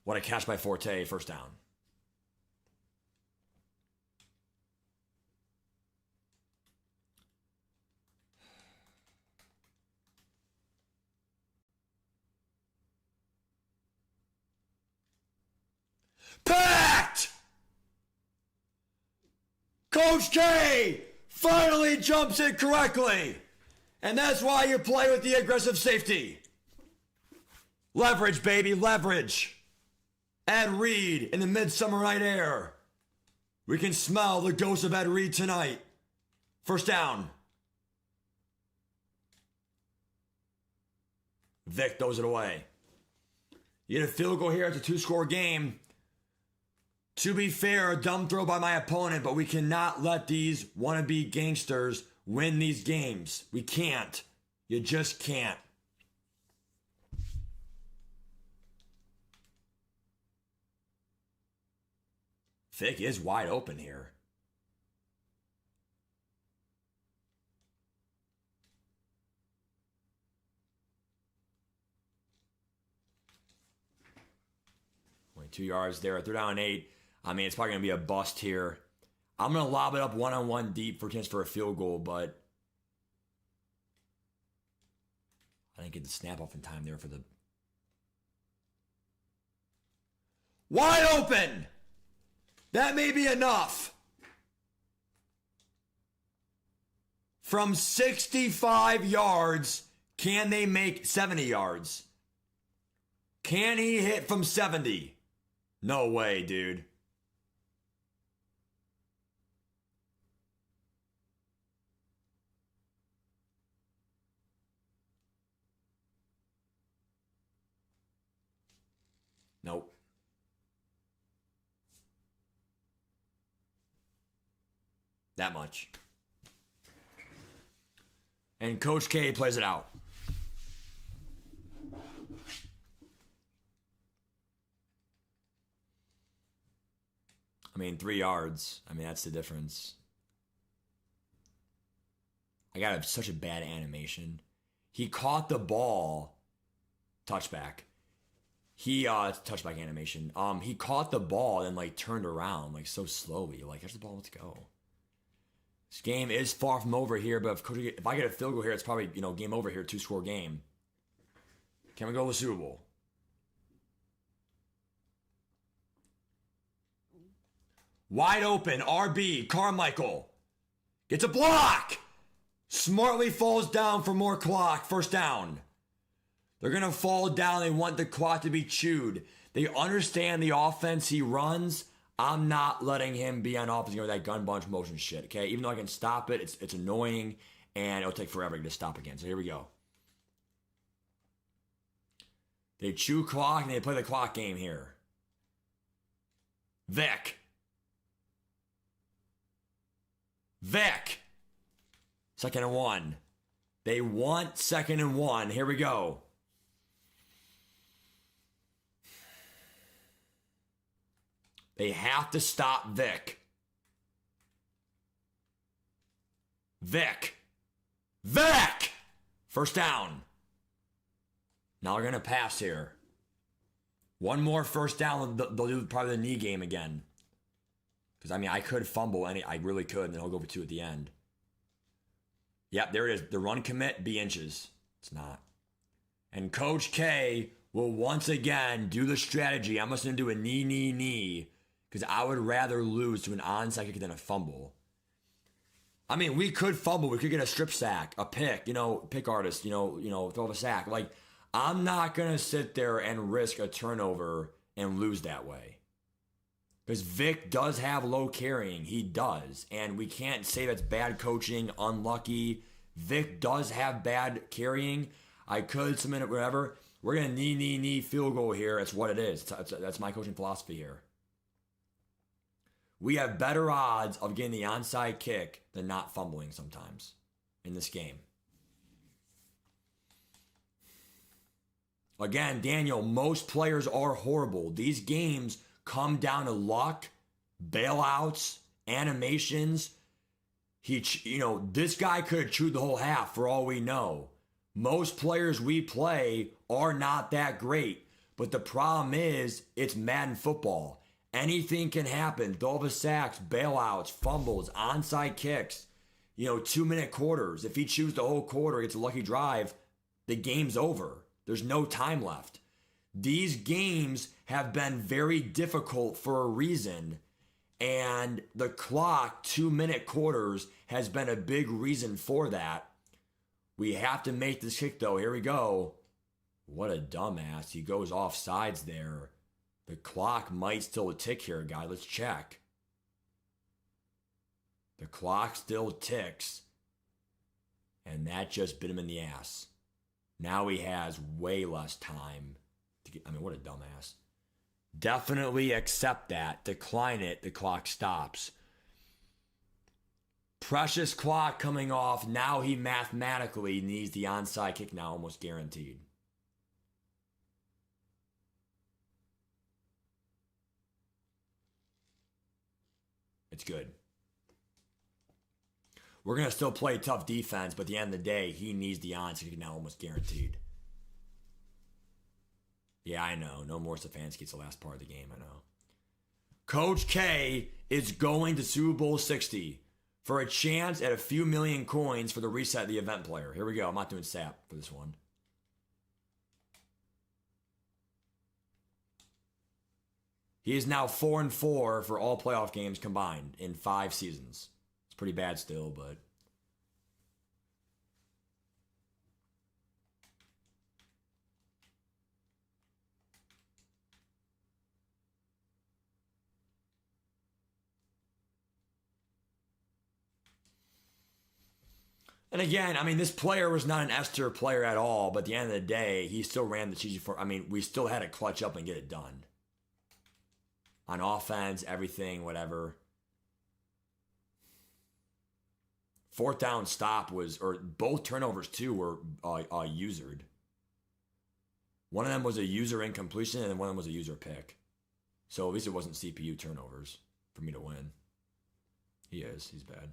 What a catch by Forte. 1st down. Packed! Coach K finally jumps it correctly. And that's why you play with the aggressive safety. Leverage, baby, leverage. Ed Reed in the midsummer night air. We can smell the ghost of Ed Reed tonight. 1st down. Vic throws it away. You get a field goal here. It's a 2-score game. To be fair, a dumb throw by my opponent, but we cannot let these wannabe gangsters win these games. We can't. You just can't. Vic is wide open here. Only 2 yards there. They're down 8. I mean, it's probably going to be a bust here. I'm going to lob it up one-on-one deep for a chance for a field goal, but I didn't get the snap off in time there for the... Wide open! That may be enough. From 65 yards, can they make 70 yards? Can he hit from 70? No way, dude. Nope. That much. And Coach K plays it out. I mean, 3 yards. I mean, that's the difference. I got such a bad animation. He caught the ball. Touchback. Touchback animation. He caught the ball and like turned around like so slowly. Like, there's the ball. Let's go. This game is far from over here, but if I get a field goal here, it's probably, game over here, 2-score game. Can we go to the Super Bowl? Wide open, RB, Carmichael. Gets a block! Smartly falls down for more clock, first down. They're going to fall down. They want the clock to be chewed. They understand the offense he runs. I'm not letting him be on offense with that gun bunch motion shit, okay? Even though I can stop it, it's annoying, and it'll take forever to stop again. So here we go. They chew clock, and they play the clock game here. Vic. 2nd and 1. They want 2nd and 1. Here we go. They have to stop Vic. Vic! First down. Now they're going to pass here. One more first down. They'll do probably the knee game again. Because, I could fumble. I really could. And then I'll go for 2 at the end. Yep, there it is. The run commit, B inches. It's not. And Coach K will once again do the strategy. I'm just going to do a knee. Because I would rather lose to an onside kick than a fumble. We could fumble. We could get a strip sack, a pick, pick artist, throw a sack. Like, I'm not going to sit there and risk a turnover and lose that way. Because Vic does have low carrying. He does. And we can't say that's bad coaching, unlucky. Vic does have bad carrying. I could submit it, whatever. We're going to knee field goal here. That's what it is. That's my coaching philosophy here. We have better odds of getting the onside kick than not fumbling sometimes in this game. Again, Daniel, most players are horrible. These games come down to luck, bailouts, animations. This guy could have chewed the whole half for all we know. Most players we play are not that great. But the problem is, it's Madden football. Anything can happen. Throw sacks, bailouts, fumbles, onside kicks, 2-minute quarters. If he chews the whole quarter, gets a lucky drive, the game's over. There's no time left. These games have been very difficult for a reason. And the clock, 2-minute quarters, has been a big reason for that. We have to make this kick, though. Here we go. What a dumbass. He goes off sides there. The clock might still tick here, guy. Let's check. The clock still ticks. And that just bit him in the ass. Now he has way less time to get. What a dumbass. Definitely accept that. Decline it. The clock stops. Precious clock coming off. Now he mathematically needs the onside kick now, almost guaranteed. It's good. We're going to still play tough defense, but at the end of the day, he needs the onside kick now, almost guaranteed. Yeah, I know. No more Stefanski. It's the last part of the game. I know. Coach K is going to Super Bowl 60 for a chance at a few million coins for the reset of the event player. Here we go. I'm not doing SAP for this one. He is now 4-4 for all playoff games combined in 5 seasons. It's pretty bad still, but... And again, I mean, this player was not an S-tier player at all, but at the end of the day, he still ran the cheesy for. I mean, we still had to clutch up and get it done. On offense, everything, whatever. 4th down stop was, or both turnovers too were usered. One of them was a user incompletion, and one of them was a user pick. So at least it wasn't CPU turnovers for me to win. He's bad.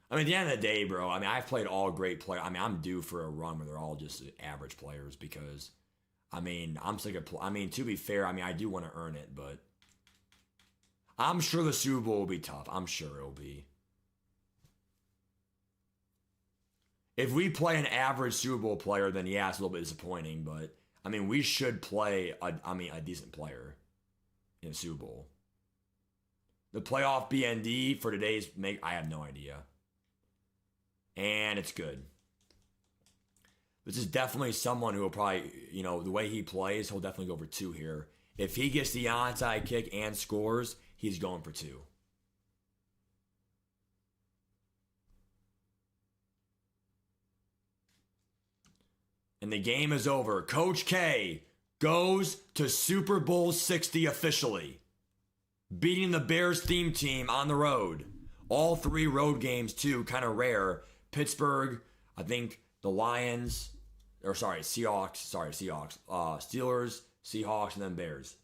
I mean, at the end of the day, bro, I mean, I've played all great players. I mean, I'm due for a run where they're all just average players because, I mean, I'm sick of, I mean, to be fair, I mean, I do want to earn it, but I'm sure the Super Bowl will be tough. I'm sure it'll be. If we play an average Super Bowl player, then yeah, it's a little bit disappointing, but, I mean, we should play, a decent player in the Super Bowl. The playoff BND for today's I have no idea. And it's good. This is definitely someone who will probably, you know, the way he plays, he'll definitely go for 2 here. If he gets the onside kick and scores, he's going for 2. And the game is over. Coach K goes to Super Bowl 60 officially, beating the Bears theme team on the road. All 3 road games, too, kind of rare. Pittsburgh, I think the Lions, Seahawks, Steelers, Seahawks, and then Bears.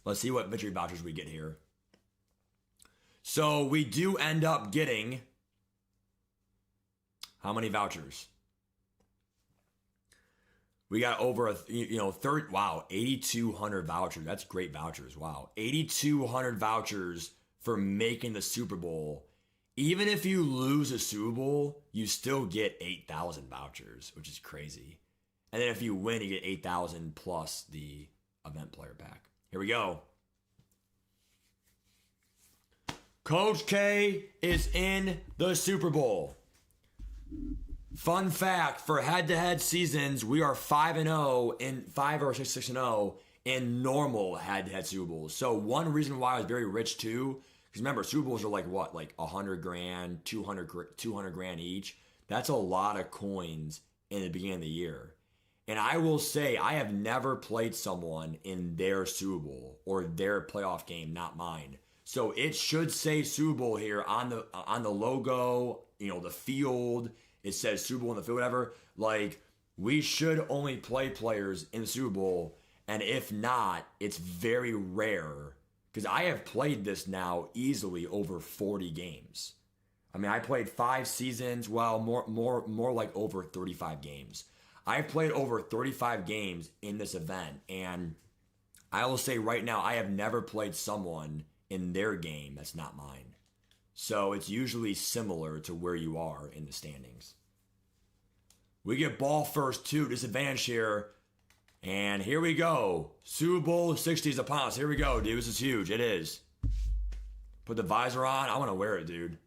Let's see what victory vouchers we get here. So we do end up getting how many vouchers? We got over 8,200 vouchers. That's great vouchers. Wow. 8,200 vouchers for making the Super Bowl. Even if you lose a Super Bowl, you still get 8,000 vouchers, which is crazy. And then if you win, you get 8,000 plus the event player pack. Here we go. Coach K is in the Super Bowl. Fun fact, for head-to-head seasons, we are 5-0 in 5 or 6-0 in normal head-to-head Super Bowls. So one reason why I was very rich too, because remember, Super Bowls are like what? Like 100 grand, 200 grand each. That's a lot of coins in the beginning of the year. And I will say, I have never played someone in their Super Bowl or their playoff game, not mine. So it should say Super Bowl here on the logo, you know, the field. It says Super Bowl in the field, whatever. Like, we should only play players in the Super Bowl. And if not, it's very rare. Because I have played this now easily over 40 games. I mean, I played 5 seasons, well, more like over 35 games. I've played over 35 games in this event. And I will say right now, I have never played someone in their game that's not mine. So it's usually similar to where you are in the standings. We get ball first too, disadvantage here. And here we go. Super Bowl 60 is upon us. Here we go, dude. This is huge. It is. Put the visor on. I want to wear it, dude.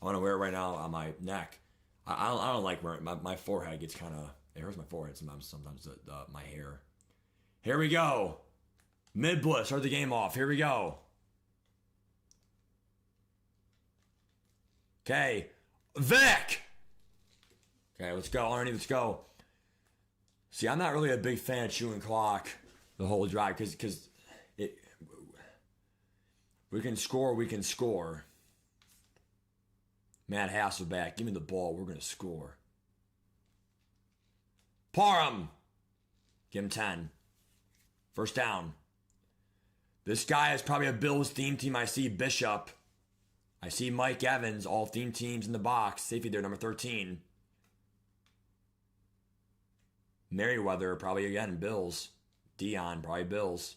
I want to wear it right now on my neck. I don't like wearing it. My forehead gets kind of... It hurts my forehead sometimes my hair. Here we go. Mid-bliss. Start the game off. Here we go. Okay. Vic! Okay, let's go, Arnie. Let's go. See, I'm not really a big fan of chewing clock the whole drive because it. We can score. We can score. Matt Hasselback, give me the ball. We're gonna score. Parham, give him 10. First down. This guy is probably a Bills theme team. I see Bishop. I see Mike Evans. All theme teams in the box. Safety there, number 13. Merriweather, probably again, Bills. Dion, probably Bills.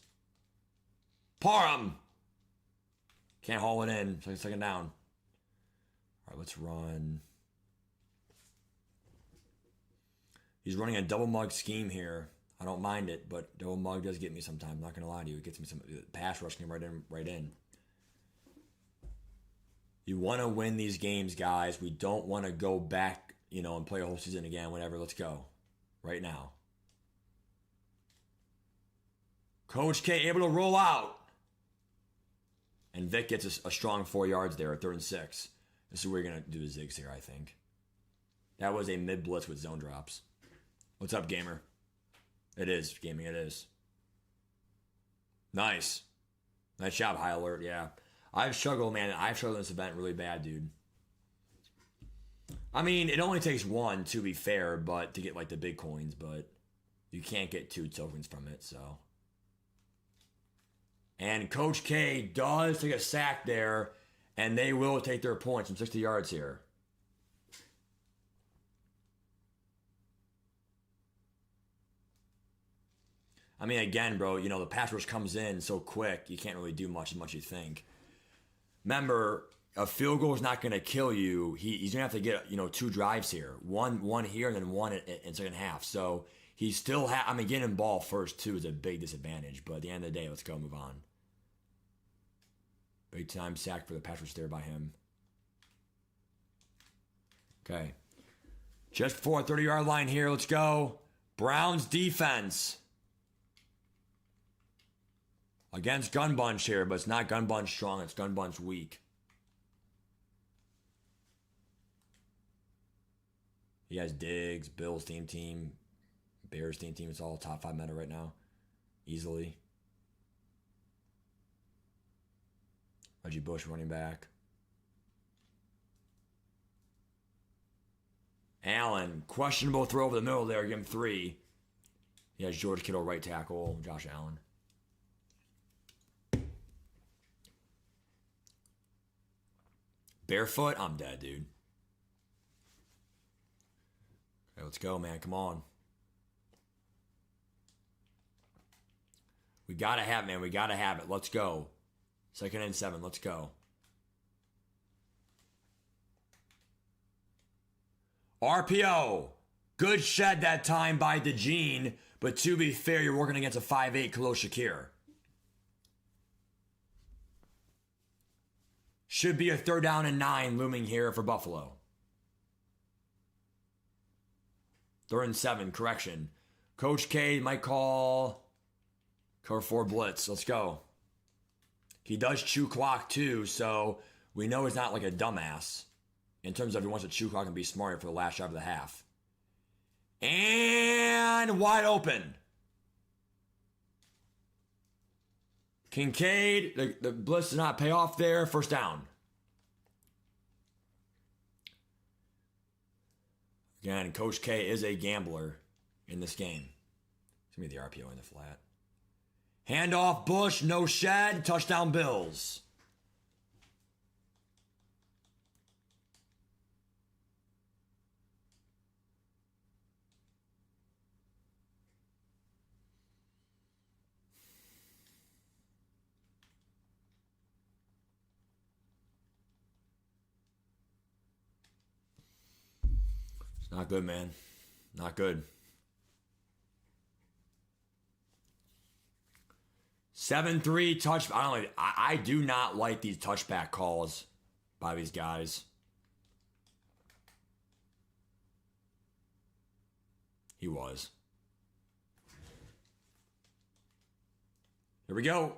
Parham! Can't haul it in. Second down. All right, let's run. He's running a double mug scheme here. I don't mind it, but double mug does get me sometimes. I'm not going to lie to you. It gets me some pass rush game right in. You want to win these games, guys. We don't want to go back, and play a whole season again, whatever. Let's go. Right now. Coach K able to roll out. And Vic gets a strong 4 yards there at 3rd and 6. This is where you're going to do the zigs here, I think. That was a mid-blitz with zone drops. What's up, gamer? It is, gaming, it is. Nice. Nice job, High Alert, yeah. I've struggled, man. I've struggled in this event really bad, dude. I mean, it only takes one, to be fair, but to get, the big coins, but you can't get 2 tokens from it, so. And Coach K does take a sack there, and they will take their points from 60 yards here. I mean, again, bro, the pass rush comes in so quick, you can't really do much as much as you think. Remember, a field goal is not going to kill you. He's going to have to get, 2 drives here. One here and then one in second half. So he still getting him ball first, too, is a big disadvantage. But at the end of the day, let's go move on. Big time sack for the pass rush there by him. Okay. Just before 30-yard line here, let's go. Browns defense. Against Gun Bunch here, but it's not Gun Bunch strong, it's Gun Bunch weak. He has Diggs, Bills team, Bears team. It's all top 5 meta right now. Easily. Reggie Bush running back. Allen, questionable throw over the middle there, give him 3. He has George Kittle right tackle, Josh Allen. Barefoot? I'm dead, dude. Okay, let's go, man. Come on. We gotta have it, man. We gotta have it. Let's go. 2nd and 7. Let's go. RPO. Good shed that time by DeJean, but to be fair, you're working against a 5'8" Khalil Shakir. Should be a 3rd down and 9 looming here for Buffalo. 3rd and 7, correction. Coach K might call cover 4 blitz. Let's go. He does chew clock too, so we know he's not like a dumbass in terms of he wants to chew clock and be smarter for the last drive of the half. And wide open. Kincaid, the blitz does not pay off there. 1st down. Again, Coach K is a gambler in this game. It's going to be the RPO in the flat. Handoff, Bush, no shed. Touchdown, Bills. Not good, man. Not good. 7-3 touch. I do not like these touchback calls by these guys. He was. Here we go.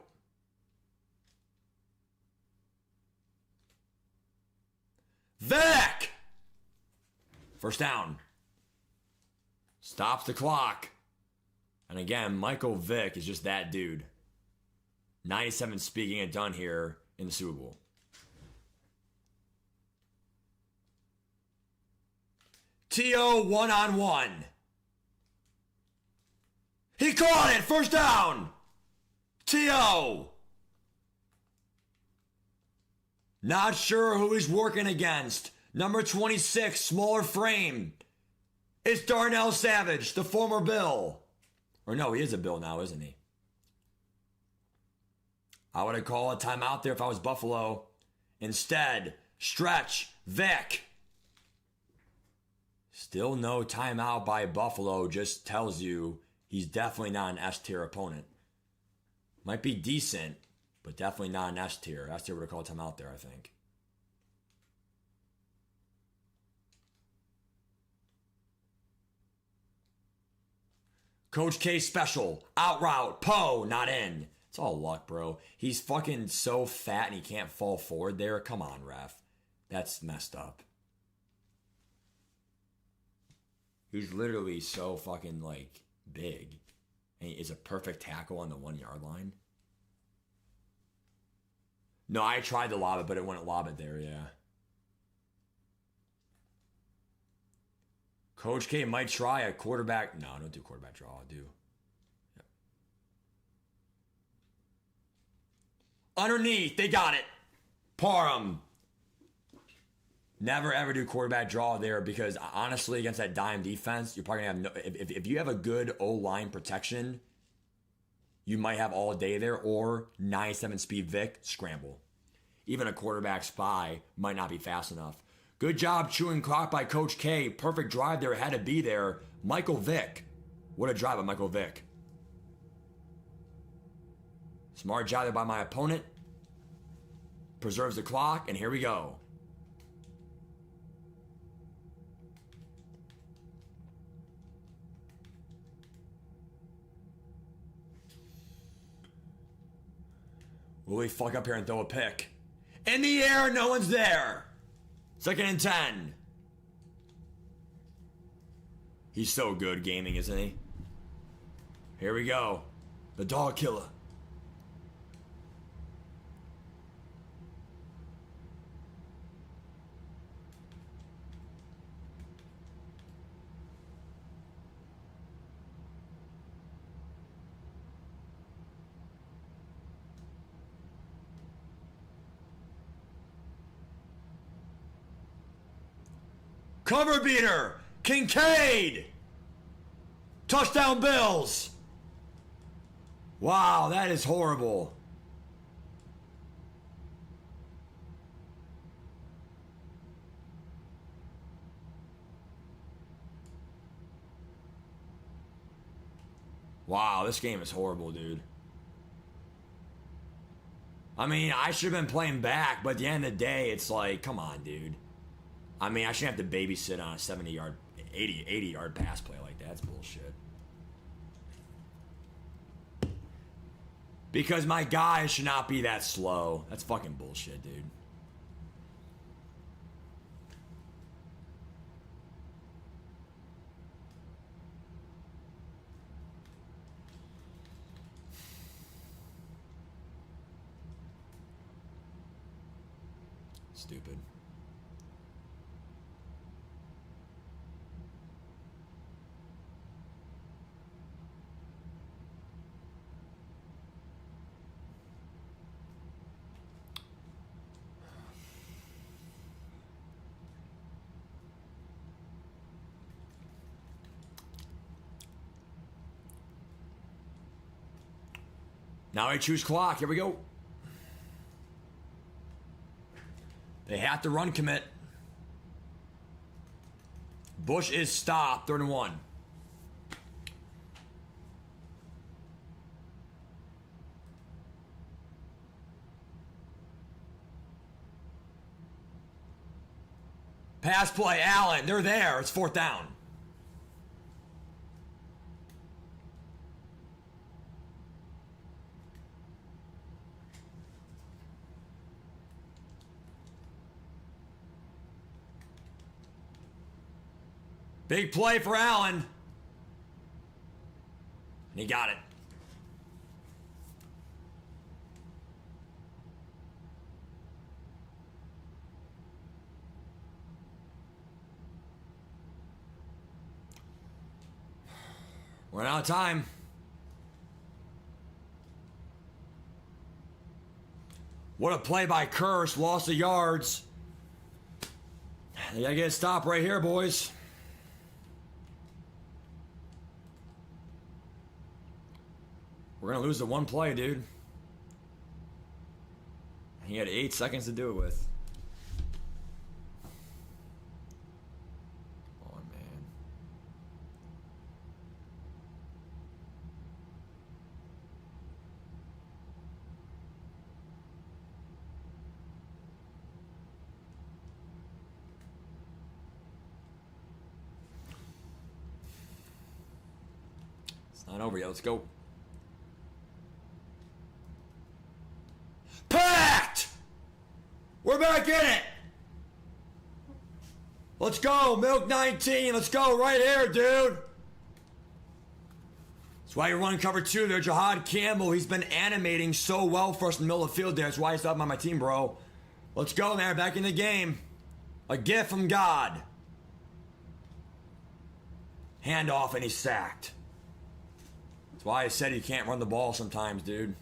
Vic! 1st down. Stops the clock. And again, Michael Vick is just that dude. 97 speaking it done here in the Super Bowl. T.O. 1-on-1. He caught it! First down! T.O. Not sure who he's working against. Number 26, smaller frame. It's Darnell Savage, the former Bill. Or no, he is a Bill now, isn't he? I would have called a timeout there if I was Buffalo. Instead, stretch, Vic. Still no timeout by Buffalo, just tells you he's definitely not an S-tier opponent. Might be decent, but definitely not an S-tier. S-tier would have called timeout there, I think. Coach K special. Out route. Poe, not in. It's all luck, bro. He's fucking so fat and he can't fall forward there. Come on, ref. That's messed up. He's literally so fucking, like, big. And he is a perfect tackle on the 1 yard line. No, I tried to lob it, but it wouldn't lob it there, yeah. Coach K might try a quarterback. No, don't do quarterback draw. I'll do. Yep. Underneath, they got it. Parham. Never ever do quarterback draw there because honestly, against that dime defense, you're probably gonna have no. If you have a good O-line protection, you might have all day there. Or 97 speed Vic scramble. Even a quarterback spy might not be fast enough. Good job chewing clock by Coach K. Perfect drive there. Had to be there. Michael Vick. What a drive by Michael Vick. Smart job there by my opponent. Preserves the clock, and here we go. Will he fuck up here and throw a pick? In the air, no one's there. 2nd and 10. He's so good gaming, isn't he? Here we go. The dog killer. Cover beater. Kincaid. Touchdown Bills. Wow, that is horrible. Wow, this game is horrible, dude. I mean, I should have been playing back, but at the end of the day, it's like, come on, dude. I mean, I shouldn't have to babysit on a 70-yard, 80-yard pass play like that. That's bullshit. Because my guy should not be that slow. That's fucking bullshit, dude. Stupid. Now I choose clock. Here we go. They have to run commit. Bush is stopped. 3rd and 1. Pass play, Allen. They're there. It's 4th down. Big play for Allen. And he got it. We're out of time. What a play by Curse. Loss of yards. They gotta get a stop right here, boys. We're gonna lose the one play, dude. He had 8 seconds to do it with. Oh, man. It's not over yet. Let's go. Packed! We're back in it! Let's go, Milk 19. Let's go right here, dude. That's why you're running cover 2 there, Jahad Campbell. He's been animating so well for us in the middle of the field there. That's why he's up on my team, bro. Let's go, man. Back in the game. A gift from God. Hand off and he's sacked. That's why I said you can't run the ball sometimes, dude.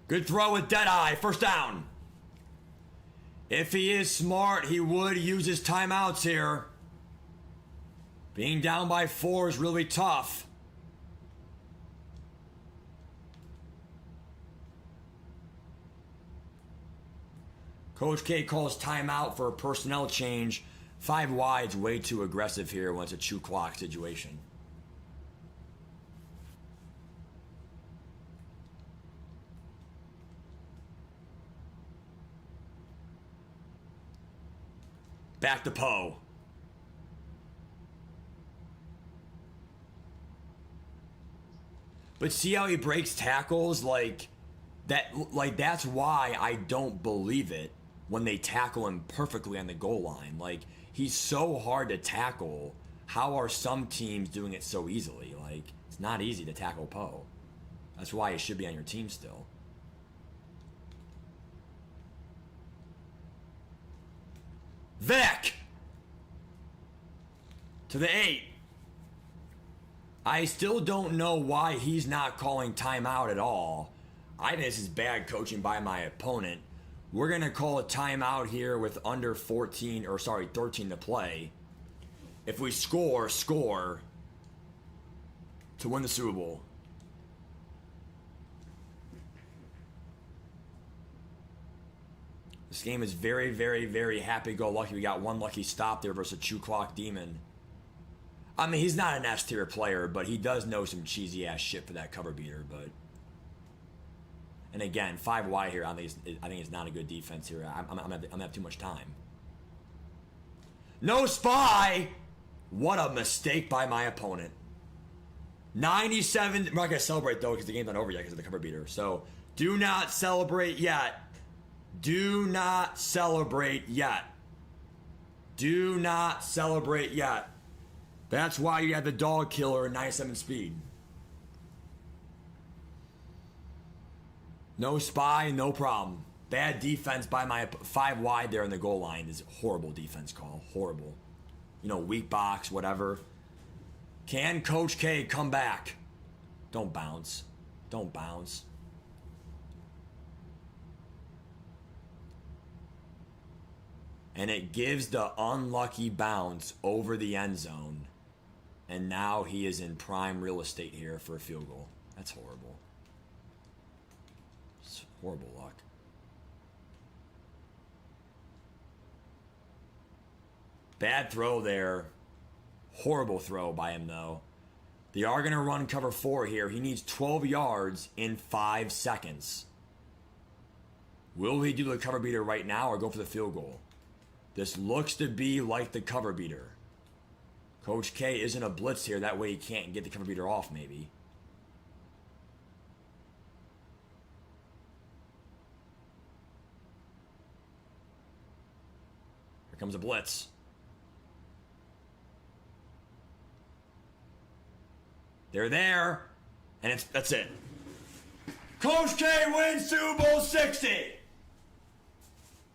Good throw with Deadeye. First down. If he is smart, he would use his timeouts here. Being down by 4 is really tough. Coach K calls timeout for a personnel change. 5 wide's way too aggressive here when it's a 2 clock situation. Back to Poe. But see how he breaks tackles like that? Like that's why I don't believe it when they tackle him perfectly on the goal line. Like he's so hard to tackle. How are some teams doing it so easily? Like it's not easy to tackle Poe. That's why he should be on your team still. Vic! To the 8. I still don't know why he's not calling timeout at all. I think this is bad coaching by my opponent. We're going to call a timeout here with under 13 to play. If we score to win the Super Bowl. This game is very, very, very happy-go-lucky. We got one lucky stop there versus a 2 clock demon. I mean, he's not an S-tier player, but he does know some cheesy-ass shit for that cover beater. But and again, 5 wide here, I think it's not a good defense here. I'm gonna have too much time. No spy! What a mistake by my opponent. 97. I'm not gonna celebrate though because the game's not over yet because of the cover beater. So do not celebrate yet. Do not celebrate yet. Do not celebrate yet. That's why you have the dog killer at 97 speed. No spy, no problem. Bad defense by my 5 wide there in the goal line is horrible defense call. Horrible. You know, weak box, whatever. Can Coach K come back? Don't bounce. Don't bounce. And it gives the unlucky bounce over the end zone. And now he is in prime real estate here for a field goal. That's horrible. It's horrible luck. Bad throw there. Horrible throw by him, though. They are going to run cover 4 here. He needs 12 yards in 5 seconds. Will he do the cover beater right now or go for the field goal? This looks to be like the cover beater. Coach K isn't a blitz here. That way he can't get the cover beater off, maybe. Here comes a blitz. They're there, and that's it. Coach K wins Super Bowl 60.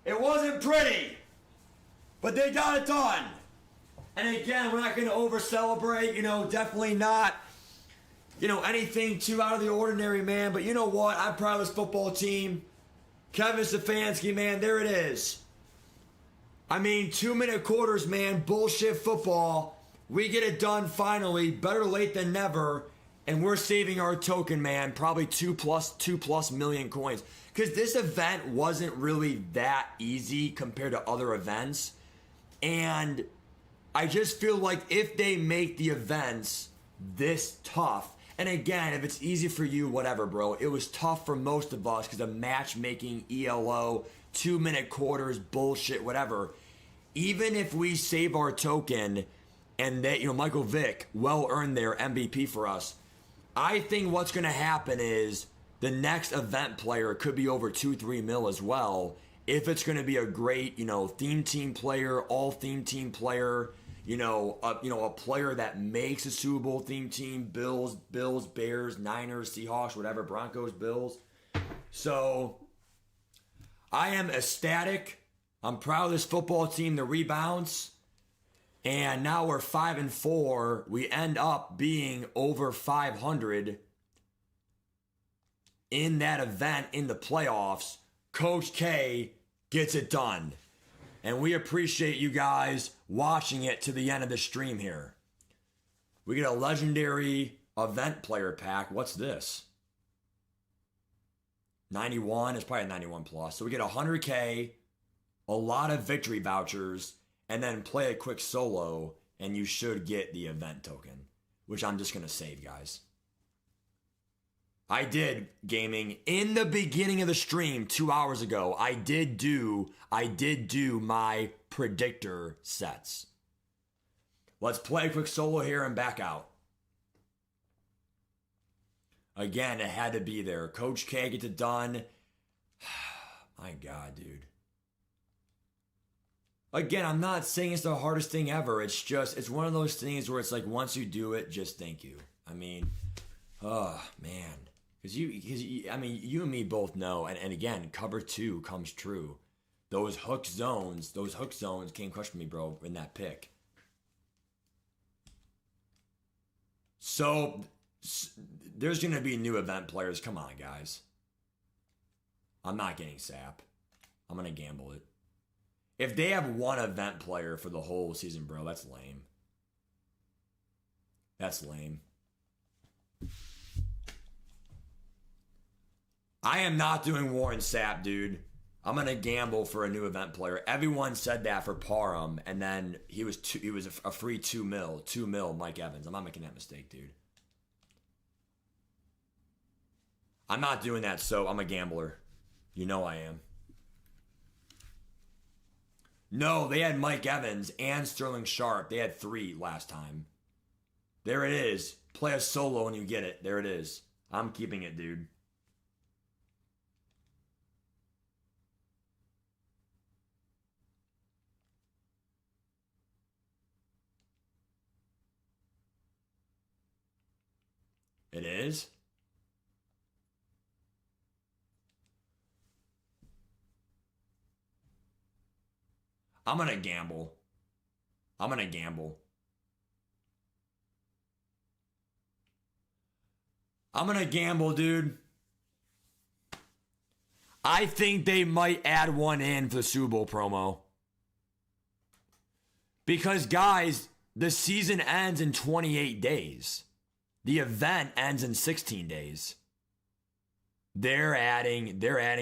It wasn't pretty, but they got it done. And again, we're not going to over-celebrate, definitely not, anything too out of the ordinary, man. But you know what? I'm proud of this football team. Kevin Stefanski, man, there it is. I mean, 2-minute quarters, man, bullshit football. We get it done finally, better late than never, and we're saving our token, man. Probably 2 plus million coins. Because this event wasn't really that easy compared to other events. And I just feel like if they make the events this tough, and again, if it's easy for you, whatever, bro. It was tough for most of us because of matchmaking, ELO, 2-minute quarters, bullshit, whatever. Even if we save our token and that, Michael Vick, well earned their MVP for us, I think what's going to happen is the next event player could be over 2-3 mil as well. If it's going to be a great, theme team player, all theme team player, a player that makes a Super Bowl theme team, Bills, Bears, Niners, Seahawks, whatever, Broncos, Bills. So I am ecstatic. I'm proud of this football team, the rebounds. And now we're 5-4. We end up being over 500 in that event in the playoffs. Coach K gets it done. And we appreciate you guys watching it to the end of the stream here. We get a legendary event player pack. What's this? 91. It's probably a 91 plus. So we get 100K, a lot of victory vouchers, and then play a quick solo, and you should get the event token, which I'm just going to save, guys. I did gaming in the beginning of the stream 2 hours ago. I did do my predictor sets. Let's play a quick solo here and back out. Again, it had to be there. Coach K gets it done. My God, dude. Again, I'm not saying it's the hardest thing ever. It's one of those things where it's like once you do it, just thank you. I mean, oh man. Because you and me both know, and again, cover 2 comes true. Those hook zones came crush for me, bro, in that pick. So there's going to be new event players. Come on, guys. I'm not getting sap. I'm going to gamble it. If they have one event player for the whole season, bro, that's lame. That's lame. I am not doing Warren Sapp, dude. I'm gonna gamble for a new event player. Everyone said that for Parham, and then he was a free 2 mil Mike Evans. I'm not making that mistake, dude. I'm not doing that, so I'm a gambler. You know I am. No, they had Mike Evans and Sterling Sharp. They had 3 last time. There it is. Play a solo and you get it. There it is. I'm keeping it, dude. It is? I'm going to gamble. I'm going to gamble. I'm going to gamble, dude. I think they might add one in for the Super Bowl promo. Because, guys, the season ends in 28 days. The event ends in 16 days. They're adding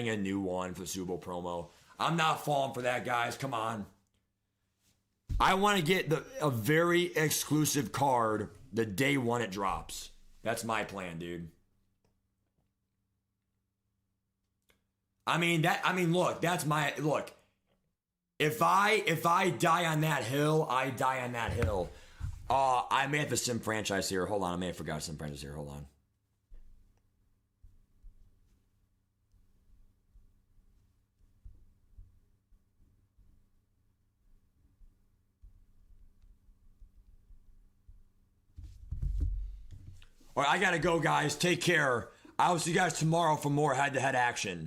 a new one for the Super Bowl promo. I'm not falling for that, guys. Come on. I want to get a very exclusive card the day one it drops. That's my plan, dude. Look, that's my look. If I die on that hill, I die on that hill. I may have the sim franchise here. Hold on, I may have forgot sim franchise here. Hold on. All right, I gotta go, guys. Take care. I'll see you guys tomorrow for more head-to-head action.